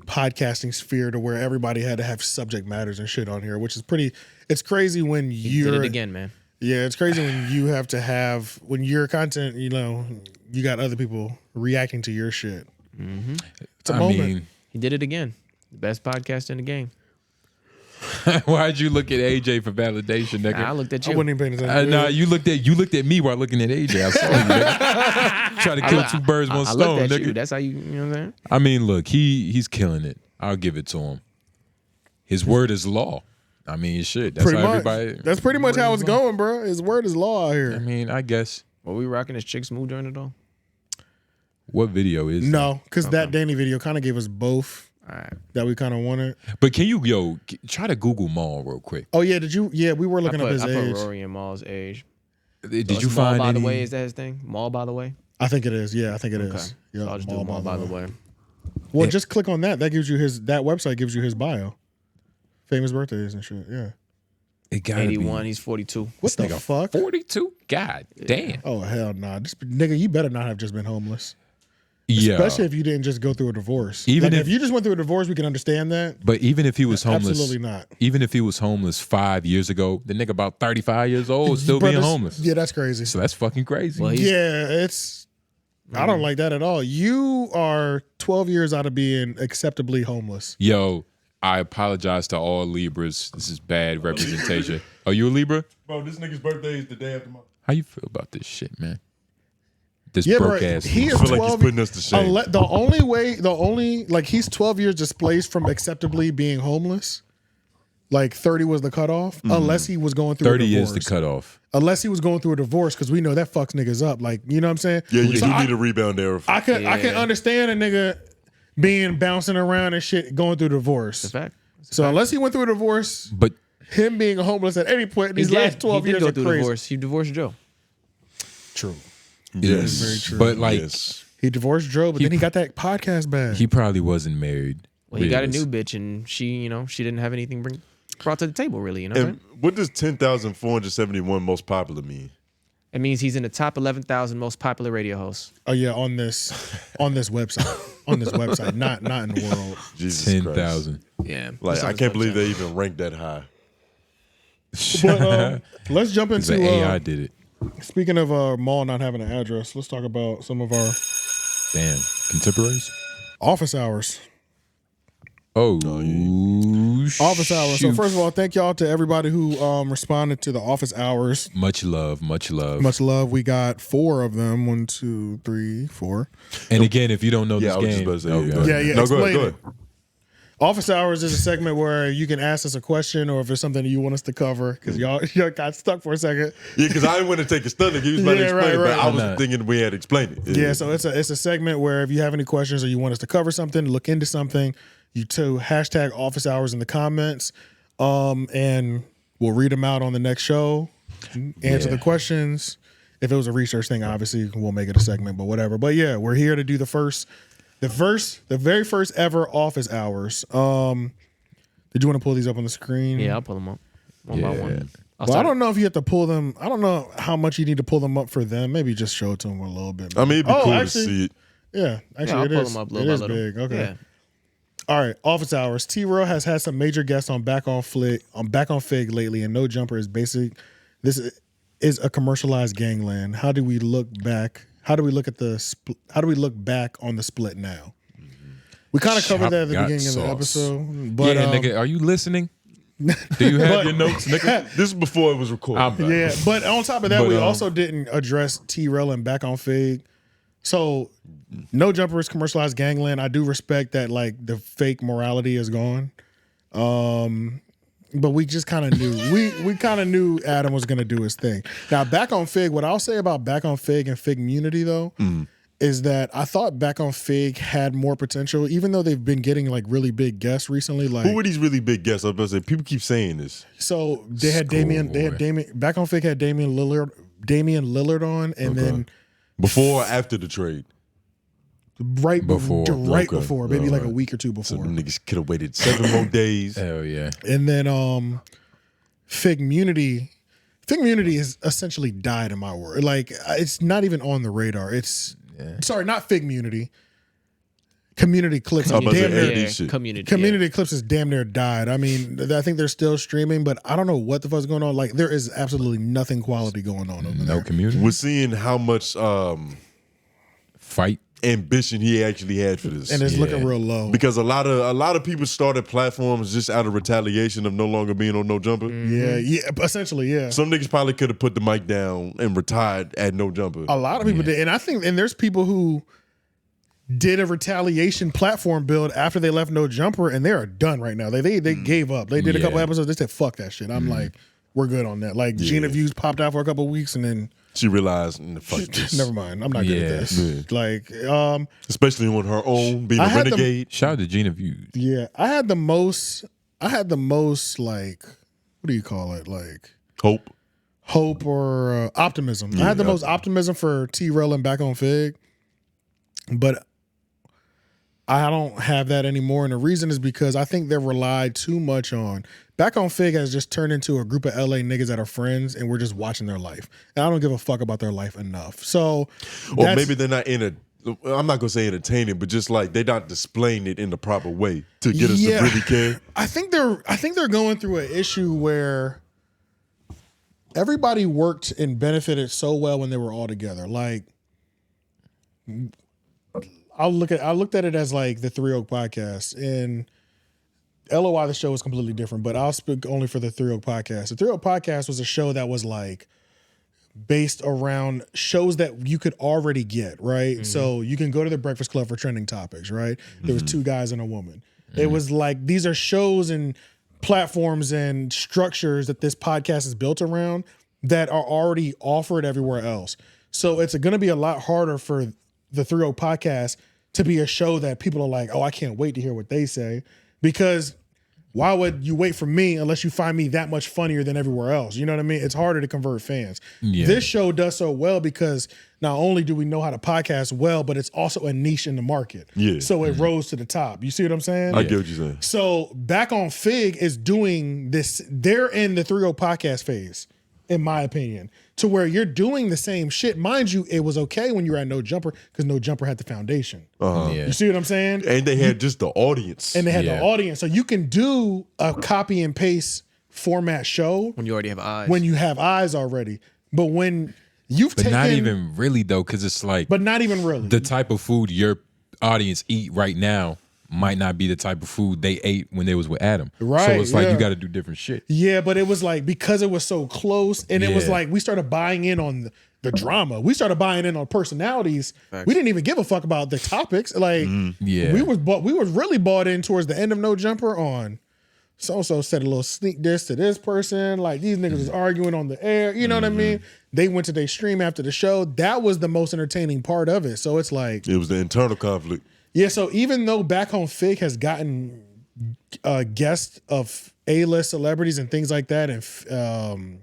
podcasting sphere to where everybody had to have subject matters and shit on here, which is pretty. It's crazy when He did it again, man. Yeah, it's crazy when you have to have when your content, you know, you got other people reacting to your shit. It's a moment. He did it again. The best podcast in the game. Why'd you look at AJ for validation, nigga? I looked at I you. wasn't even paying attention. Nah, you looked at me while looking at AJ. I saw you, nigga. Try to kill two birds, one I stone, looked at nigga. you. That's how you know what I'm saying? I mean, look, he's killing it. I'll give it to him. His word is law. I mean, shit. That's Pretty how much. everybody. That's pretty much how it's going, bro. His word is law out I here. mean, I guess. Were we rocking his Chick Smooth during it all? What video is No, because that Danny video kind of gave us both that we kind of wanted. that? But can you, try to Google Mal real quick. Oh yeah, did you? Yeah, we were looking up his I age. put Rory and Mal's age. Did So you it's find Mal by any? the way? Is that his thing? Mal by the way? I think it is. Yeah, I think it is. Okay. Yep, So I'll just do Mal by the way. Well, just click on that. That gives you his. That website gives you his bio, famous birthdays and shit. Yeah. It gotta 81. be. He's 42. What the fuck? 42? God damn. Oh hell nah. This nigga, you better not have just been homeless. Yeah. Especially if you didn't just go through a divorce. Even Like, if- if you just went through a divorce, we can understand that. But even if he was homeless, Absolutely not. Even if he was homeless 5 years ago, the nigga about 35 years old still Bro, being this- homeless. Yeah, that's crazy. So that's fucking crazy. Yeah, it's. I don't like that at all. You are 12 years out of being acceptably homeless. Yo, I apologize to all Libras. This is bad representation. Are you a Libra? Bro, this nigga's birthday is the day after mine. How you feel about this shit, man? This Yeah, broke bro, ass. he is I feel like 12. he's putting us to shame. The only like he's 12 years displaced from acceptably being homeless. Like 30 was the cutoff, unless he was going through 30 a years divorce. the cutoff. Unless he was going through a divorce, because we know that fucks niggas up. Like, you know what I'm saying? Yeah, you So do I- need a rebound era. I can understand a nigga being bouncing around and shit going through a divorce. It's a fact. So unless he went through a divorce, but him being homeless at any point in these last 12 he did years go are through crazy. divorce. He divorced Joe. True. Yes. Very true. But like, He divorced Joe, but then he got that podcast back. he probably wasn't married. Well, he got a Really. new bitch, and she didn't have anything brought to the table, really. You know what I'm And saying? what does 10,471 most popular mean? It means he's in the top 11,000 most popular radio hosts. Oh yeah, on this website, not in the world. Jesus 10,000. Yeah. Like, I can't believe they even ranked that high. But let's jump The into AI did it. Speaking of Mall not having an address, let's talk about some of our Damn. Contemporaries? office hours. Oh, Office hours. So shoot. first of all, thank y'all to everybody who responded to the office hours. Much love, much love. Much love. We got 4 of them. 1, 2, 3, 4. And again, if you don't know Yeah, this I was game, just about to say, go ahead. Yeah. No, go explain ahead. it. Office hours is a segment where you can ask us a question, or if it's something that you want us to cover, because y'all got stuck for a second. Yeah, because I didn't want to take a stunner. He was about to Yeah, explain it, right. but I was thinking we had to explain it. Yeah, so it's a segment where if you have any questions or you want us to cover something, look into something, you too hashtag office hours in the comments, and we'll read them out on the next show, answer the questions. If it was a research thing, obviously we'll make it a segment, but whatever. But yeah, we're here to do the very first ever office hours. Did you want to pull these up on the screen? Yeah, I'll pull them up one by one. Well, I don't know if you have to pull them. I don't know how much you need to pull them up for them. Maybe just show it to them a little bit. I mean, it'd be cool actually, to see it. Yeah, actually, I'll it pull is. them up It little by is little. big. Okay. Yeah. All right, office hours. T-Row has had some major guests on Back on Fig lately, and No Jumper is basic. This is a commercialized gangland. How do we look back? How do we look at how do we look back on the split now? We kind of covered that at the Got beginning of the sauce. episode, but yeah, nigga, are you listening? Do you have your notes, nigga? This is before it was recorded. Yeah, but on top of that, But, we also didn't address T-Rel and Back on Fig. So, No Jumper is commercialized gangland. I do respect that, like, the fake morality is gone. But we just kind of knew. We kind of knew Adam was going to do his thing. Now, Back on Fig, what I'll say about Back on Fig and Fig Community, though, is that I thought Back on Fig had more potential, even though they've been getting, like, really big guests recently. Like, Who were these really big guests? I was about to say, people keep saying this. So they had Damian. Back on Fig had Damian Lillard on, and then Before or after the trade? right before, Okay. maybe like a Alright. week or two before. So them niggas could have waited 7 more days. Hell yeah. And then Fig Community has essentially died in my word. Like, it's not even on the radar. It's sorry, not Fig Community. Community Clips. I'm about to Damn say, near, AD shit. Community Clips is damn near died. I mean, I think they're still streaming, but I don't know what the fuck's going on. Like, there is absolutely nothing quality going on over there. No community. We're seeing how much fight ambition he actually had for this, And it's looking real low. because a lot of people started platforms just out of retaliation of no longer being on No Jumper. Yeah, essentially, yeah. Some niggas probably could have put the mic down and retired at No Jumper. A lot of people did, and I think, and there's people who did a retaliation platform build after they left No Jumper, and they are done right now. They gave up. They did a couple episodes. They said, "Fuck that shit." I'm like, we're good on that. Like Gina Views popped out for a couple of weeks, and then She realized, fuck this. never mind. I'm not good at this. Yeah. Like, especially on her own, being I a had renegade. Shout out to Gina Views. yeah, I had the most like, what do you call it? Like hope or optimism. I had the most optimism for T-Rel and Back on Fig, but I don't have that anymore. And the reason is because I think they've relied too much on. Back on Fig has just turned into a group of LA niggas that are friends and we're just watching their life. And I don't give a fuck about their life enough. So, or maybe they're not I'm not gonna say entertaining, but just like they're not displaying it in the proper way to get us to really care. I think they're going through an issue where everybody worked and benefited so well when they were all together. Like, I looked at it as like the 3 Oak podcast, and LOI the show was completely different, but I'll speak only for the 3 Oak podcast. The 3 Oak podcast was a show that was like based around shows that you could already get, right? Mm-hmm. So you can go to the Breakfast Club for trending topics, right? There was 2 guys and a woman. Mm-hmm. It was like, these are shows and platforms and structures that this podcast is built around that are already offered everywhere else. So it's going to be a lot harder for the 3 Oak podcast to be a show that people are like, oh, I can't wait to hear what they say. Because why would you wait for me unless you find me that much funnier than everywhere else? You know what I mean? It's harder to convert fans. Yeah. This show does so well because not only do we know how to podcast well, but it's also a niche in the market. Yeah. So it rose to the top. You see what I'm saying? I get what you're saying. So Back on Fig is doing this. They're in the 3 Oak podcast phase, in my opinion, to where you're doing the same shit. Mind you, it was okay when you were at No Jumper because No Jumper had the foundation. You see what I'm saying? And they had just the audience. And they had the audience. So you can do a copy and paste format show. When you already have eyes. When you have eyes already. But when you've taken... But not even really, though, because it's like... But not even really. The type of food your audience eat right now might not be the type of food they ate when they was with Adam. Right. So it's like you got to do different shit. Yeah, but it was like, because it was so close, and it was like, we started buying in on the drama. We started buying in on personalities. Facts. We didn't even give a fuck about the topics. Like, we was really bought in towards the end of No Jumper on so-and-so said a little sneak diss to this person. Like, these niggas was arguing on the air. You know what I mean? They went to their stream after the show. That was the most entertaining part of it. So it's like... It was the internal conflict. Yeah, so even though Back on Fig has gotten guests of A-list celebrities and things like that and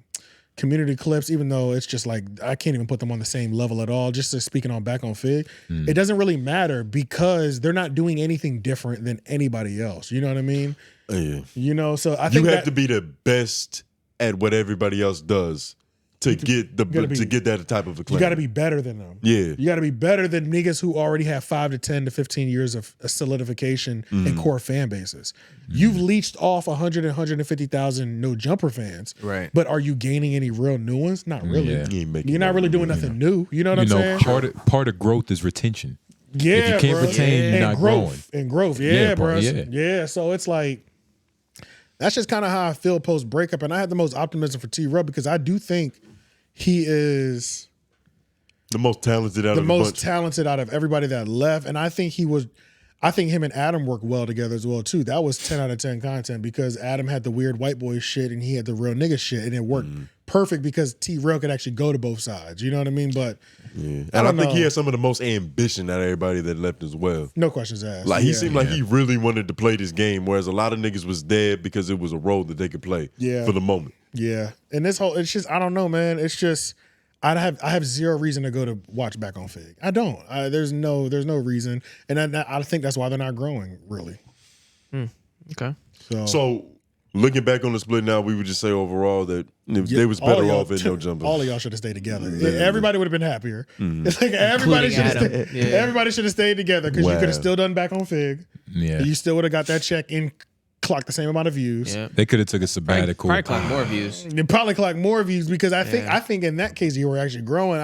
community clips, even though it's just like, I can't even put them on the same level at all, just speaking on Back on Fig, it doesn't really matter because they're not doing anything different than anybody else. You know what I mean? Yeah. You know, so I think you have to be the best at what everybody else does to get that type of acclaim. You got to be better than them. Yeah. You got to be better than niggas who already have 5 to 10 to 15 years of solidification and core fan bases. You've leached off 100 and 150,000 No Jumper fans. Right. But are you gaining any real new ones? Not really. Yeah. You're not really doing nothing new. You know what I'm saying? Part of growth is retention. Yeah, if you can't retain, you're not growing. And growth. Yeah, bro. Yeah. So it's like, that's just kind of how I feel post breakup. And I had the most optimism for T-Rub because I do think he is the most talented out of everybody that left. And I think him and Adam worked well together as well too. That was 10 out of 10 content because Adam had the weird white boy shit and he had the real nigga shit, and it worked perfect because T-Rail could actually go to both sides. You know what I mean? But and I think he had some of the most ambition out of everybody that left as well. No questions asked. Like he seemed like he really wanted to play this game, whereas a lot of niggas was dead because it was a role that they could play for the moment. Yeah. And it's just, I don't know, man. It's just, I have zero reason to go to watch Back on Fig. I don't. There's no reason. And I think that's why they're not growing, really. Okay. So looking back on the split now, we would just say overall that they was better off in No Jumper. All of y'all should have stayed together. Everybody would have been happier. It's like everybody should have stayed together because you could have still done Back on Fig. Yeah. You still would have got that check in. Clock the same amount of views. Yeah. They could have took a sabbatical. Probably clock more views. They probably clock more views because I think in that case you were actually growing.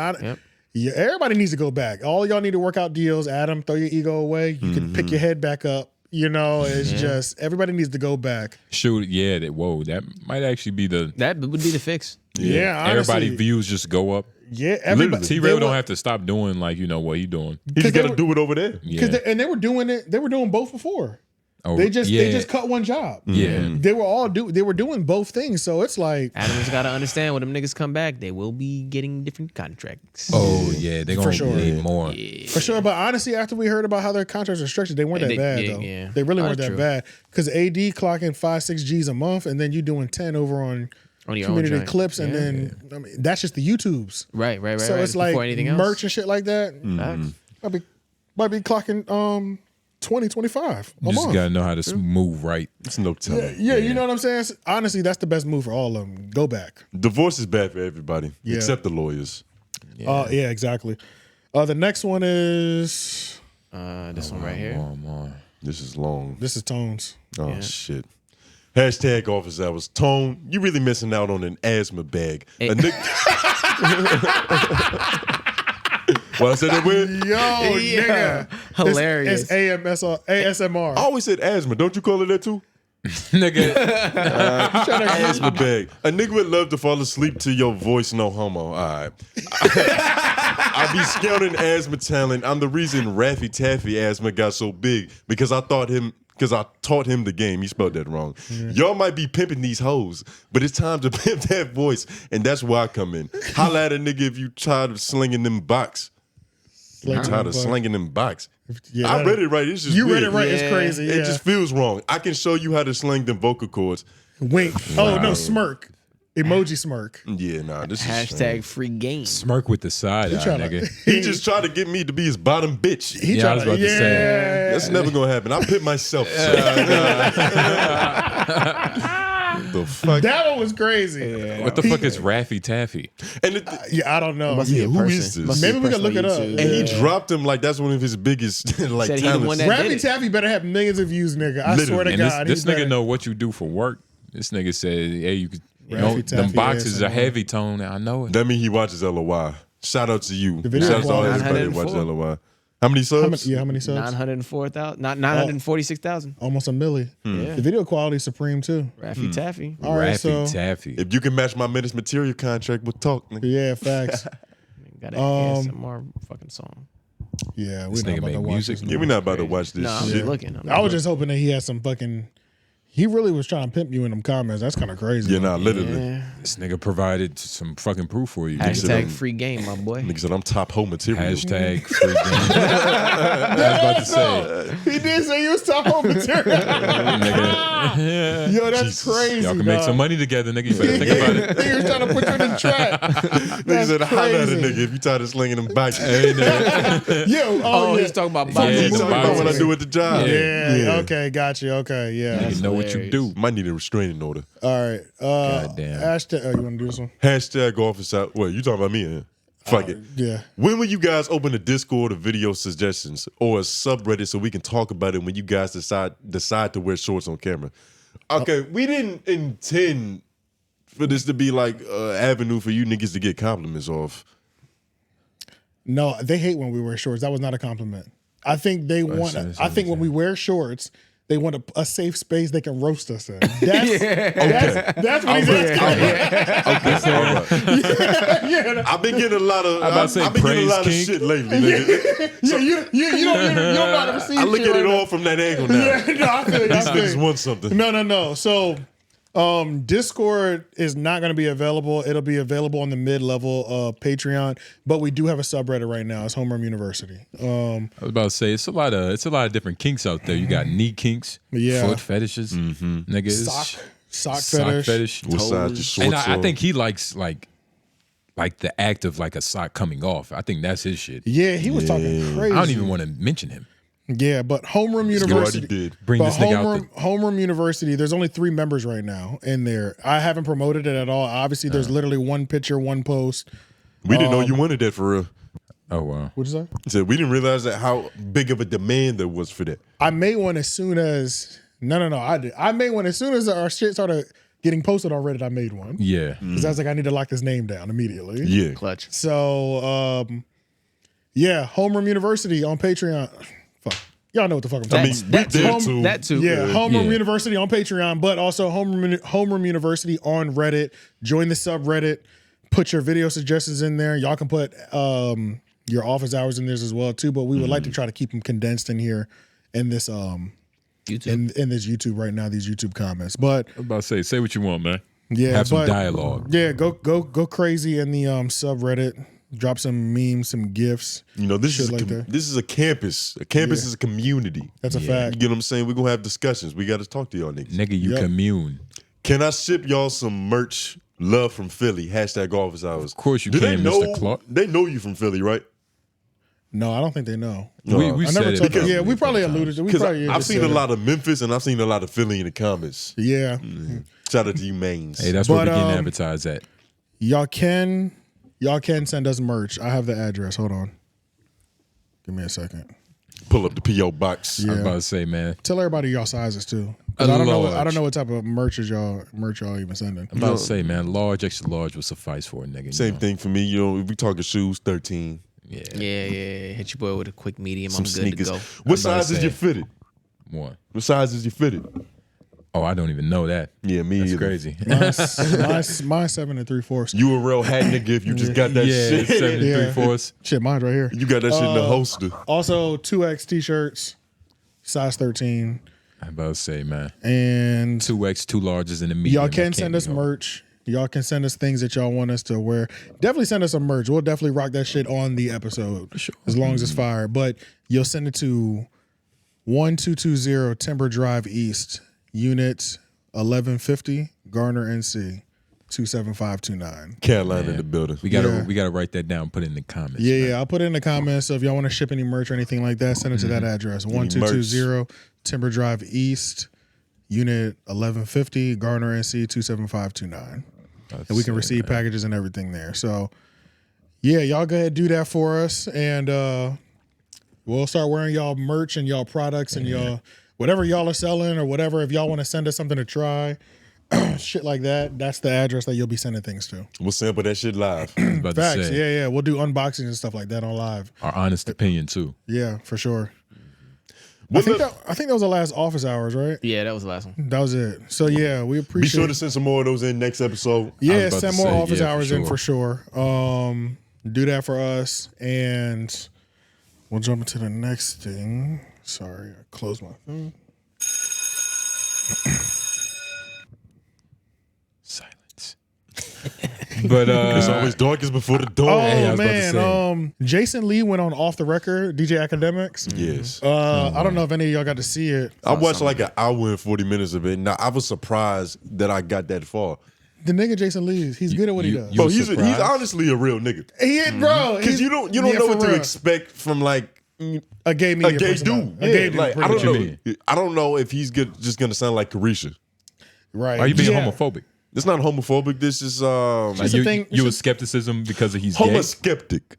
Everybody needs to go back. All y'all need to work out deals. Adam, throw your ego away. You can pick your head back up. You know, it's just everybody needs to go back. Shoot, that might actually be that would be the fix. Yeah, honestly, everybody views just go up. Yeah, everybody. T-Rail don't have to stop doing what he doing. He just got to do it over there. Yeah, and they were doing it. They were doing both before. Oh, they just cut one job. Yeah, they were doing both things. So it's like Adam's got to understand when them niggas come back, they will be getting different contracts. Oh yeah, they gonna need more for sure. But honestly, after we heard about how their contracts are structured, they weren't that bad though. Yeah. They really weren't that bad because AD clocking 5-6 G's a month, and then you doing 10 over on community clips, and then I mean, that's just the YouTubes. Right. So it's like anything else. merch and shit like that. Might be clocking 20, 25 You a just month. gotta know how to move right. It's no telling. Yeah, you know what I'm saying? Honestly, that's the best move for all of them. Go back. Divorce is bad for everybody, Yeah. except the lawyers. Yeah, exactly. The next one is this one right here. This is long. This is Tones. Oh shit. Hashtag office hours. Tone, you really missing out on an asthma bag. A Well, I said that weird. Yo, nigga. Hilarious. It's ASMR. I always said asthma. Don't you call it that too? Nigga. Asthma bag. A nigga would love to fall asleep to your voice, no homo. All right. I be scouting asthma talent. I'm the reason Raffy Taffy asthma got so big because I taught him the game. He spelled that wrong. Y'all might be pimping these hoes, but it's time to pimp that voice, and that's where I come in. Holla at a nigga if you tired of slinging them box. I'm tired of slinging them box. Yeah, I read it right. It's just you weird. read it right. It's crazy. It just feels wrong. I can show you how to sling them vocal cords. Wink. Oh no, smirk. Emoji smirk. Yeah, nah. This is Hashtag free game. Smirk with the side eye, nigga. He just tried to get me to be his bottom bitch. I was about to say. That's never gonna happen. I pit myself. The fuck? That one was crazy. What the fuck is Raffy Taffy? And yeah, I don't know. who is this? Maybe we can look it up. And he dropped him like that's one of his biggest like Said he the one talents. that Raffy Taffy better have millions of views, nigga. I swear to And God. this he's nigga better. know what you do for work. This nigga said, hey, you could, Raffy them Taffy boxes are ASMR. heavy tone. I know it. That mean he watches LOY. Shout out to you. The video Shout out to all quality. everybody that watches 904. LOY. How many subs? How many subs? 904,000. Not 946,000. Almost a milli. Yeah. The video quality is supreme too. Raffy Taffy. All right, Raffy so Taffy. If you can match my Menace material contract, we'll talk. Nigga. yeah, facts. Got an ASMR fucking song. Yeah, we're This not nigga about to make watch music. this. Yeah, we're not about to watch this No, I'm shit. just looking. I was just hoping that he had some fucking. He really was trying to pimp you in them comments. That's kind of crazy. Yeah, nah, literally. Yeah. This nigga provided some fucking proof for you. Hashtag free game, my boy. Nigga said I'm top hoe material. Hashtag free game. I was about to say. He did say you was top home material. Nigga. Yo, that's Jesus. crazy. Y'all can make some money together, nigga. You better think about it. He was trying to put you in the trap. Nigga said holla at a nigga if you tired of slinging them bikes. Hey, nigga. Yo, Oh, yeah. he's talking about Yeah, boxing. he's talking about what I do at the job. Yeah, okay, got you. Okay, yeah. You know what you do. Might need a restraining order. All right. Goddamn. Hashtag, you want to do this one? Hashtag office out. Wait, you talking about me? Huh? Fuck it. Yeah. When will you guys open a Discord of video suggestions or a subreddit so we can talk about it when you guys decide to wear shorts on camera? Okay, we didn't intend for this to be like an avenue for you niggas to get compliments off. No, they hate when we wear shorts. That was not a compliment. I think they want. I think when we wear shorts, they want a safe space they can roast us in. That's what he's asking. Yeah. I've been getting a lot of. I've been getting a lot of shit lately. Nigga. So you don't know how to receive. I look shit at it right all from that angle now. Yeah, no, I feel you. These niggas want something. No. So, Discord is not going to be available. It'll be available on the mid-level of Patreon, but we do have a subreddit right now. It's Homeroom University. I was about to say it's a lot of different kinks out there. You got knee kinks, Yeah. foot fetishes, niggas, Sock fetish. What side your shorts and I on? think he likes like the act of like a sock coming off. I think that's his shit. Yeah, he was talking crazy. I don't even want to mention him. Yeah, but Homeroom University. did. Bring this nigga out. Homeroom University, there's only 3 members right now in there. I haven't promoted it at all. Obviously, there's literally one picture, one post. We didn't know you wanted that for real. Oh wow. What'd you say? He said we didn't realize that how big of a demand there was for that. I made one as soon as I did. I made one as soon as our shit started getting posted on Reddit. I made one. Yeah. Because I was like, I need to lock this name down immediately. Yeah. Clutch. So, yeah, Homeroom University on Patreon. Fuck. Y'all know what the fuck I'm talking about. That too. Yeah, Homeroom University on Patreon, but also Homeroom University on Reddit. Join the subreddit. Put your video suggestions in there. Y'all can put your office hours in there as well too. But we would like to try to keep them condensed in here in this YouTube in this YouTube right now. These YouTube comments, but I was about to say what you want, man. Yeah, have some but- dialogue. Yeah, go crazy in the subreddit. Drop some memes, some gifs. You know, this shit is like a that. this is a campus. A campus Yeah. is a community. That's a fact. You get what I'm saying? We're gonna have discussions. We gotta talk to y'all niggas. Nigga, you commune. Can I ship y'all some merch? Love from Philly. Hashtag office hours. Of course you Do can, they know, Mr. Clark. They know you from Philly, right? No, I don't think they know. No. We I said never it. told them. Because- Yeah, we probably alluded to. We probably I've just seen said a it. lot of Memphis and I've seen a lot of Philly in the comments. Yeah. Shout out to you, mains. Hey, that's where we getting advertised at. Y'all can send us merch. I have the address. Hold on. Give me a second. Pull up the P.O. box. I was about to say, man. Tell everybody y'all sizes too. 'Cause I don't know what type of merch y'all even sending. I'm about to say, man, large, extra large will suffice for a nigga. Same thing for me. You know, if we talking shoes, 13. Yeah. Hit your boy with a quick medium. Some I'm good sneakers. to go. What size is you fitted? What? What size is you fitted? Oh, I don't even know that. Yeah, me That's either. crazy. Mine's 7 3/4. You a real hat nigga if you just got that shit. 7 3/4. Shit, mine's right here. You got that shit in the holster. Also, 2X t-shirts, size 13. I'm about to say, man. And 2X, 2 larges in the medium. y'all can send us merch. Y'all can send us things that y'all want us to wear. Definitely send us some merch. We'll definitely rock that shit on the episode. Sure. As long as it's fire. But you'll send it to 1220 Timber Drive East, Unit 1150, Garner, NC, 27529. Carolina in the building. We gotta write that down, put it in the comments. Yeah, I'll put it in the comments. So if y'all want to ship any merch or anything like that, send it to that address. 1220 Timber Drive East, Unit 1150, Garner, NC, 27529. And we can receive packages and everything there. So yeah, y'all go ahead and do that for us. And we'll start wearing y'all merch and y'all products and y'all whatever y'all are selling or whatever. If y'all want to send us something to try, shit like that, that's the address that you'll be sending things to. We'll sample that shit live. About to Facts. say, Yeah. We'll do unboxings and stuff like that on live. our honest opinion too. Yeah, for sure. I think that was the last office hours, right? Yeah, that was the last one. That was it. So yeah, we Be appreciate. sure to send some more of those in next episode. Yeah, send more office hours in for sure. Do that for us, and we'll jump into the next thing. Sorry, I closed my thing. Silence. But it's always darkest before the dawn. Oh Hey, I was about to man, say. Jason Lee went on Off the Record. DJ Akademiks. Yes. I don't know if any of y'all got to see it. I watched like an hour and 40 minutes of it. Now I was surprised that I got that far. The nigga Jason Lee, he's good at what he does. Bro, he's honestly a real nigga. He is, bro. Because you don't know what to expect from like a gay media dude. personality. Yeah, A gay dude. like, I pretty don't much. know. I don't know if he's just gonna sound like Caresha. Right. Are you being homophobic? It's not homophobic. This is Like you was skepticism because he's gay? homoskeptic.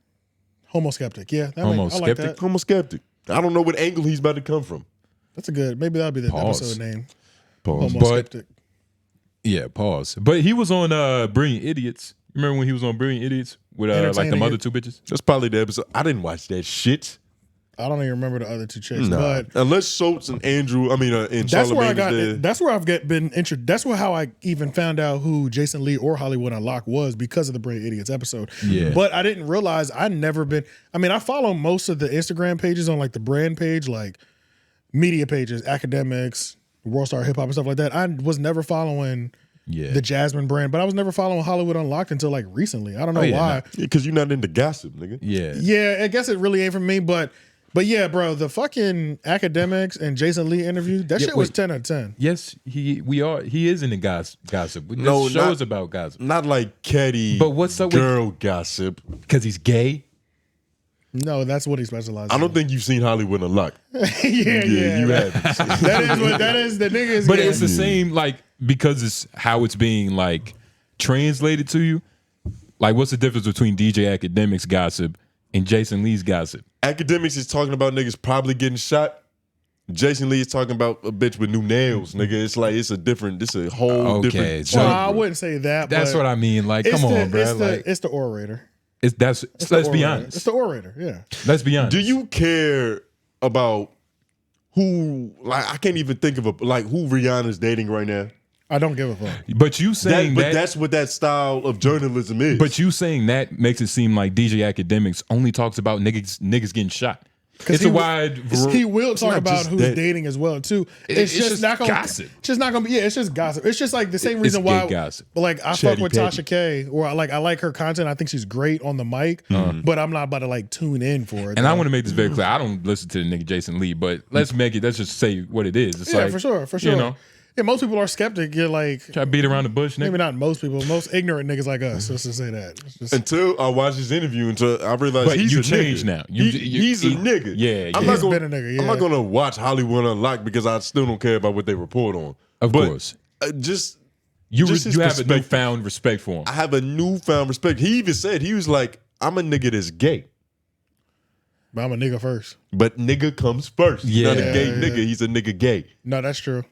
Homoskeptic. Yeah. I like that. Homoskeptic. I don't know what angle he's about to come from. That's a good. Maybe that'll be the Pause. episode name. Pause. Homoskeptic. Yeah, pause. But he was on Brilliant Idiots. Remember when he was on Brilliant Idiots with like Entertaining them other it. two bitches? That's probably the episode. I didn't watch that shit. I don't even remember the other two chicks, Nah. but Unless Schulz and Andrew, and that's where I Charlamagne got. is there. That's where I've been introduced. That's how I even found out who Jason Lee or Hollywood Unlocked was because of the Brilliant Idiots episode. Yeah. But I didn't realize I'd never been. I mean, I follow most of the Instagram pages on like the brand page, like media pages, Akademiks, World Star Hip Hop and stuff like that. I was never following. Yeah. The Jasmine brand, but I was never following Hollywood Unlocked until like recently. I don't know why. Because you're not into gossip, nigga. Yeah. Yeah, I guess it really ain't for me, but yeah, bro, the fucking Akademiks and Jason Lee interview, that shit was 10 out of 10. Yes, he is into gossip. No, This show is about gossip. Not like catty But what's up with girl gossip. because he's gay? No, that's what he specializes I don't think you've seen Hollywood Unlocked. in. yeah. You haven't. That is what that is. The nigga is But gay. it's the same, like, because it's how it's being like translated to you. Like, what's the difference between DJ Akademiks gossip and Jason Lee's gossip? Akademiks is talking about niggas probably getting shot. Jason Lee is talking about a bitch with new nails, nigga. It's like it's a whole different. So Well, I wouldn't say that. that's but what I mean. Like, come on, bro. It's the orator. Let's be honest. It's the orator. Yeah. Let's be honest. Do you care about who? Like, I can't even think of who Rihanna's dating right now. I don't give a fuck. But you saying But that's what that style of journalism is. But you saying that makes it seem like DJ Akademiks only talks about niggas getting shot. It's a wide. He will It's talk not about just who's that. dating as well too. It's It's just just not gonna gossip. It's just not gonna be. Yeah, it's just gossip. It's just like the same reason gay why. gossip. But like I Chatty fuck with patty. Tasha K, or I like her content. I think she's great on the mic, but I'm not about to like tune in for it. And I want to make this very clear. I don't listen to the nigga Jason Lee, but let's just say what it is. It's Yeah, like, for sure. You know, Yeah, most people are skeptic. You're like try to beat around the bush. Nigga. Maybe not most people. Most ignorant niggas like us. Let's just say that. Until I watched his interview, until I realized But he's you a changed nigga. now. He's a nigga. Yeah, I'm yeah. not gonna, been a nigga, yeah. I'm not gonna watch Hollywood Unlocked because I still don't care about what they report on. Of course. Just You his have a perspective. newfound respect for him. I have a newfound respect. He even said, he was like, I'm a nigga that's gay. But I'm a nigga first. But nigga comes first. He's not a Yeah, gay yeah. nigga. He's a nigga gay. No, that's true.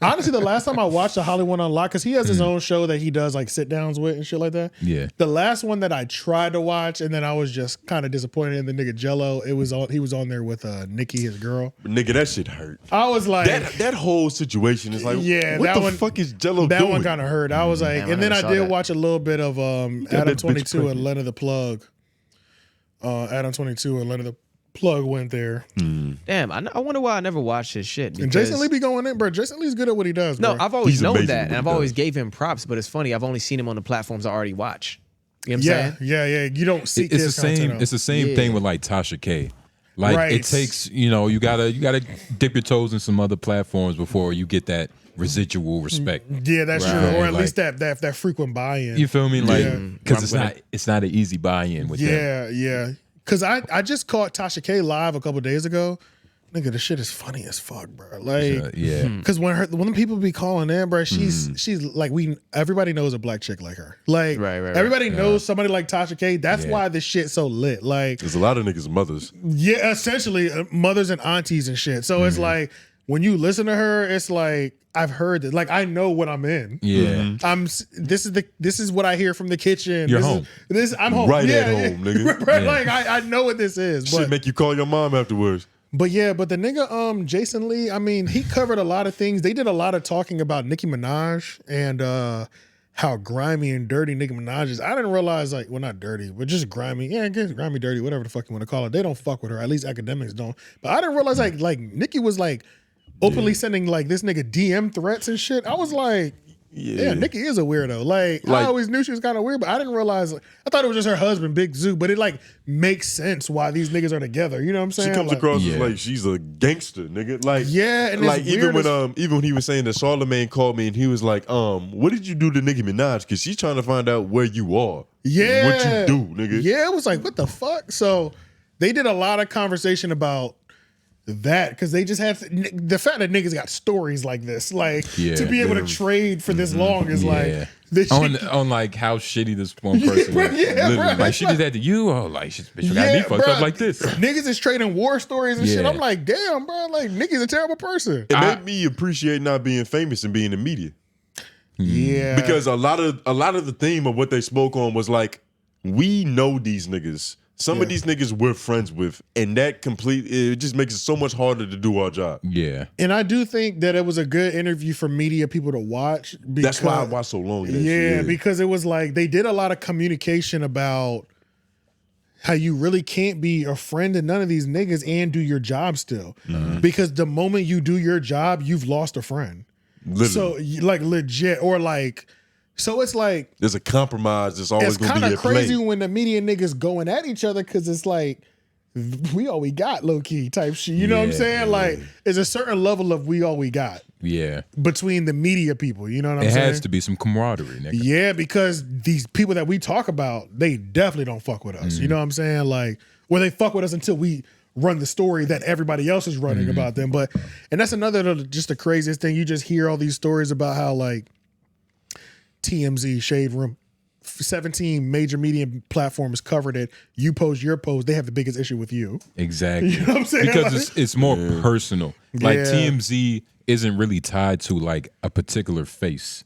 Honestly, the last time I watched the Hollywood Unlocked, because he has his own show that he does like sit downs with and shit like that. Yeah. The last one that I tried to watch and then I was just kind of disappointed in the nigga Jello. He was on there with Nikki, his girl. But nigga, that shit hurt. I was like, that whole situation is like, yeah, what that the one, fuck is Jello that doing? one kind of hurt. I was like, Damn, and then I I never did saw that. watch a little bit of that Adam bitch 22 and pregnant. Leonard the Plug. Adam 22 and Leonard the Plug went there. Damn, I wonder why I never watched his shit. And Jason because- Lee be going in, bro. Jason Lee's good at what he does, bro. No, I've always He's known amazing that, at and what I've he always does. gave him props. But it's funny, I've only seen him on the platforms I already watch. You know what I'm saying? Yeah. You don't see It's the his same. content It's the same Yeah. thing with like Tasha K. Like Right. it takes, you gotta dip your toes in some other platforms before you get that residual respect. Yeah, that's true. Right. Or at Like- least that frequent buy-in. You feel me? Like Yeah. because it's not an easy buy-in with them. Yeah. Because I just caught Tasha K live a couple days ago. Nigga, the shit is funny as fuck, bro. Like, Yeah. Because when people be calling in, bro, she's like everybody knows a black chick like her. Like, Right. everybody knows somebody like Tasha K. That's why this shit's so lit. Like, There's a lot of niggas mothers. yeah, essentially mothers and aunties and shit. So it's like when you listen to her, it's like I've heard it. Like I know what I'm in. Yeah. This is what I hear from the kitchen. You're This home. I'm home. Right Yeah, at yeah. home, nigga. Right, Yeah. Like I know what this is. Shit make you call your mom afterwards. But the nigga Jason Lee, I mean, he covered a lot of things. They did a lot of talking about Nicki Minaj and how grimy and dirty Nicki Minaj is. I didn't realize not dirty, but just grimy. Yeah, I guess grimy, dirty, whatever the fuck you want to call it. They don't fuck with her. At least Akademiks don't. But I didn't realize like Nicki was like openly sending like this nigga DM threats and shit. I was like, yeah, Nicki is a weirdo. Like I always knew she was kind of weird, but I didn't realize. I thought it was just her husband, Big Zoo. But it like makes sense why these niggas are together. You know what I'm saying? She comes Like, across as like she's a gangster, nigga. Like yeah, and like it's even weird when even when he was saying that Charlamagne called me and he was like, what did you do to Nicki Minaj? Because she's trying to find out where you are. Yeah, what you do, nigga. Yeah, it was like, what the fuck? So they did a lot of conversation about that because they just had the fact that niggas got stories like this, like to be able to trade for this long is like this on like how shitty this one person bro, is. yeah, Literally, bro. like she did that to you. Oh, like she's bitch, got me fucked bro. up like this. Niggas is trading war stories and shit. Yeah. I'm like, damn, bro, like Nicki's a terrible person. It made me appreciate not being famous and being in media. Yeah, Because a lot of the theme of what they spoke on was like, we know these niggas. Some of these niggas we're friends with, and that it just makes it so much harder to do our job. Yeah. And I do think that it was a good interview for media people to watch. That's why I watched so long. Yeah, because it was like they did a lot of communication about how you really can't be a friend to none of these niggas and do your job still. Because the moment you do your job, you've lost a friend. Literally. So like legit or like, so it's like There's a compromise that's always it's going to kind be of at play. crazy when the media niggas going at each other because it's like we all we got low key type shit. You know what I'm saying? Like there's a certain level of we all we got Yeah. between the media people. You know what I'm It saying? has to be some camaraderie, nigga. Yeah, because these people that we talk about, they definitely don't fuck with us. You know what I'm saying? Like, well, they fuck with us until we run the story that everybody else is running about them. But and that's another just the craziest thing. You just hear all these stories about how like TMZ, Shade Room, 17 major media platforms covered it. You post your post, they have the biggest issue with you. Exactly. You know what I'm saying? Because Like- it's more personal. Like Yeah. TMZ isn't really tied to like a particular face.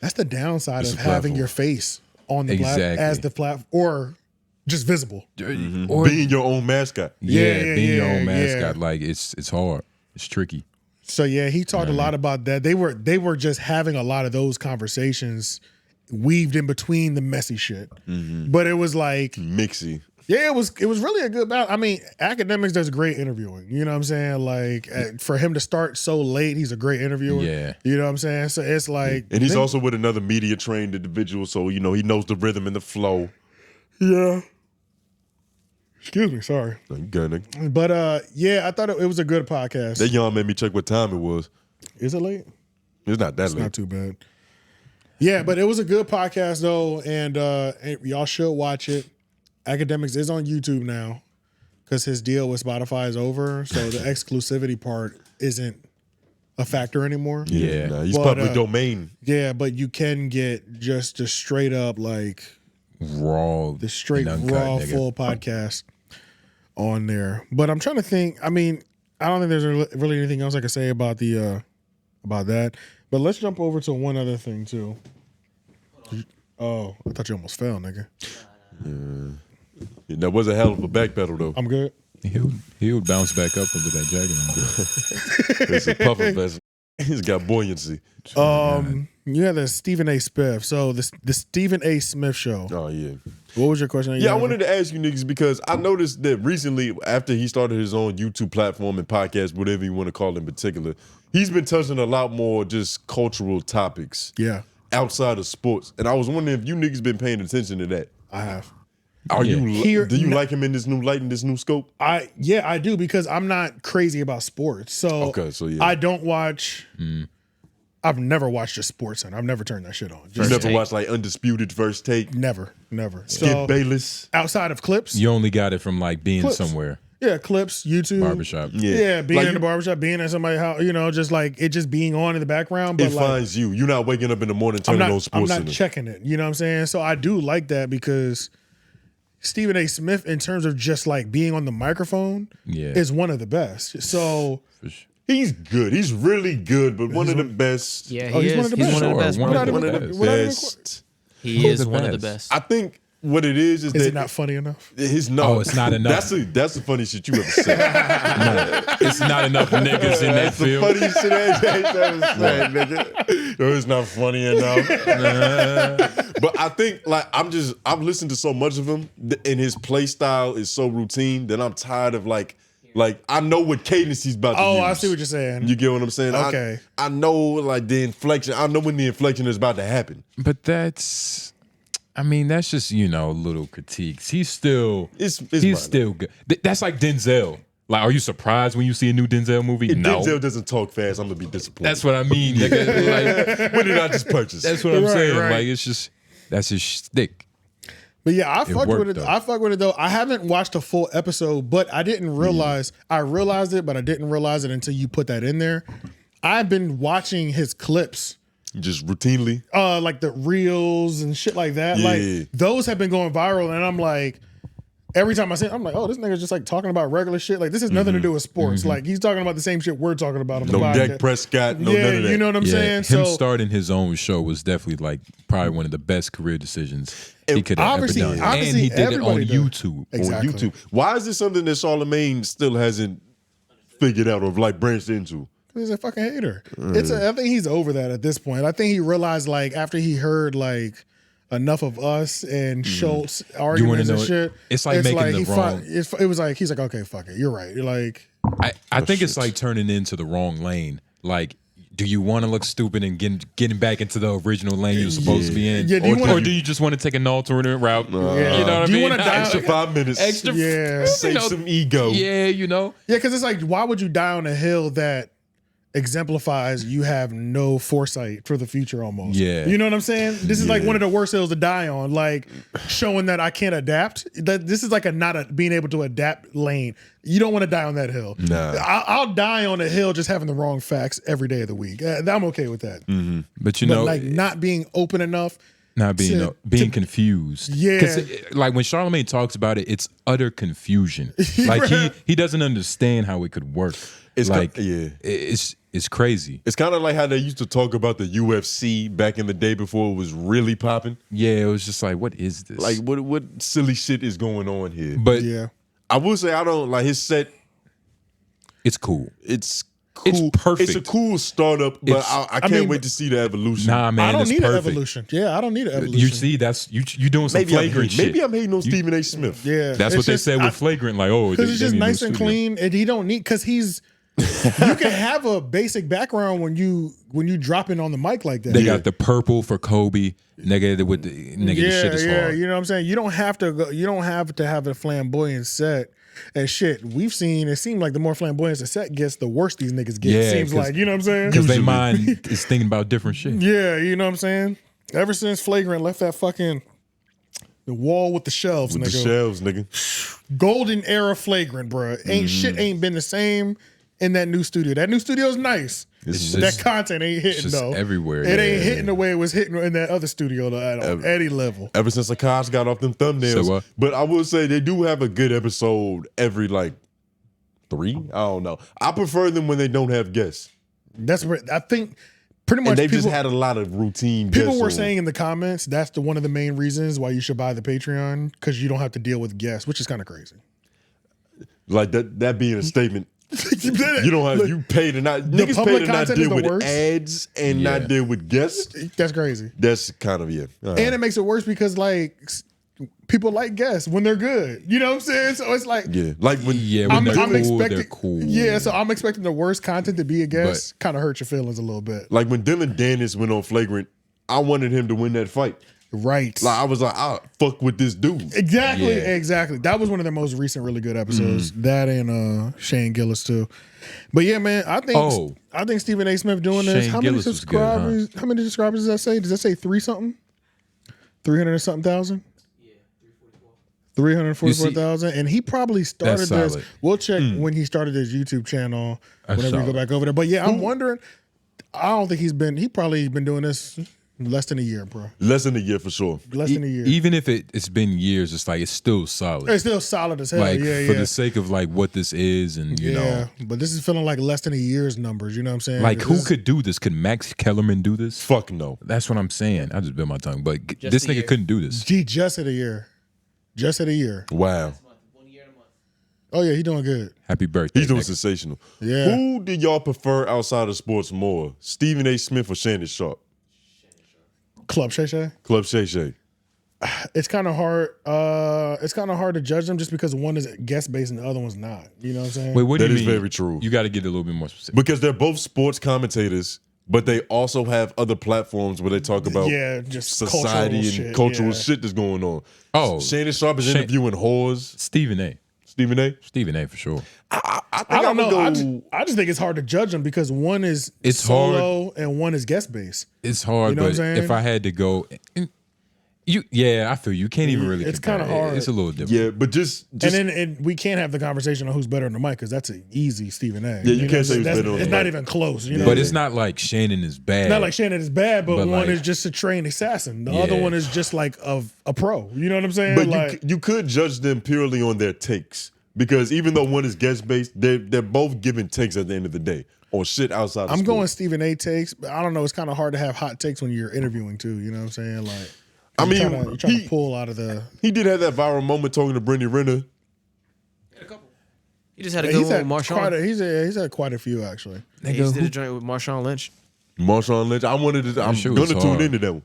That's the downside It's of a having platform. your face on the Exactly. as the platform or just visible. Or being your own mascot. Yeah, being your own yeah. mascot. Like it's hard. It's tricky. So yeah, he talked a lot about that. They were just having a lot of those conversations weaved in between the messy shit. But it was like mixy. Yeah, it was really a good battle. I mean, Akademiks does great interviewing. You know what I'm saying? Like for him to start so late, he's a great interviewer. Yeah. You know what I'm saying? So it's like And he's also with another media trained individual, so he knows the rhythm and the flow. Yeah. Excuse me, sorry. No, you got it. But yeah, I thought it was a good podcast. That y'all made me check what time it was. Is it late? It's not that It's late. not too bad. Yeah, but it was a good podcast though, and y'all should watch it. Akademiks is on YouTube now because his deal with Spotify is over, so the exclusivity part isn't a factor anymore. Yeah, nah, he's public domain. Yeah, but you can get just the straight up like raw, the straight and uncut, raw nigga. full podcast on there. But I'm trying to think. I mean, I don't think there's really anything else I can say about the about that. But let's jump over to one other thing too. Oh, I thought you almost fell, nigga. Yeah, that was a hell of a back pedal though. I'm good. He'll bounce back up with that jacket on. It's a puffer vest. He's got buoyancy. You had the Stephen A. Smith. So the Stephen A. Smith show. Oh yeah. What was your question? Yeah, I wanted to ask you niggas because I noticed that recently, after he started his own YouTube platform and podcast, whatever you want to call it in particular, he's been touching a lot more just cultural topics. Yeah. Outside of sports. And I was wondering if you niggas been paying attention to that. I have. Are Yeah. you do you like him in this new light, in this new scope? I do because I'm not crazy about sports. So yeah. I don't watch. I've never watched a sports center. I've never turned that shit on. You never watched like Undisputed First Take? Never. Skip Bayless? Outside of clips. You only got it from like being Clips. somewhere. Yeah, clips, YouTube. Barbershop. Yeah, being Like in the barbershop, being at somebody's house, just like it just being on in the background. But It like, finds you. You're not waking up in the morning turning on I'm sports not center. checking it. You know what I'm saying? So I do like that because Stephen A. Smith, in terms of just like being on the microphone, is one of the best. So He's good. He's really good, but one of the best. Yeah, Oh, he he's is. one of the He's best. one of the best. One bro. of the best. He is one of the best. I think what it is is that it not funny enough? His Oh, it's not enough. That's the funniest shit you ever said. It's not enough niggas in that That's the field. funniest shit I ever said, nigga. No, it's not funny enough. But I think like I've listened to so much of him, and his play style is so routine that I'm tired of like I know what cadence he's about to use. Oh, I see what you're saying. You get what I'm saying? Okay. I know like the inflection. I know when the inflection is about to happen. But that's just, little critiques. He's still minor. still good. That's like Denzel. Like, are you surprised when you see a new Denzel movie? If No. Denzel doesn't talk fast, I'm gonna be disappointed. That's what I mean, nigga. Like, when did I just purchase? that's what I'm Right, saying. right. Like, it's just, that's his shtick. But yeah, I fucked worked, with it. though. I fucked with it though. I haven't watched a full episode, but I didn't realize. I realized it, but I didn't realize it until you put that in there. I've been watching his clips, just routinely, like the reels and shit like that. Yeah. Like those have been going viral, and I'm like, every time I see it, I'm like, oh, this nigga's just like talking about regular shit. Like this has nothing to do with sports. Like he's talking about the same shit we're talking about on the no podcast. Dak Prescott, no yeah, none of that. you know what I'm saying? Him So starting his own show was definitely like probably one of the best career decisions he could have ever obviously- done. And obviously he did it on everybody does. YouTube. Exactly. On YouTube. Why is this something that Charlamagne still hasn't figured out or like branched into? He's a fucking hater. I think he's over that at this point. I think he realized like after he heard like enough of us and Schulz arguments and know shit. it's like making the he wrong- it was like he's like, okay, fuck it, you're right. You're like, I think it's like turning into the wrong lane. Like, do you want to look stupid and getting back into the original lane you're supposed to be in? Yeah, or do you just want to take an alternate route? You know what I Do you mean? wanna die- Extra 5 minutes. Extra, Yeah. Save some ego. Yeah, yeah, because it's like, why would you die on a hill that exemplifies you have no foresight for the future almost? Yeah. You know what I'm saying? This is like one of the worst hills to die on, like showing that I can't adapt. That this is like being able to adapt lane. You don't want to die on that hill. Nah. I'll die on a hill just having the wrong facts every day of the week. I'm okay with that. But But like not being open enough. not being being confused. Yeah. 'Cause like when Charlamagne talks about it, it's utter confusion. Like he doesn't understand how it could work. It's like it's crazy. It's kind of like how they used to talk about the UFC back in the day before it was really popping. Yeah, it was just like, what is this? Like what silly shit is going on here? But yeah, I will say I don't like his set. It's cool. It's cool. It's perfect. It's a cool startup, but It's- I can't wait to see the evolution. Nah, man, I don't it's need perfect. an evolution. Yeah, I don't need an evolution. You see, that's you doing some Maybe I'm flagrant hating, shit. maybe I'm hating on Stephen A. Smith. Yeah, That's it's what they just- said with flagrant. Like, oh, because they it's just need a new nice and studio. clean, and he don't need because he's. You can have a basic background when you drop in on the mic like that. They got the purple for Kobe. Nigga the shit is hard. You know what I'm saying. You don't have to go. You don't have to have a flamboyant set. And shit, we've seen, it seemed like the more flamboyant the set gets, the worse these niggas get. Yeah, Seems like, you know what I'm saying? Because their mind is thinking about different shit. Yeah, you know what I'm saying? Ever since Flagrant left that fucking the wall with the shelves, With nigga. the shelves, nigga. Golden era Flagrant, bro. Shit ain't been the same in that new studio. That new studio's nice. It's But just- that content ain't hitting just though. everywhere, It ain't yeah. hitting the way it was hitting in that other studio though, at any level. Ever since Akash got off them thumbnails. Say what? But I will say they do have a good episode every like 3. I don't know. I prefer them when they don't have guests. That's where I think pretty much And they've just people- had a lot of routine People guests were on. saying in the comments that's one of the main reasons why you should buy the Patreon, because you don't have to deal with guests, which is kind of crazy. Like that being a statement. You don't have you pay to not The niggas public pay to not content is deal the with worst. ads and not deal with guests. That's crazy. That's kind of All right. And it makes it worse because like people like guests when they're good. You know what I'm saying? So it's like Yeah, like when when they're cool, expecting, they're cool. Yeah, so I'm expecting the worst content to be a guest. Kind of hurt your feelings a little bit. like when Dylan Dennis went on Flagrant, I wanted him to win that fight. Right. Like I was like, I fuck with this dude. Exactly, exactly. That was one of their most recent really good episodes. That and Shane Gillis too. But yeah, man, I think Stephen A. Smith doing this. Shane How many Gillis was good, huh? subscribers? How many subscribers does that say? Does that say 3 something? 300 and something thousand? 344,000, and he probably started That's this. solid. We'll check when he started his YouTube channel That's whenever we go solid. back over there. But yeah, I'm wondering. I don't think he probably been doing this less than a year, bro. Less than a year for sure. Less than a year. Even if it's been years, it's like it's still solid. It's still solid as hell. Like yeah, for yeah. the sake of like what this is, and you know, But this is feeling like less than a year's numbers. You know what I'm saying? like This who is- could do this? Could Max Kellerman do this? Fuck no. That's what I'm saying. I just bit my tongue, but Just this a nigga year. couldn't do this. He just hit a year. Just hit a year. Wow. Oh yeah, he doing good. Happy birthday. He's doing nigga. sensational. Yeah. Who did y'all prefer outside of sports more? Stephen A. Smith or Shannon Sharp? Club Shay Shay. Club Shay Shay. It's kind of hard. It's kind of hard to judge them just because one is guest based and the other one's not. You know what I'm saying? Wait, what do That you is mean? very true. You got to get a little bit more specific. Because they're both sports commentators, but they also have other platforms where they talk about just society cultural and shit, cultural yeah. shit that's going on. Oh, Shannon Sharp is Shan- interviewing whores. Stephen A. Stephen A. Stephen A. for sure. I think I don't would know. I just think it's hard to judge them because one is It's solo and one is guest based. It's hard, You know what but I'm saying? if I had to go, I feel you can't even really. It's compare. kinda hard. It's a little different. Yeah, but just and then we can't have the conversation on who's better on the mic because that's an easy Stephen A. Yeah, you know, can't say who's that's- better on It's the not mic. even close. You know, But it's not like Shannon is bad. It's not like Shannon is bad, but But one like- is just a trained assassin. The Yeah. other one is just like a pro. You know what I'm saying? But like, you could judge them purely on their takes because even though one is guest based, they're both giving takes at the end of the day or shit outside. Of I'm sports. going Stephen A. takes, but I don't know. It's kind of hard to have hot takes when you're interviewing too. You know what I'm saying? Like, I mean, you're trying to pull out of the. He did have that viral moment talking to Brittany Renner. He just had a good one with Marshawn. He's had quite a few actually. He just did a joint with Marshawn Lynch. Marshawn Lynch. I'm shit gonna was tune hard. into that one.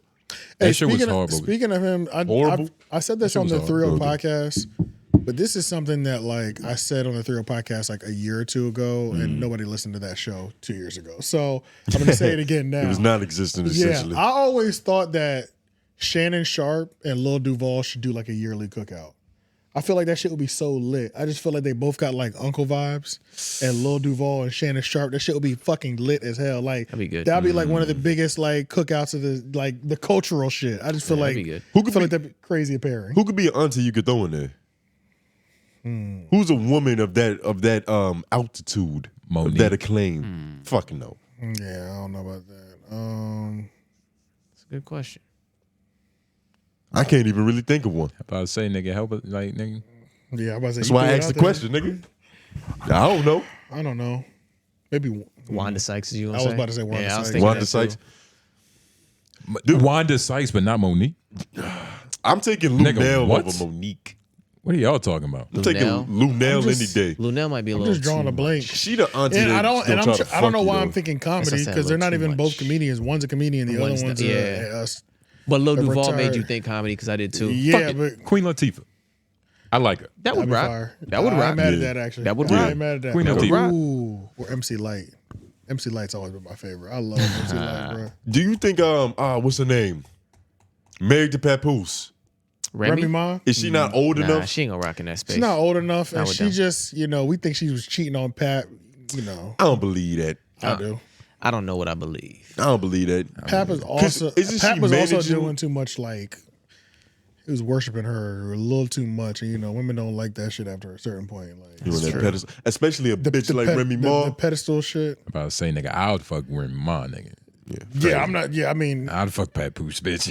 That shit was speaking of- horrible. Speaking of him, Horrible? I said this That on shit the was 3 horrible. podcast, but this is something that like I said on the 3 podcast like a year or two ago, and nobody listened to that show 2 years ago. So I'm going to say it again now. It was non-existent essentially. Yeah, I always thought that Shannon Sharp and Lil Duval should do like a yearly cookout. I feel like that shit would be so lit. I just feel like they both got like uncle vibes, and Lil Duval and Shannon Sharp. That shit would be fucking lit as hell. Like That'd be good. That'd be like one of the biggest like cookouts of the cultural shit. I just feel that'd like be good. Who could feel be- like that'd be crazy pairing. Who could be an auntie you could throw in there? Who's a woman of that altitude, Monique. of that acclaim? Fucking no. Yeah, I don't know about that. It's a good question. I can't even really think of one. If I say nigga, help it, like nigga. Yeah, I'm about to say. That's you why threw I it asked out the there. question, nigga. I don't know. I don't know. Maybe Wanda Sykes, is you I gonna was say? about to say Wanda yeah, I was Sykes. thinking Wanda that Sykes. too. Wanda Sykes, but not Monique. I'm taking Nigga, Lunel what? over Monique. What are y'all talking about? I'm taking Lunel? Lunel I'm any just- day. Lunel might be a I'm little just drawing too a blank. She the auntie And that I don't. don't And try I'm. to I don't fuck know you, why though. I'm thinking That's what I comedy said, a because they're little not too even both much. comedians. One's a comedian, the One's other one's not- yeah. a But Lil a Duval made retired- you think comedy because I did too. Yeah, Fuck it. but Queen Latifah. I like her. That would that'd be rock. fire. That would I rock. ain't mad at Yeah. that actually. That would I rock. ain't mad at that. Queen That would Latifah. rock. Ooh, or MC Light. MC Light's always been my favorite. I love MC Light, bro. Do you think what's her name? Married to Papoose. Remy Ma. Is she not old enough? She ain't gonna rock in that space. She's not old enough, and with she them. just, we think she was cheating on Pat. I don't believe that. I do. I don't know what I believe. I don't believe that. Pat was also doing too much. Like he was worshiping her a little too much, and women don't like that shit after a certain point. Like You on that pedestal, especially a bitch like Remy Ma. the pedestal shit. I'm about to say, nigga, I would fuck Remy Ma, nigga. Yeah, I'm not. Yeah, I mean, I'd fuck Pat Pooch, bitch.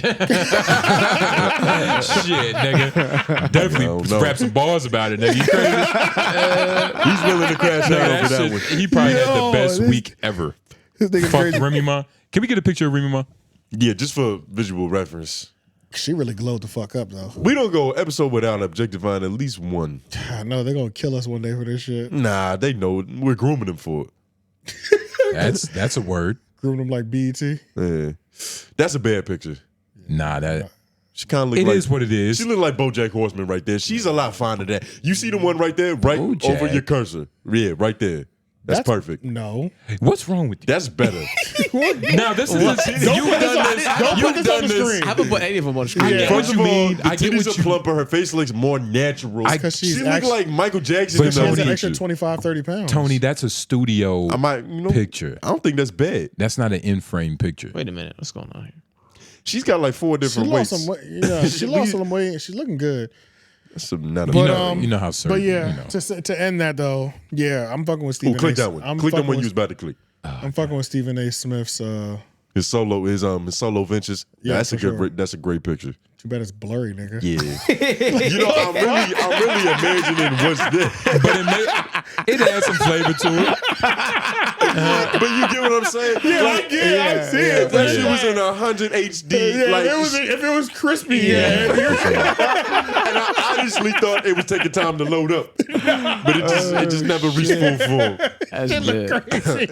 Shit, nigga. Definitely rap some bars about it, nigga. You crazy? He's willing to crash out over that one. He probably had the best week ever. Fuck Remy Ma. Can we get a picture of Remy Ma? Yeah, just for visual reference. She really glowed the fuck up though. We don't go episode without objectifying at least one. I know they're gonna kill us one day for this shit. Nah, they know we're grooming them for it. That's a word. Grooming them like BET. Yeah, that's a bad picture. Nah, that she kind of look. It like, is what it is. She look like BoJack Horseman right there. She's a lot finer than that. You see the one right there, right BoJack. over your cursor. Yeah, right there. That's perfect. No. What's wrong with you? That's better. Now this is you've done this. You've done this. I haven't put any of them on the screen. I get First what of you all, mean. the I get titties what are plumper. Her face looks more natural. she's She look like Michael Jackson in She has the an picture. extra 25, 30 pounds. Tony, that's a studio picture. I don't think that's bad. That's not an in-frame picture. Wait a minute, what's going on here? She's got like 4 She different lost weights. some weight. Yeah, she lost some weight. She's looking good. That's not a But you know how certain. But yeah, you know. to end that though, yeah, I'm fucking with Stephen. Click A. that one. I'm Click the fucking one you with- was about to click. I'm fucking with Stephen A. Smith's. His solo ventures. Yeah, that's a for good. sure. That's a great picture. Too bad it's blurry, nigga. Yeah. I'm really imagining what's there. But it has some flavor to it. But you get what I'm saying? I see it. That shit was in 100 HD. Yeah, like, if it was crispy, and I honestly thought it was taking time to load up, but it just never reached full form. That's It good. looked crazy.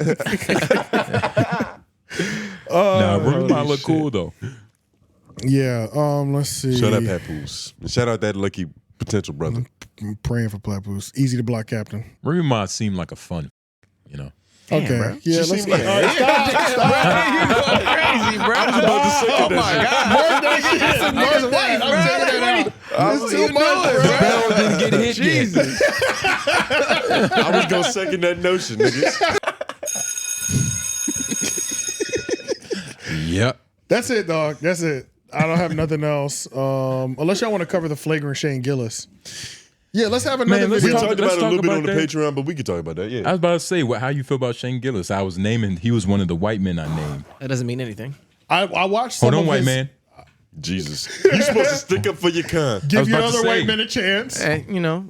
Nah, Remy Ma look cool though. Yeah. Let's see. Shout out Papoose. Shout out that lucky potential brother. I'm praying for Papoose. Easy to block, Captain. Remy Ma seemed like a fun, you know. Okay. bro. Yeah. She Let's seemed like- all right, stop. You going crazy, bro. I was about to say Oh my God. Mark that shit. That's a Mark nigga's that. wife, I'm bro. taking that out. It's too You much, know it, bro. The bell didn't get hit Jesus. I was gonna second that notion, nigga. Yep. That's it, dog. That's it. I don't have nothing else. Unless y'all want to cover the flagrant Shane Gillis. Yeah, let's have another Man, let's We video. talked let's about it a little talk bit on about the that. Patreon, but we could talk about that. I Yeah. was about to say, how you feel about Shane Gillis? I was naming, he was one of the white men I named. That doesn't mean anything. I watched some Hold on, of white his, man. Jesus, you supposed to stick up for your kind. I Give was your about to other white say. men a chance. Hey,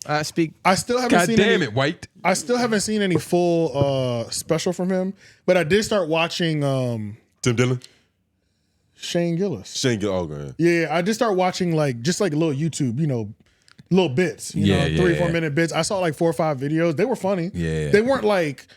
I speak. I still haven't God seen damn any, it, white. I still haven't seen any full special from him, but I did start watching Tim Dillon, Shane Gillis. Shane Gillis. Oh, man. Yeah, I did start watching just like little YouTube, little bits, Yeah, 3-4 minute bits. I saw like 4 or 5 videos. They were funny. Yeah. They weren't like,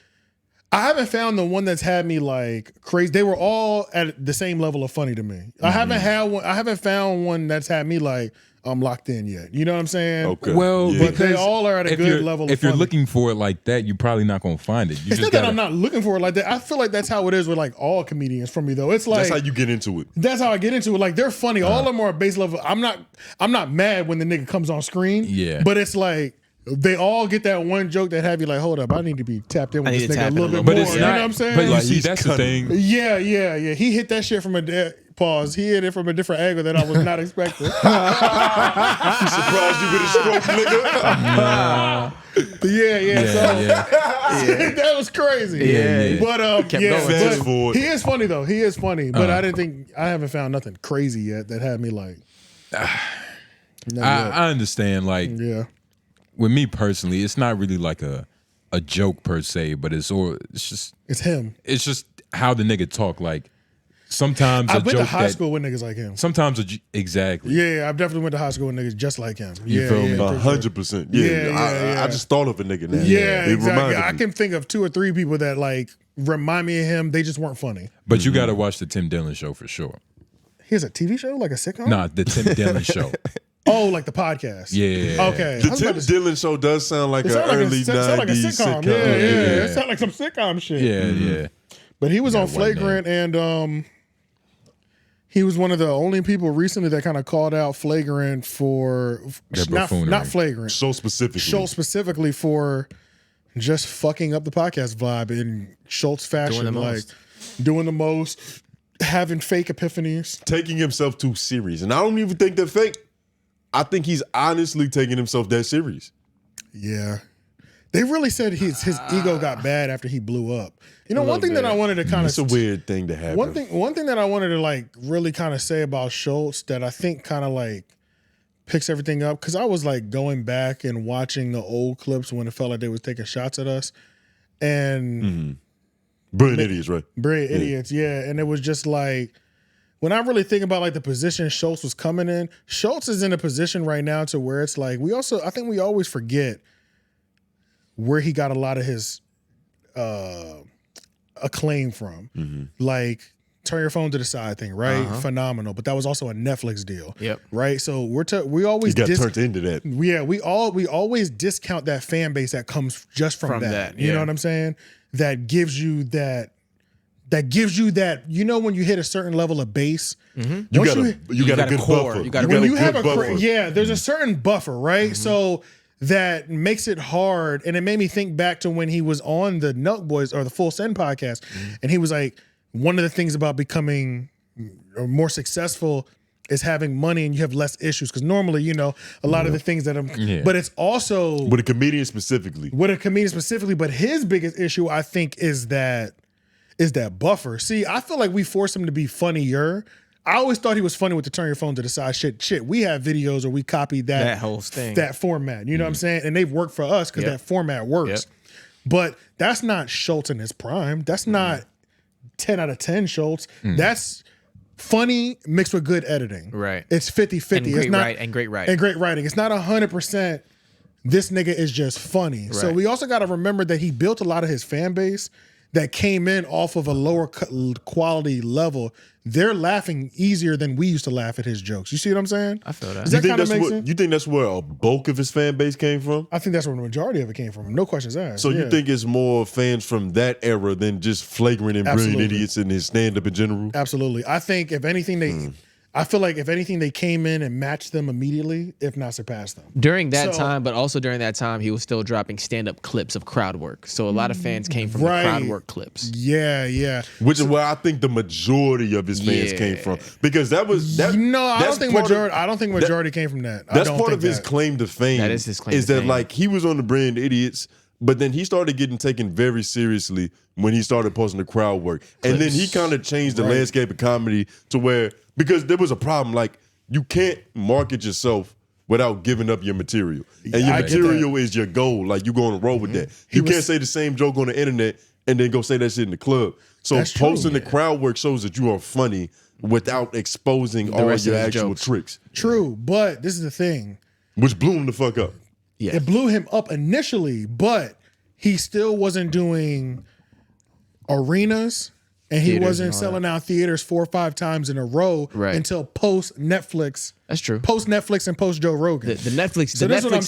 I haven't found the one that's had me like crazy. They were all at the same level of funny to me. I haven't found one that's had me like, I'm locked in yet. You know what I'm saying? Okay. Well, Yeah. But they all are at a if good you're- level of If you're funny. looking for it like that, you're probably not going to find it. You It's just not that gotta, I'm not looking for it like that. I feel like that's how it is with like all comedians for me though. It's like That's how you get into it. That's how I get into it. Like they're funny. All of them are at base level. I'm not mad when the nigga comes on screen. Yeah. But it's like they all get that one joke that have you like, hold up, I need to be tapped in with I this need to nigga a tap in little a bit little more. bit. You know what I'm saying? But you Like, see, he's that's the cunning. thing. Yeah. He hit that shit from pause. He hit it from a different angle that I was not expecting. He surprised you with a stroke, nigga. So that was crazy. Yeah. But Kept yeah, going. Fast but forward. he is funny though. He is funny. But I haven't found nothing crazy yet that had me like. I understand. Like, Yeah. with me personally, it's not really like a joke per se, but it's just It's him. it's just how the nigga talk. Like sometimes I a went joke to high that school with niggas like him. sometimes exactly. Yeah, I definitely went to high school with niggas just like him. You Yeah, feel me? for sure. 100%. Yeah, Yeah. yeah. I just thought of a nigga now. Yeah, It exactly. reminded I me. can think of 2 or 3 people that like remind me of him. They just weren't funny. But you got to watch the Tim Dillon show for sure. He has a TV show, like a sitcom. Nah, the Tim Dillon show. Oh, like the podcast. Yeah. Okay. The Tim Dillon show does sound like an early 90s sound like a sitcom. sitcom. Yeah. Yeah. It sound like some sitcom shit. Yeah. But he was on white Flagrant and He was one of the only people recently that kind of called out Flagrant for not Flagrant. Schulz specifically for just fucking up the podcast vibe in Schulz fashion, doing the most, having fake epiphanies, taking himself too serious. And I don't even think they're fake. I think he's honestly taking himself that serious. Yeah. They really said his ego got bad after he blew up. You know, one thing that I wanted to kind of... It's a weird thing to happen. One thing that I wanted to like really kind of say about Schulz that I think kind of like picks everything up, because I was like going back and watching the old clips when it felt like they was taking shots at us. And... Brilliant idiots, right? Brilliant idiots, yeah. And it was just like... When I really think about like the position Schulz was coming in, Schulz is in a position right now to where it's like I think we always forget where he got a lot of his acclaim from. Like Turn Your Phone to the Side thing, right? Phenomenal. But that was also a Netflix deal. Yep. Right? So we always got turned into that. Yeah, we always discount that fan base that comes just from that. You know what I'm saying? That gives you that, you know, when you hit a certain level of base, you got a good core. buffer. When you have a there's a certain buffer, right? So that makes it hard. And it made me think back to when he was on the Nelk Boys or the Full Send podcast. And he was like, one of the things about becoming more successful is having money and you have less issues. Because normally, you know, a lot of the things that but it's also... With a comedian specifically. But his biggest issue, I think, is that buffer. See, I feel like we force him to be funnier. I always thought he was funny with the Turn Your Phone to the Side shit. We have videos where we copied that whole thing, that format. You know what I'm saying? And they've worked for us because that format works. But that's not Schulz in his prime. That's not 10 out of 10 Schulz. That's funny mixed with good editing. Right. It's 50-50. It's not great writing. And great writing. It's not 100%. This nigga is just funny. Right. So we also got to remember that he built a lot of his fan base that came in off of a lower quality level. They're laughing easier than we used to laugh at his jokes. You see what I'm saying? I feel that. Does that kind of make sense? You think that's where a bulk of his fan base came from? I think that's where the majority of it came from. No questions asked. So you think it's more fans from that era than just Flagrant and Brilliant Idiots and his stand-up in general? Absolutely. I think if anything, I feel like if anything, they came in and matched them immediately, if not surpassed them. During that time, but also during that time, he was still dropping stand-up clips of crowd work. So a lot of fans came from the crowd work clips. Yeah. Which is where I think the majority of his fans came from. Because that was... No, I don't think majority came from that. That's part of his claim to fame. That is his claim is to that fame. like he was on the Brilliant Idiots, but then he started getting taken very seriously when he started posting the crowd work. And then he kind of changed the landscape of comedy to where... Because there was a problem, like, you can't market yourself without giving up your material. And your material is your goal. Like, you go on a roll with that. You can't say the same joke on the internet and then go say that shit in the club. So posting the crowd work shows that you are funny without exposing all your actual tricks. True, but this is the thing. Which blew him the fuck up. Yeah. It blew him up initially, but he still wasn't doing arenas. And he wasn't selling out theaters 4 or 5 times in a row until post Netflix. That's true. Post Netflix and post Joe Rogan. The Netflix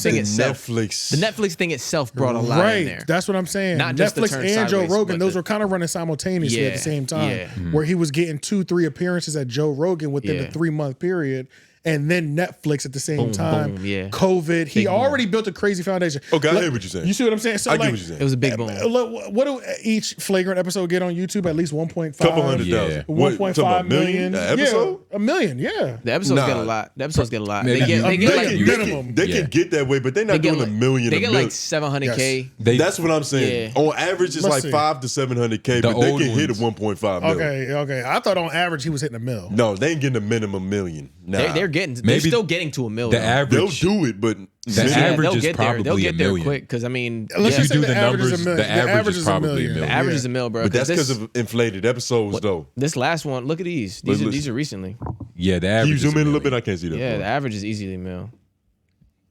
thing itself. The Netflix thing itself brought a lot in there. That's what I'm saying. Not just Netflix and Joe Rogan, those were kind of running simultaneously at the same time. Where he was getting 2-3 appearances at Joe Rogan within the 3-month period. And then Netflix at the same time. COVID. He already built a crazy foundation. Okay, I hear what you're saying. You see what I'm saying? So I get what you're saying. It was a big boom. What do each Flagrant episode get on YouTube? At least 1.5. Couple 100,000. 1.5 million. Episode? Yeah, 1 million. Yeah. The episodes get a lot. The episodes get a lot. They get like minimum. They can get that way, but they're not doing a million. They get like 700K. That's what I'm saying. On average, it's like 5 to 700K, but they can hit a 1.5 million. Okay. I thought on average he was hitting a mil. No, they ain't getting a minimum million. Nah. They're still getting to a million. The average, they'll do it, but the average is probably they'll get a there million. quick because I mean, Let's if just you do say the numbers, the average is probably a million. The average is a mil, bro. But that's because of inflated episodes, though. This last one, look at these. These are recently. Yeah, the average. Can you zoom in a little bit? I can't see that. Yeah, the average is easily a mil.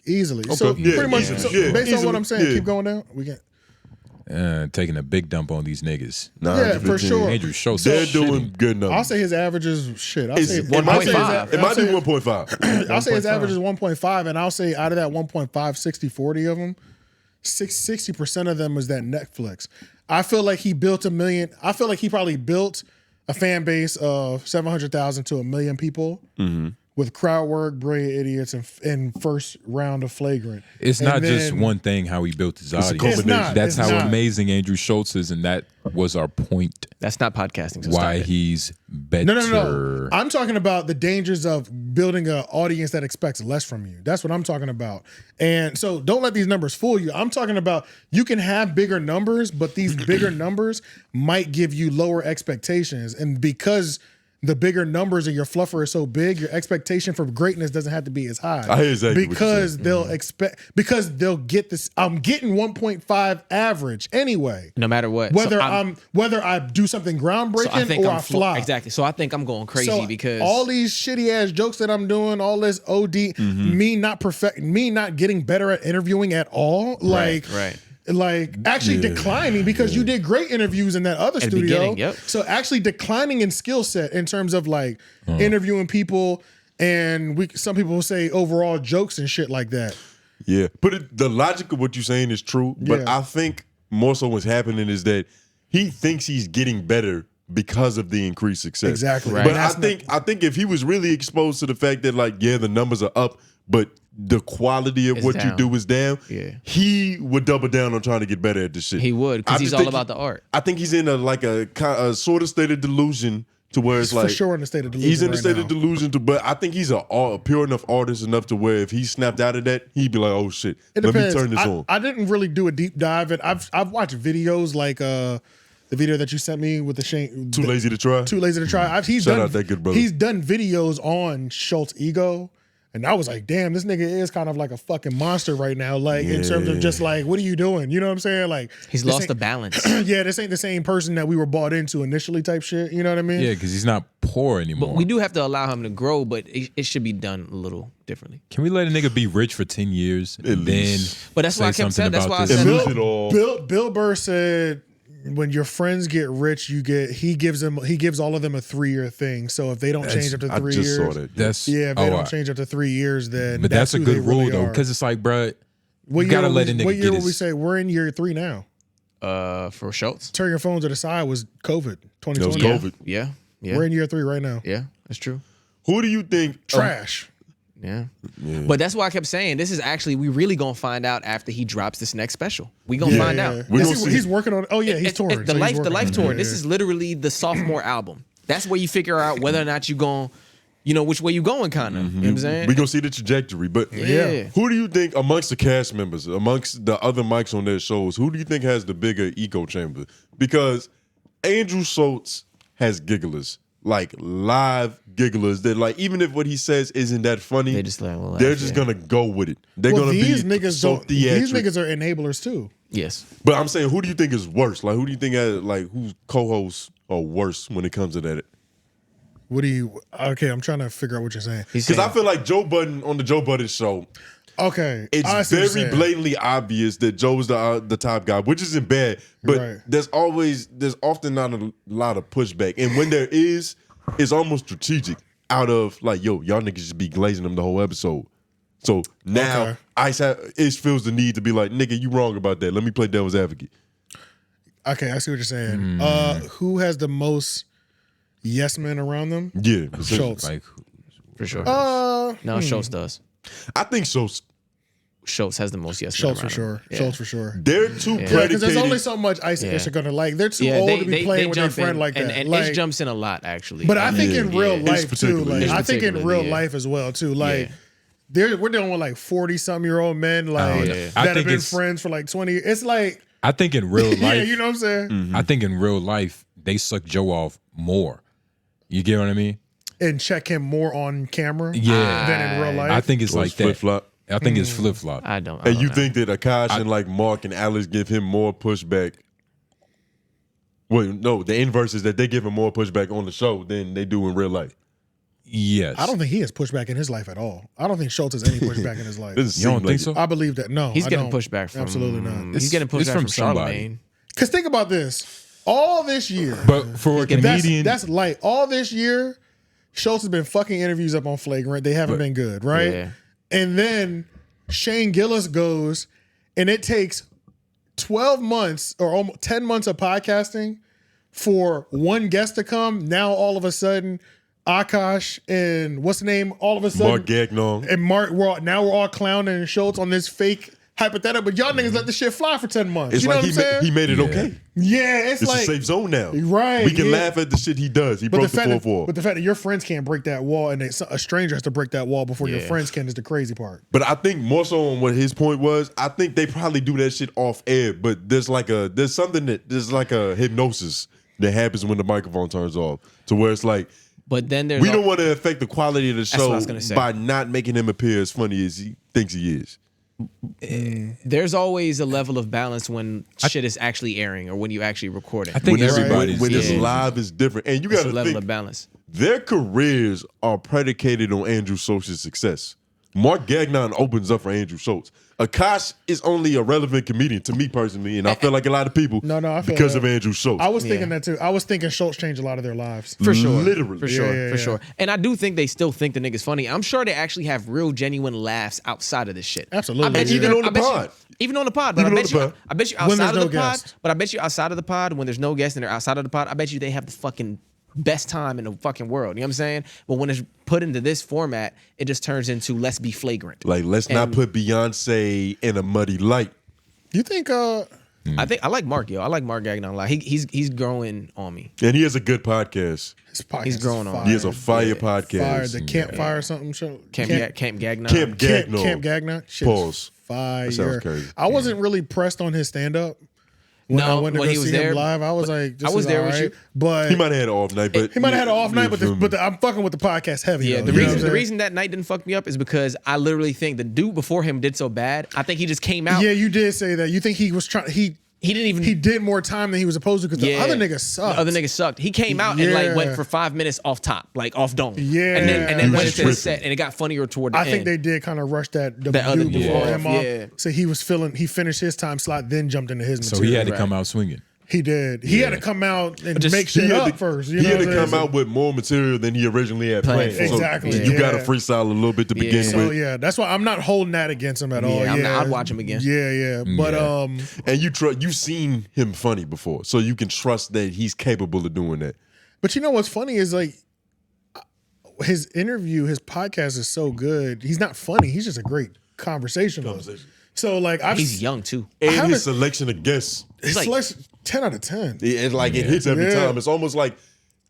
Easily. Okay. So pretty much, based on what I'm saying, Yeah. keep going down. We can. Taking a big dump on these niggas. Yeah, for sure. Andrew Schulz. They're doing good numbers. I'll say his average is shit. I'll say It might be 1.5. I'll say his average is 1.5, and I'll say out of that 1.5, 60-40 of them, 60% of them was that Netflix. I feel like he built a million. I feel like he probably built a fan base of 700,000 to 1 million people with crowd work, brilliant idiots, and first round of Flagrant. It's And not then- just one thing how he built his It's a audience. combination. That's It's how not. amazing Andrew Schulz is, and that was our point. That's not podcasting. So why stop it. he's better. No. I'm talking about the dangers of building an audience that expects less from you. That's what I'm talking about. And so don't let these numbers fool you. I'm talking about you can have bigger numbers, but these bigger numbers might give you lower expectations. And because the bigger numbers of your fluffer is so big, your expectation for greatness doesn't have to be as high. I hear exactly what you're because saying. they'll expect because they'll get this. I'm getting 1.5 average anyway. No matter what. Whether So whether I do something groundbreaking or I flop. Exactly. So I think I'm going crazy So because all these shitty ass jokes that I'm doing, all this OD, me not getting better at interviewing at all, like actually declining because you did great interviews in that other At the studio. beginning, yep. So actually declining in skill set in terms of like interviewing people, and some people will say overall jokes and shit like that. Yeah, but the logic of what you're saying is true. But Yeah. I think more so what's happening is that he thinks he's getting better because of the increased success. Exactly. But Right. I think if he was really exposed to the fact that like the numbers are up, but the quality of It's what you down. do is down, Yeah. he would double down on trying to get better at this shit. He would, because I he's just all think about the art. I think he's in a sort of state of delusion to where it's He's like for sure in the state of delusion. he's in the right state now. of delusion, but I think he's a pure enough artist enough to where if he snapped out of that, he'd be like, "Oh shit, It let me depends. turn this on." I didn't really do a deep dive, and I've watched videos like the video that you sent me with the Shane. Too lazy to try. Too lazy to try. He's Shout done, out that good brother. He's done videos on Schultz ego. And I was like, damn, this nigga is kind of like a fucking monster right now. Like, in terms of just like, what are you doing? You know what I'm saying? Like, He's this lost ain't- the balance. Yeah, this ain't the same person that we were bought into initially type shit. You know what I mean? Yeah, because he's not poor anymore. But we do have to allow him to grow, but it should be done a little differently. Can we let a nigga be rich for 10 years and then But that's why I say kept something saying- that's about why I this? said- Lose it all. Bill Burr said, when your friends get rich, he gives all of them a 3-year thing. So if they don't change after 3 years, I just saw that. That's if they don't change after 3 years, then But that's a who they good rule really though, are. because it's like, bruh, What you year gotta would let we- a nigga What year get would we his. say we're in year 3 now? For Schultz. Turn your phone to the side was COVID 2020. That was COVID. Yeah. We're in year 3 right now. Yeah, that's true. Who do you think? Trash. Yeah. But that's why I kept saying this is actually we really gonna find out after he drops this next special. We gonna find out. He's working on. Oh yeah, he's touring. The so he's life working on it. tour. Yeah, This yeah. is literally the sophomore album. That's where you figure out whether or not you going, which way you going, kind of. You know what I'm saying? We gonna see the trajectory, but Yeah. who do you think amongst the cast members, amongst the other mics on their shows, who do you think has the bigger echo chamber? Because Andrew Schultz has gigglers, like live gigglers that like even if what he says isn't that funny, They just like, well, they're just gonna go with it. They're Well, gonna these be niggas so don't. These theatric. niggas are enablers too. Yes. But I'm saying, who do you think is worse? Like, who do you think has like whose co-hosts are worse when it comes to that? What do you? Okay, I'm trying to figure out what you're saying. Because I feel like Joe Budden on the Joe Budden show. Okay, I It's see what very you're saying. blatantly obvious that Joe's the top guy, which isn't bad. But Right. there's often not a lot of pushback, and when there is, it's almost strategic. Out of like, yo, y'all niggas just be glazing them the whole episode. So now Ice feels the need to be like, nigga, you wrong about that. Let me play devil's advocate. Okay, I see what you're saying. Who has the most yes men around them? Yeah, Schultz. Like, For sure. No, Schultz does. I think Schultz has the most yes. Schultz men for around him. sure. Yeah. Schultz for sure. They're too Yeah, predicated. because there's only so much Ice and Ish are gonna like. They're too old to be playing with their jump friend in, like that. And like, Ish jumps in a lot, actually. But I think in real Ish life too. particularly. Like, I think in real Yeah. life as well too. Like Yeah. we're dealing with like 40-some-year-old men like yeah. I that think have been it's- friends for like 20 years. It's like I think in real yeah, life, you know what I'm saying? I think in real life they suck Joe off more. You get what I mean? And check him more on camera Yeah. than in real life. I think it's So like it's that. flip-flop? I think it's flip flop. I don't. And you think that Akash and like Mark and Alex give him more pushback? Well, no, the inverse is that they give him more pushback on the show than they do in real life. Yes. I don't think he has pushback in his life at all. I don't think Schultz has any pushback in his life. Doesn't You don't seem think like so? I believe that. No, He's I getting don't. pushback from Absolutely not. He's getting it's pushback from from somebody. Charlamagne. Because think about this. All this year, But for a comedian, that's light. All this year, Schultz has been fucking interviews up on Flagrant. They haven't been good, right? Yeah. And then Shane Gillis goes, and it takes 12 months or almost 10 months of podcasting for one guest to come. Now all of a sudden, Akash and what's the name? All of a sudden, Mark Gagnon and Mark. We're all clowning Schulz on this fake hypothetical, but y'all niggas let this shit fly for 10 months. It's you know like what I'm saying? he made it okay. Yeah, it's like a safe zone now. Right. We can laugh at the shit he does. He broke the fourth wall. But the fact that your friends can't break that wall and a stranger has to break that wall before your friends can is the crazy part. But I think more so on what his point was, I think they probably do that shit off air, but there's like a hypnosis that happens when the microphone turns off. To where it's like, but then we don't want to affect the quality of the That's what I was gonna show say. by not making him appear as funny as he thinks he is. There's always a level of balance when shit is actually airing or when you actually record it. I think when everybody's it's live is different, and you got It's to a level think of balance. their careers are predicated on Andrew Schultz's success. Mark Gagnon opens up for Andrew Schultz. Akash is only a relevant comedian to me personally, and I feel like a lot of people I feel because that. of Andrew Schultz. I was thinking that too. I was thinking Schulz changed a lot of their lives. For sure. Literally. For sure. Yeah, for yeah. sure. And I do think they still think the nigga's funny. I'm sure they actually have real genuine laughs outside of this shit. Absolutely. I bet Even you, on the I bet you- pod. Even on the pod, but Even I on bet the you, pod. I bet you When outside there's of the no pod. guest. But I bet you outside of the pod, when there's no guest and they're outside of the pod, I bet you they have the fucking best time in the fucking world. You know what I'm saying? But when it's put into this format, it just turns into let's be flagrant. Like, let's not And- put Beyonce in a muddy light. You think I like Mark, yo. I like Mark Gagnon a lot. He's growing on me. And he has a good podcast. his podcast He's growing is on. fire. He has a fire podcast. Fire, the Campfire something show. Camp Gagnon. Camp Gagnon. Camp Gagnon. Shit's Pause. Fire. That sounds crazy. I wasn't really pressed on his stand up. When I went to when go he was see there, him live, I was like, this I was is there with alright. you. But He might have had an off night, but he might have had an off night, feel me? but I'm fucking with the podcast heavy. Yeah, though, the you know what reason I'm the saying? reason that night didn't fuck me up is because I literally think the dude before him did so bad. I think he just came out. Yeah, you did say that. You think he was trying? He didn't even. He did more time than he was supposed to because the other nigga sucked. The other nigga sucked. He came out and like went for 5 minutes off top, like off dome. Yeah. and then He went was into the set, and it got funnier toward the I end. think they did kind of rush the other dude dude before off, him off. yeah. So he finished his time slot, then jumped into his So material. he had to come out swinging. He did. He had to come out and make He shit had up to- first. He had to come out with more material than he originally had planned. So Exactly. you got to freestyle a little bit to begin So with. yeah, that's why I'm not holding that against him at all. Yeah, Yeah, I'd watch him again. Yeah. But And you've seen him funny before, so you can trust that he's capable of doing that. But you know what's funny is like his podcast is so good. He's not funny. He's just a great conversationalist. So like he's young too. And his selection of guests. His selection 10 out of 10. It's like it hits every time. It's almost like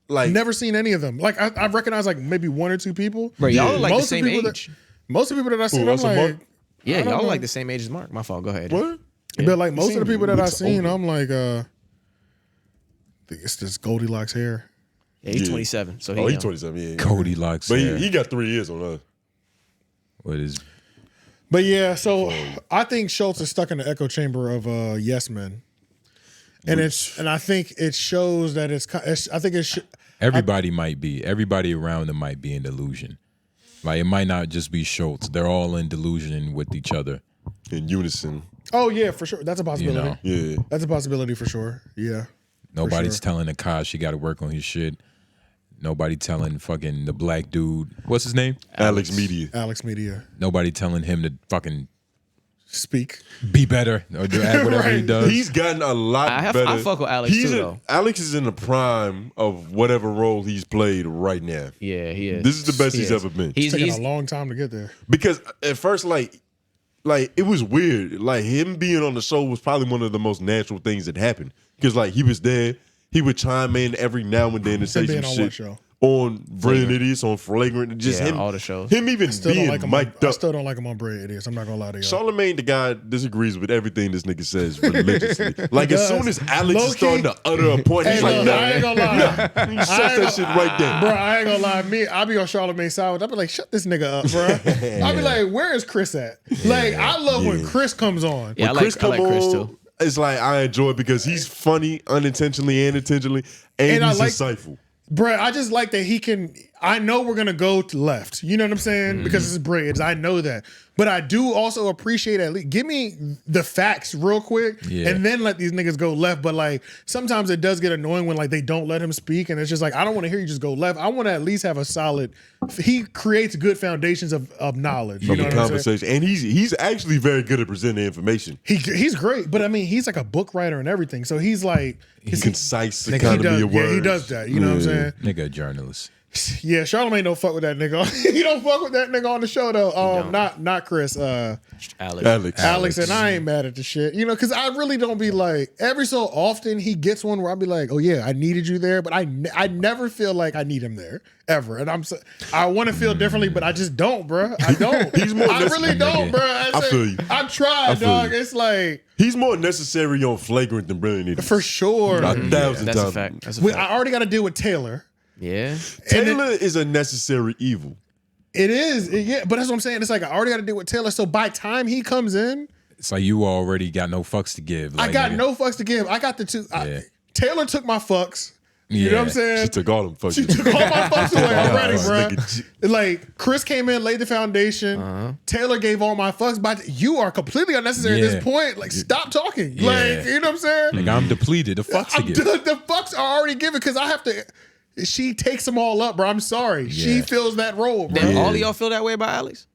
never seen any of them. Like I recognize like maybe one or two people. Bro, y'all are like the Most of same people age. Most of the people that I seen, I'm Russell like, Mark? Yeah, I don't y'all are know. like the same age as Mark. My fault. Go ahead. What? But like most of the people that I looks seen, older. I'm like, I think it's this Goldilocks hair. Yeah, he's Yeah. 27. So Oh, he's young. 27. Yeah. Goldilocks But hair. he got 3 years on us. What is? But yeah, so I think Schulz is stuck in the echo chamber of yes men, and I think it shows that I think it's Everybody might be. Everybody around them might be in delusion. Like it might not just be Schulz. They're all in delusion with each other. In unison. Oh yeah, for sure. That's a possibility. know. Yeah. That's a possibility for sure. Yeah. Nobody's sure. telling Akash he got to work on his shit. Nobody telling fucking the black dude. What's his name? Alex Media. Alex Media. Nobody telling him to fucking Speak. be better or do whatever he does. He's gotten a lot better. I fuck with Alex too, though. Alex is in the prime of whatever role he's played right now. Yeah, he is. This is the best He he's is. ever been. It's taken a long time to get there. Because at first, like it was weird. Like him being on the show was probably one of the most natural things that happened. Because like he was there, he would chime in every now and then and say Him some being on shit what show? on Brilliant Idiots, on Flagrant, just Yeah, him, all the shows. him even Still don't being like him. mic'd I up. still don't like him on Brilliant Idiots. I'm not gonna lie to you. Charlamagne, the guy, disagrees with everything this nigga says religiously. Like as does. soon as Alex is Low-key. starting to utter a point, he's Hey, like, look, nah, I ain't gonna lie. nah. He shuts that shit right there. Bro, I ain't gonna lie. I be on Charlamagne's side. I be like, shut this nigga up, bro. I be like, where is Chris at? Like, I love when Chris comes on. Yeah, When I Chris like Chris on, too. it's like I enjoy it because he's funny unintentionally and intentionally, and I he's like- insightful. Bro, I just like that he can. I know we're gonna go to left. You know what I'm saying? Because it's braids. I know that. But I do also appreciate at least give me the facts real quick and then let these niggas go left. But like sometimes it does get annoying when like they don't let him speak and it's just like I don't want to hear you just go left. I want to at least have a solid. He creates good foundations of knowledge. You know what conversation, and he's actually very good at presenting information. He's great, but I mean he's like a book writer and everything. So he's like he's concise economy of words. Yeah, he does that. You know what I'm saying? Nigga, a journalist. Yeah, Charlamagne don't fuck with that nigga. He don't fuck with that nigga on the show though. Not Chris. Alex, and I ain't mad at the shit. You know, because I really don't be like every so often he gets one where I'll be like, oh yeah, I needed you there, but I never feel like I need him there ever. And I want to feel differently, but I just don't, bro. I don't. I really don't, bro. I feel you. I tried, dog. It's like he's more necessary on flagrant than really needed. For sure. 1,000 That's times. a fact. That's a fact. I already got to deal with Taylor. Yeah. Taylor is a necessary evil. It is. Yeah, but that's what I'm saying. It's like I already got to deal with Taylor. So by time he comes in, it's like you already got no fucks to give. Like, I got no fucks to give. I got the two. Taylor took my fucks. You know what I'm saying? She took all them fucks. She took all my fucks away already, bro. Like Chris came in, laid the foundation. Taylor gave all my fucks, but you are completely unnecessary at this point. Like, stop talking. Yeah. Like, you know what I'm saying? Like I'm depleted. The fucks to give. The fucks are already given because I have to. She takes them all up, bro. I'm sorry. She fills that role, bro. Damn, all of y'all feel that way about Alex?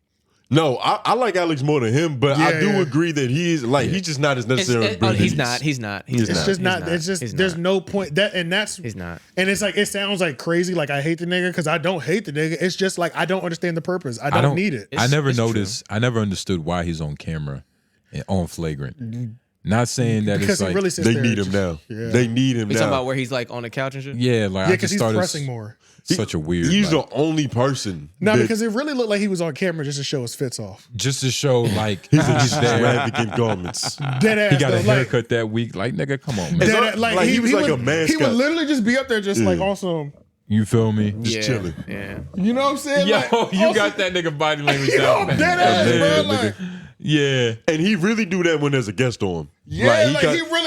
No, I like Alex more than him, but I do agree that he's just not as necessary. He's not. It's just not. It's just there's no point he's not. And it's like it sounds like crazy, like I hate the nigga because I don't hate the nigga. It's just like I don't understand the purpose. I don't need it. I never noticed. I never understood why he's on camera and on flagrant. Not saying that because it's like really they need him now. Yeah. They need him You now. talking about where he's like on the couch and shit? Yeah, like because he's pressing more. Such a weird. He's the only person. No, because it really looked like he was on camera just to show his fits off. Just to show like he's extravagant garments. Dead ass. He got a though, haircut that week. Like nigga, come on, man. Like he was like a mascot. He would literally just be up there just like awesome. You feel me? Just chilling. Yeah. You know what I'm saying? Yo, like, you got that nigga body language yo, down. dead ass, bro. Like, yeah. And he really do that when there's a guest on. Yeah,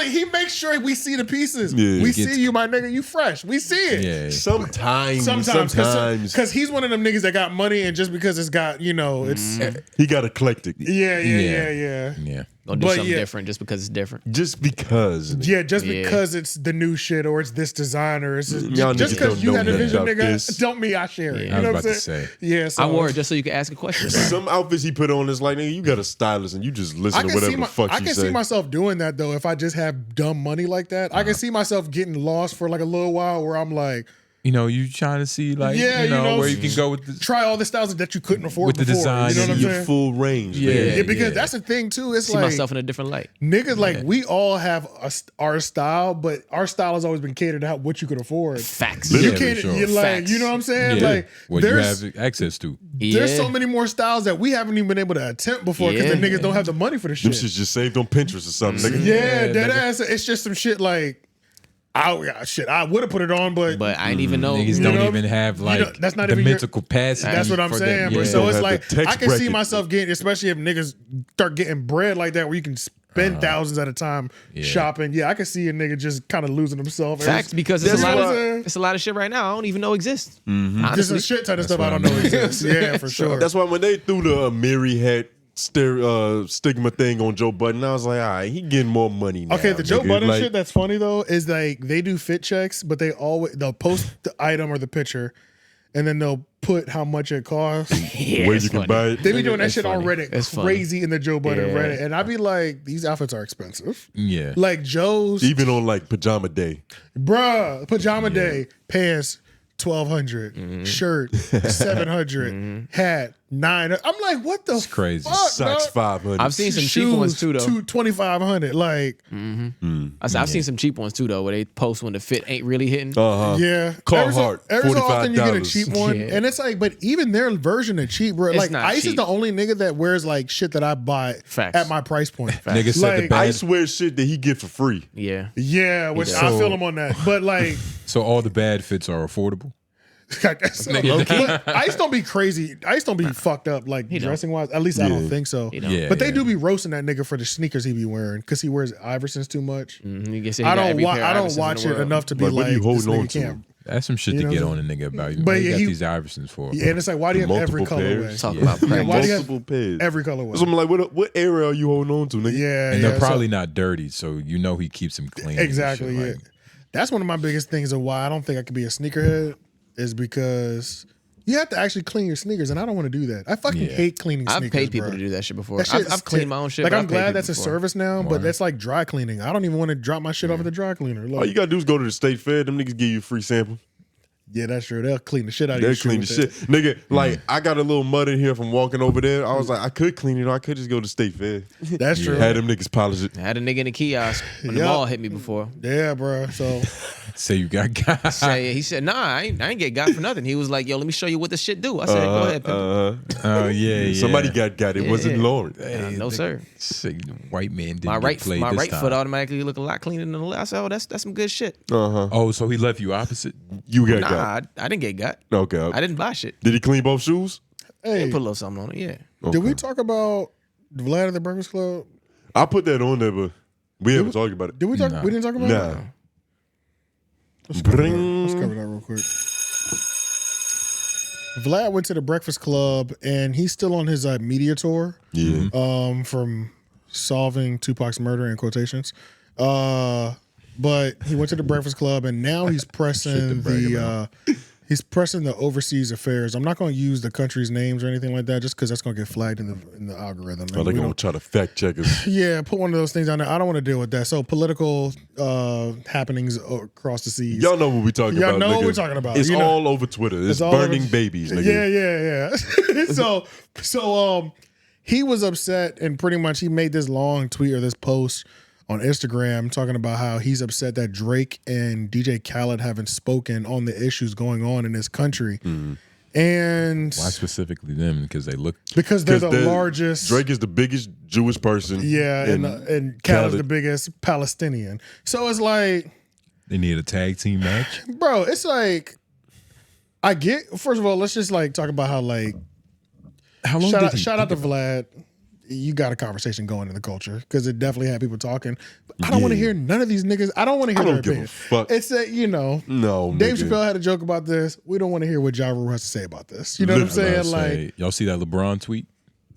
he makes sure we see the pieces. Yeah. We see you, my nigga. You fresh. We see it. Yeah. Sometimes. Because he's one of them niggas that got money, and just because it's got, it's he got eclectic. Yeah. Gonna do something different just because it's different. Just because. Yeah, because it's the new shit or it's this designer. It's Y'all just because you had a vision, nigga, this. don't mean I share it. Yeah. You know I what was I'm about saying? to say. Yeah, so I wore it just so you could ask a question. Some outfits he put on is like, nigga, you got a stylist and you just listen to whatever the fuck I she can say. see myself doing that though if I just have dumb money like that. I can see myself getting lost for like a little while where I'm like, you trying to see like, where you can go with the try all the styles that you couldn't afford with the before. design. You know what I'm your saying? full range. Yeah, man. Because that's the thing too. It's See like myself in a different light. niggas like we all have our style, but our style has always been catered to what you could afford. Facts. You Yeah, can't. for sure. You're like, Facts. you know what I'm saying? Yeah. Like what you there's have access to. there's so many more styles that we haven't even been able to attempt before because the niggas don't have the money for the Them shit. shit's just saved on Pinterest or something, nigga. Yeah, that ass. It's just some shit like. I would have put it on, but I didn't even know. Niggas don't even have like that's not the even mental capacity. That's what I'm for saying, that. bro. Yeah. So it's Don't like have the text I can see bracket. myself getting, especially if niggas start getting bread like that, where you can spend thousands at a time shopping. Yeah, I can see a nigga just kind of losing himself. Facts, because it's a lot of shit right now I don't even know exists. There's a shit ton of stuff I don't know exists. Yeah, for sure. That's why when they threw the Mary hat stigma thing on Joe Budden, I was like, all right, he getting more money now. Okay, the Joe nigga. Budden Like, shit that's funny though is like they do fit checks, but they'll post the item or the picture, and then they'll put how much it costs. where you can buy it. They be doing that It's shit funny. on Reddit, It's funny. crazy in the Joe Budden Yeah. Reddit, and I be like, these outfits are expensive. Yeah. Like Joe's, Even on like pajama day. bruh, pajama day, pants $1,200, shirt $700, hat $900. I'm like, what the? It's crazy. Fuck, Socks dog? $500. I've seen some cheap ones too, though. $2,500. Like, I've seen some cheap ones too, though, where they post when the fit ain't really hitting. yeah, Carhartt, every so often you get a $45. cheap one, Yeah. and it's like, but even their version of cheap, bro. It's Like not Ice is cheap. the only nigga that wears like shit that I buy Facts. at my price point. Nigga said the Like, bad. Ice wears shit that he get for free. Yeah. Yeah, which does. I feel him on that. But like, So all the bad fits are affordable. I guess so. But Ice don't be crazy. Ice don't be fucked up like dressing wise. At least I don't think so. Yeah, But they do be roasting that nigga for the sneakers he be wearing because he wears Iversons too much. You can say he I got don't every pair of I don't Iversons in watch the it world. enough to be Like, what like, are you this holding nigga on to? can't. That's some shit You to know get what on a nigga about. But But you yeah, got he- these Iversons for. Yeah, and it's like, why do you have every Multiple colorway? pairs. Talk about Yeah, why do you have multiple pairs. every colorway? So I'm like, what area are you holding on to, nigga? Yeah, And yeah, they're probably so- not dirty, so you know he keeps them clean. and Exactly. shit, Yeah, like- that's one of my biggest things of why I don't think I could be a sneakerhead is because you have to actually clean your sneakers, and I don't want to do that. I fucking hate cleaning I've sneakers. paid people bro. to do that shit before. That shit I've is cleaned my own shit. Like but I'm I've paid glad people that's a before. service now, but that's like dry cleaning. I don't even want to drop my shit off at the dry cleaner. All Like, you gotta do is go to the state fair. Them niggas give you a free sample. yeah, that's true. They'll clean the shit out of They'll your clean the shoe shit. with Nigga, like, I got a little mud in here from walking over there. I was like, I could clean it or I could just go to state fair. That's true. Had them niggas polish it. I had a nigga in the kiosk when the Yup. mall hit me before. Yeah, bro. So Say you got got. He said, nah, I ain't get got for nothing. He was like, yo, let me show you what this shit do. I said, go ahead, pimp. Oh yeah. Somebody got it. Wasn't Lauren. No, sir. White man didn't My get right played my this right time. foot automatically look a lot cleaner than the left. I said, oh, that's some good shit. Oh, so he left you opposite? You got Nah, got. I didn't get got. Okay. I didn't buy shit. Did he clean both shoes? hey, Put a little something on it, yeah. did we talk about Vlad at the Breakfast Club? I put that on there, but we haven't talked about it. Did we talk? We didn't talk about Nah. it. Let's cover that real quick. Vlad went to the Breakfast Club, and he's still on his media tour. Yeah. From solving Tupac's murder in quotations. But he went to the Breakfast Club, and now he's pressing he's pressing the overseas affairs. I'm not going to use the country's names or anything like that, just because that's going to get flagged in the algorithm. Oh, they're gonna try to fact check us. Yeah, put one of those things on there. I don't want to deal with that. So political happenings across the seas. Y'all know what we talking Y'all about. know what nigga. we're talking about. It's You know- all over Twitter. It's all burning over- babies, nigga. Yeah. so he was upset, and pretty much he made this long tweet or this post on Instagram talking about how he's upset that Drake and DJ Khaled haven't spoken on the issues going on in this country. And Why specifically them? Because they look. because they're the largest. Drake is the biggest Jewish person. Yeah, and Khaled's the biggest Palestinian. So it's like, They need a tag team match. bro, it's like, I get, first of all, let's just like talk about how like, How long shout did out, he shout out to think about Vlad. You got a conversation going in the culture because it definitely had people talking. But I don't want to hear none of these niggas. I don't want to hear their don't give a opinion. fuck. It's that, No, Dave nigga. Chappelle had a joke about this. We don't want to hear what Ja Rule has to say about this. You know what I'm saying? Like, y'all see that LeBron tweet?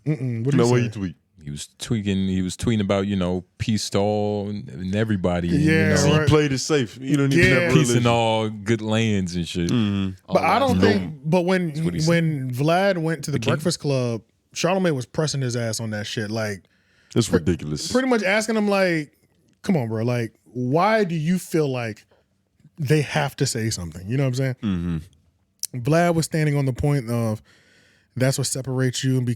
what do No, you what say? you tweet? He was tweeting about, peace to all and everybody. Yeah, So right. you played it safe. You don't even Yeah. have Peace and religion. all good lands and shit. But I don't think. But when what he said. Vlad went to the Breakfast Club, Charlamagne was pressing his ass on that shit. Like, It's ridiculous. pretty much asking him like, "Come on, bro. Like, why do you feel like they have to say something?" You know what I'm saying? Vlad was standing on the point of that's what separates you and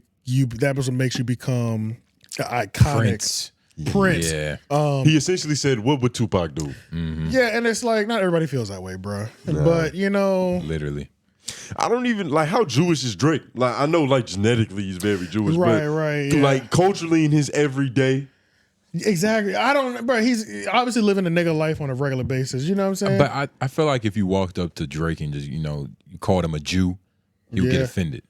that was what makes you become the iconic Prince. Yeah. He essentially said, "What would Tupac do?" Yeah, and it's like not everybody feels that way, bro. But Literally. I don't even like how Jewish is Drake. Like I know, like genetically he's very Jewish, Right, but right, yeah. like culturally in his everyday. exactly. I don't, bro. He's obviously living a nigga life on a regular basis. You know what I'm saying? But I feel like if you walked up to Drake and just, you called him a Jew, he would get Yeah. offended.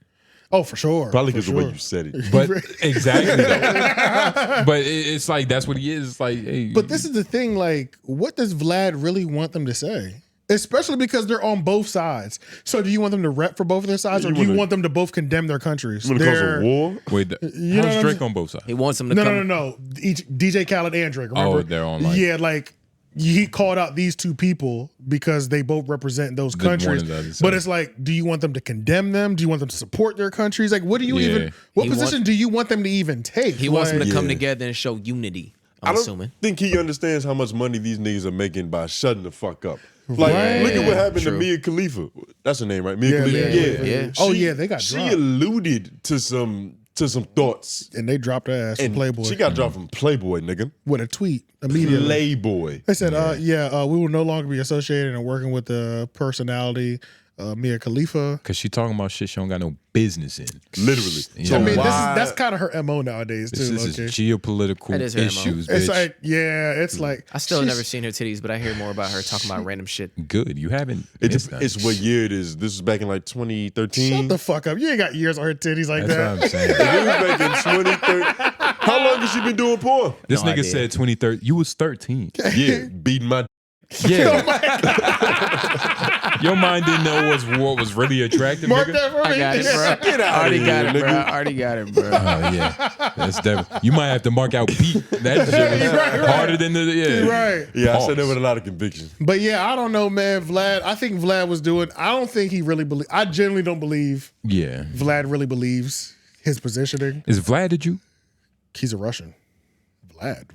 Oh, for sure. Probably for because the way you said it. But exactly though. But it's like that's what he is. It's like, hey. But this is the thing, like, what does Vlad really want them to say? Especially because they're on both sides. So do you want them to rep for both of their sides, or do you want them to both condemn their countries? You want to cause a war? Wait, You know what how's I'm Drake saying? on both sides? He wants them to No, come. no. Each DJ Khaled and Drake. Remember? Oh, they're on like Yeah, like he called out these two people because they both represent those The one countries. and the other But side. it's like, do you want them to condemn them? Do you want them to support their countries? Like, what do you Yeah. even? What He position do you want them to even take? He wants them to Like, come Yeah. together and show unity. I I'm don't assuming. think he understands how much money these niggas are making by shutting the fuck up. Like, Right. look at what happened True. to Mia Khalifa. That's her name, right? Mia Yeah, Khalifa. Mia Khalifa. Oh, yeah, they got She dropped. alluded to some thoughts. And they dropped her ass from And Playboy. she got dropped from Playboy, nigga. with a tweet immediately. Playboy. They said, we will no longer be associated and working with the personality Mia Khalifa. because she talking about shit she don't got no business in. Literally. You I know? mean, why- that's kind of her MO nowadays too. This is low-key. geopolitical That is her MO. issues, bitch. It's like, it's like I still she's- never seen her titties, but I hear more about her talking about random shit. Good. You haven't. It's missed that. what year it is. This was back in like 2013. Shut the fuck up. You ain't got years on her titties like That's that. what I'm saying. It was back in 2013. How long has she been doing porn? This No nigga idea. said 2013. You was 13. Yeah, beating my. Yeah. Your mind didn't know what was really attractive, Mark nigga? that for me. I got it, bro. Get out Already of got here, it, bro. nigga. Already got it, bro. Oh yeah, that's definitely. You might have to mark out Pete. That shit was Right. harder than the Right. Yeah, I Pause. said that with a lot of conviction. But yeah, I don't know, man. Vlad, I think Vlad was doing. I don't think he really believe. I genuinely don't believe Yeah. Vlad really believes his positioning. Is Vlad a Jew? He's a Russian.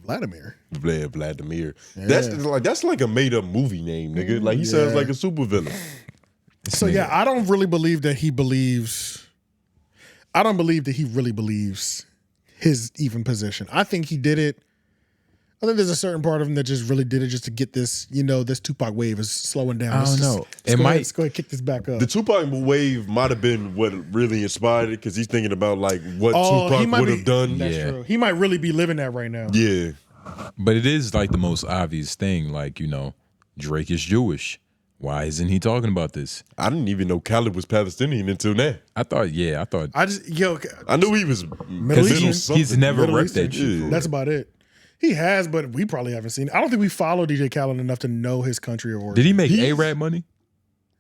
Vladimir. Vladimir. Yeah. That's like a made up movie name, nigga. Like he sounds like a supervillain. So yeah, I don't really believe that he believes. I don't believe that he really believes his even position. I think he did it. I think there's a certain part of him that just really did it just to get this, this Tupac wave is slowing down. I don't know. Let's go ahead and kick this back up. The Tupac wave might have been what really inspired it because he's thinking about like what Tupac would have done. That's true. He might really be living that right now. Yeah. But it is like the most obvious thing. Like, Drake is Jewish. Why isn't he talking about this? I didn't even know Khaled was Palestinian until now. I thought. I knew he was Middle Eastern. He's never Middle repped Eastern. that shit. That's about it. He has, but we probably haven't seen it. I don't think we follow DJ Khaled enough to know his country of origin. Did he make A-Rap money?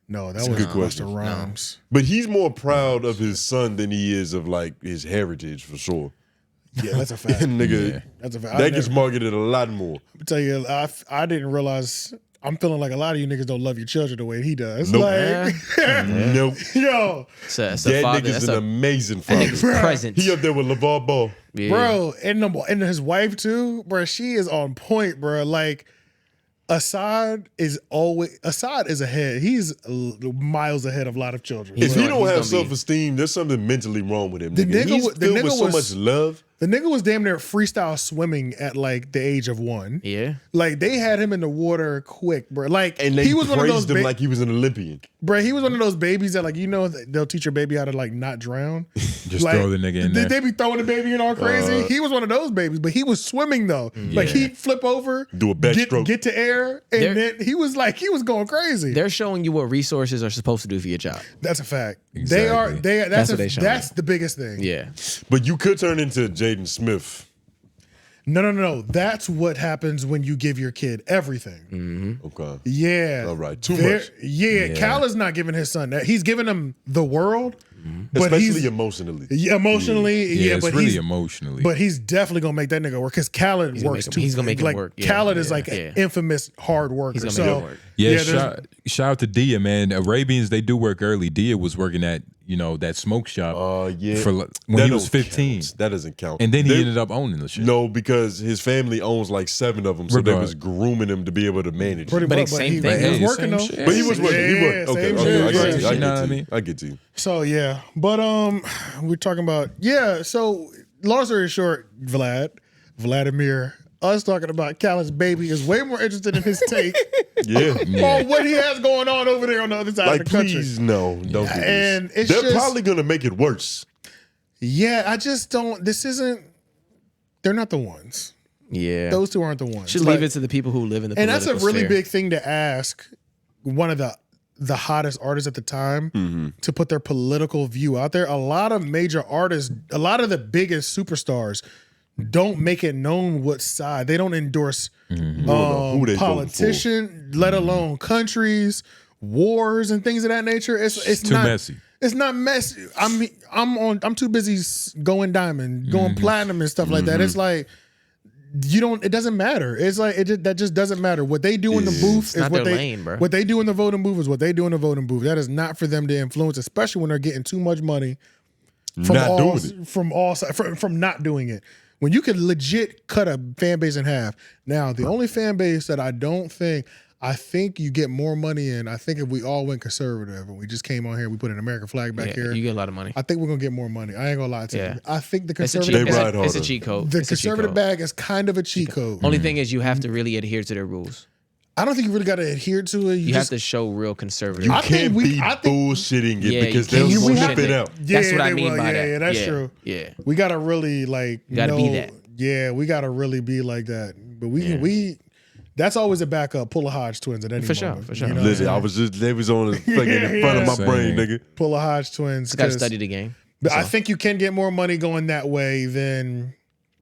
No, that That's was a good question. Busta Rhymes. But he's more proud of his son than he is of like his heritage for sure. Yeah, that's a fact. Nigga, That's a fact. that gets marketed a lot more. I tell you, I didn't realize. I'm feeling like a lot of you niggas don't love your children the way he does. Nope. Like, Nope. yo, That nigga's an amazing father. present. He up there with LeVar Ball. Yeah. bro, and his wife too, bro. She is on point, bro. Like Assad is ahead. He's miles ahead of a lot of children. If he don't he's have gonna be- self-esteem, there's something mentally wrong with him. The Nigga. nigga He's wa- the filled nigga with so was- much love. The nigga was damn near freestyle swimming at like the age of 1. Yeah. Like they had him in the water quick, bro. Like And they he was one of those praised him like he was an Olympian. bro. He was one of those babies that like they'll teach your baby how to like not drown. Just throw the nigga in there. They be throwing the baby in all crazy. He was one of those babies, but he was swimming though. Like he'd flip over, Do a backstroke. get to air, and then he was going crazy. They're showing you what resources are supposed to do for your child. That's a fact. Exactly. That's what they showing That's the biggest thing. Yeah. But you could turn into Jaden Smith. No. That's what happens when you give your kid everything. Okay. Yeah. All right. Too There- much. Yeah. Cal is not giving his son that. He's giving him the world. But Especially he's emotionally. emotionally, Yeah, it's but really he's emotionally. But he's definitely gonna make that nigga work because Khaled works too. he's gonna make him like, work. Yeah, Khaled is yeah, like yeah. an infamous hard worker. He's gonna So make him work. Yeah, there's- shout out to Dia, man. Arabians, they do work early. Dia was working at, that smoke shop Yeah. for when That he was don't 15. count. That doesn't count. And then he They- ended up owning the shit. No, because his family owns like 7 of them, so they Regard. was grooming him to be able to manage. Pretty But much, it's same he, thing. he was Hey, working same though. shit. But he was working. He worked. Okay, same okay, shit. I get Right. you. I You know get what I to mean? you. I get to you. So yeah, but we're talking about So long story short, Vladimir, us talking about Khaled's baby is way more interested in his take Yeah. on what he has going on over there on the other side Like, of the country. please, no, don't do And this. it's They're just- probably gonna make it worse. Yeah, I just don't. This isn't. They're not the ones. Yeah. Those two aren't the ones. Should leave it to the people who live in the And that's a political really sphere. big thing to ask one of the hottest artists at the time to put their political view out there. A lot of major artists, a lot of the biggest superstars don't make it known what side. They don't endorse Who they voting politician, let alone countries, wars and things of that nature. It's too not messy. It's not messy. I'm too busy going diamond, going platinum and stuff like that. It's like it doesn't matter. It's like that just doesn't matter. What they do in the booth is not what their they lane, bro. what they do in the voting booth is what they do in the voting booth. That is not for them to influence, especially when they're getting too much money from Not all doing it. from all sides from not doing it. When you can legit cut a fan base in half. Now, the only fan base that I think you get more money in. I think if we all went conservative and we just came on here, we put an American flag back here. You get a lot of money. I think we're gonna get more money. I ain't gonna lie to Yeah. you. I think the It's a conservative cheat, ride it's a harder. cheat code. the It's a cheat conservative code. bag is kind of a cheat code. Only thing is you have to really adhere to their rules. I don't think you really got to adhere to it. You just, have to show real conservative. You I think can't we- be I think- bullshitting it Yeah, you because can't they'll be snip bullshitting it it. out. That's what I they mean will. by that. Yeah, that's Yeah, true. yeah. We gotta really like You gotta be that. Yeah, we gotta really be like that. But we that's always a backup. Pull a Hodge twins at any For sure, moment. for sure. You know what I'm Listen, saying? they was on the fucking in front of my Same. brain, nigga. Pull a Hodge twins. Just got to 'cause study the game. I think you can get more money going that way than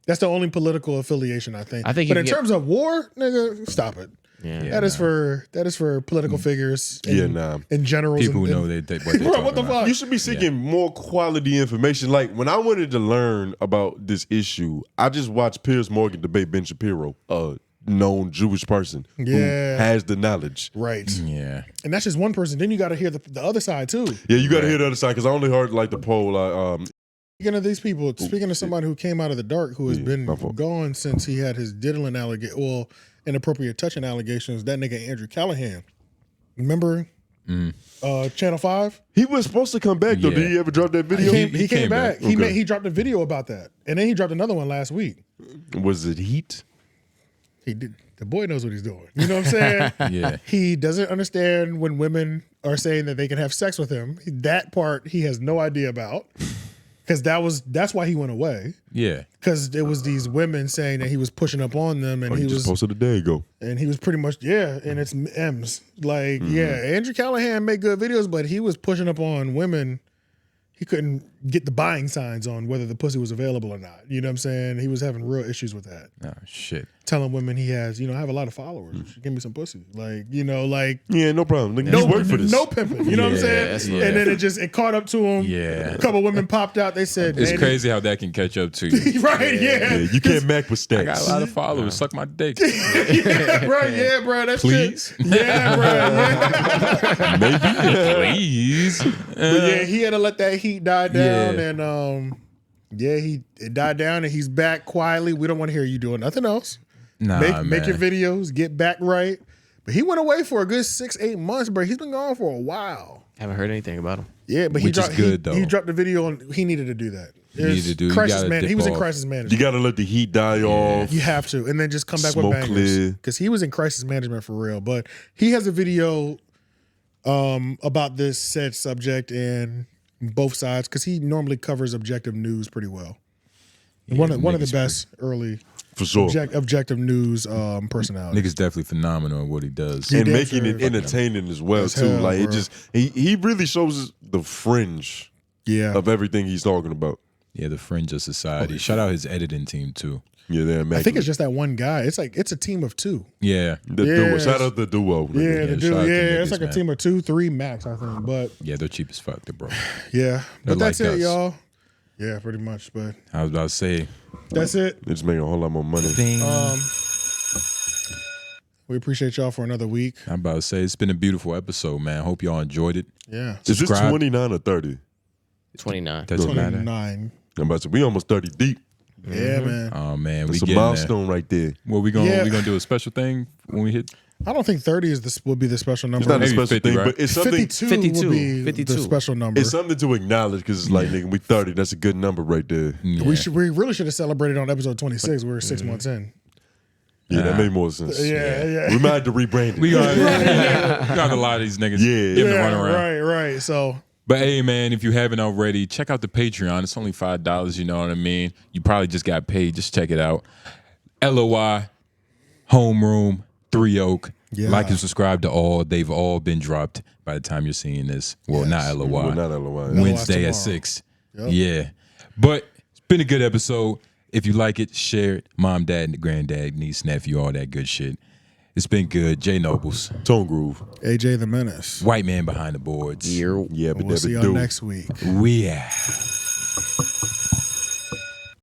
that's the only political affiliation I think. I think you but can in get- terms of war, nigga, stop it. That is for political figures. In general, people who know what they're bro, what the about. fuck? You should be seeking more quality information. Like when I wanted to learn about this issue, I just watched Piers Morgan debate Ben Shapiro, a known Jewish person who has the knowledge. Right. Yeah. And that's just one person. Then you got to hear the other side too. Yeah, you got to hear the other side because I only heard like the poll. Speaking of these people, speaking of somebody who came out of the dark, who has been gone since he had his diddling inappropriate touching allegations, that nigga Andrew Callahan. Remember Channel 5? He was supposed to come back though. Did he ever drop that video? He came back. He dropped a video about that. And then he dropped another one last week. Was it heat? He did. The boy knows what he's doing. You know what I'm saying? Yeah. He doesn't understand when women are saying that they can have sex with him. That part he has no idea about. Because that's why he went away. Yeah. Because there was these women saying that he was pushing up on them, and he just was posted a day ago. And he was pretty much and it's M's. Like Andrew Callahan made good videos, but he was pushing up on women. He couldn't get the buying signs on whether the pussy was available or not. You know what I'm saying? He was having real issues with that. Oh shit. Telling women he has, I have a lot of followers. Give me some pussy. Like, yeah, no problem. Like, no work for this. No pimping. You know what I'm saying? And then it caught up to him. Yeah. A couple women popped out. They said it's crazy how that can catch up to you. Right, yeah. You can't mac with stats. I got a lot of followers. Suck my dick. Yeah, bro. Yeah, bro. That's Please. Shit. Yeah, bro. Maybe. Please. But yeah, he had to let that heat die down, and it died down, and he's back quietly. We don't want to hear you doing nothing else. Nah, make your videos, get back right. But he went away for a good 6-8 months, bro. He's been gone for a while. Haven't heard anything about him. Yeah, but he dropped the video, and he needed to do that. He was in crisis management. You got to let the heat die off. You have to, and then just come back Smoke with bangers. Because he was in crisis management for real. But he has a video about this said subject and both sides, because he normally covers objective news pretty well. Yeah, one of the best early for sure objective news personalities. Nigga's definitely phenomenal at what he does, and making it entertaining as well too. Hell, like bro. it just he really shows the fringe of everything he's talking about. Yeah, the fringe of society. Shout out his editing team too. Yeah, they're immaculate. I think it's just that one guy. It's a team of two. Yeah, the duo. Shout out the duo. Yeah, the duo. shout out to It's niggas, like a man. team of 2-3 max, I think. But Yeah, they're cheap as fuck, bro. yeah, They're but that's like it, us. y'all. Yeah, pretty much. But I was about to say, that's it. They're just making a whole lot more money. We appreciate y'all for another week. I'm about to say it's been a beautiful episode, man. Hope y'all enjoyed it. Yeah. Is this Subscribe. 29 or 30? 29. Doesn't matter. 29. I'm about to say we almost 30 deep. Yeah, man. Oh man, That's we a getting milestone right there. Well, we gonna do a special thing when we hit. I don't think 30 would be the special number. It's not a Maybe special 50, thing, right? but it's something. 52 would be 52. the special number. It's something to acknowledge because it's like, nigga, we 30. That's a good number right there. Yeah. We really should have celebrated on episode 26. We were 6 months in. Yeah, that made more sense. Yeah. We might have to rebrand it. We got a lot of these niggas. Give them a run around. Right. So. But hey, man, if you haven't already, check out the Patreon. It's only $5. You know what I mean? You probably just got paid. Just check it out. LOI, Homeroom, 3 Oak. Yeah. Like and subscribe to all. They've all been dropped by the time you're seeing this. Well, not LOI. Well, not LOI. Wednesday at tomorrow. 6. Yep. Yeah. But it's been a good episode. If you like it, share it. Mom, dad, granddad, niece, nephew, all that good shit. It's been good. J Nobles. Tone Groove. AJ the Menace. White man behind the boards. Yeah, but We'll see y'all next week. We out.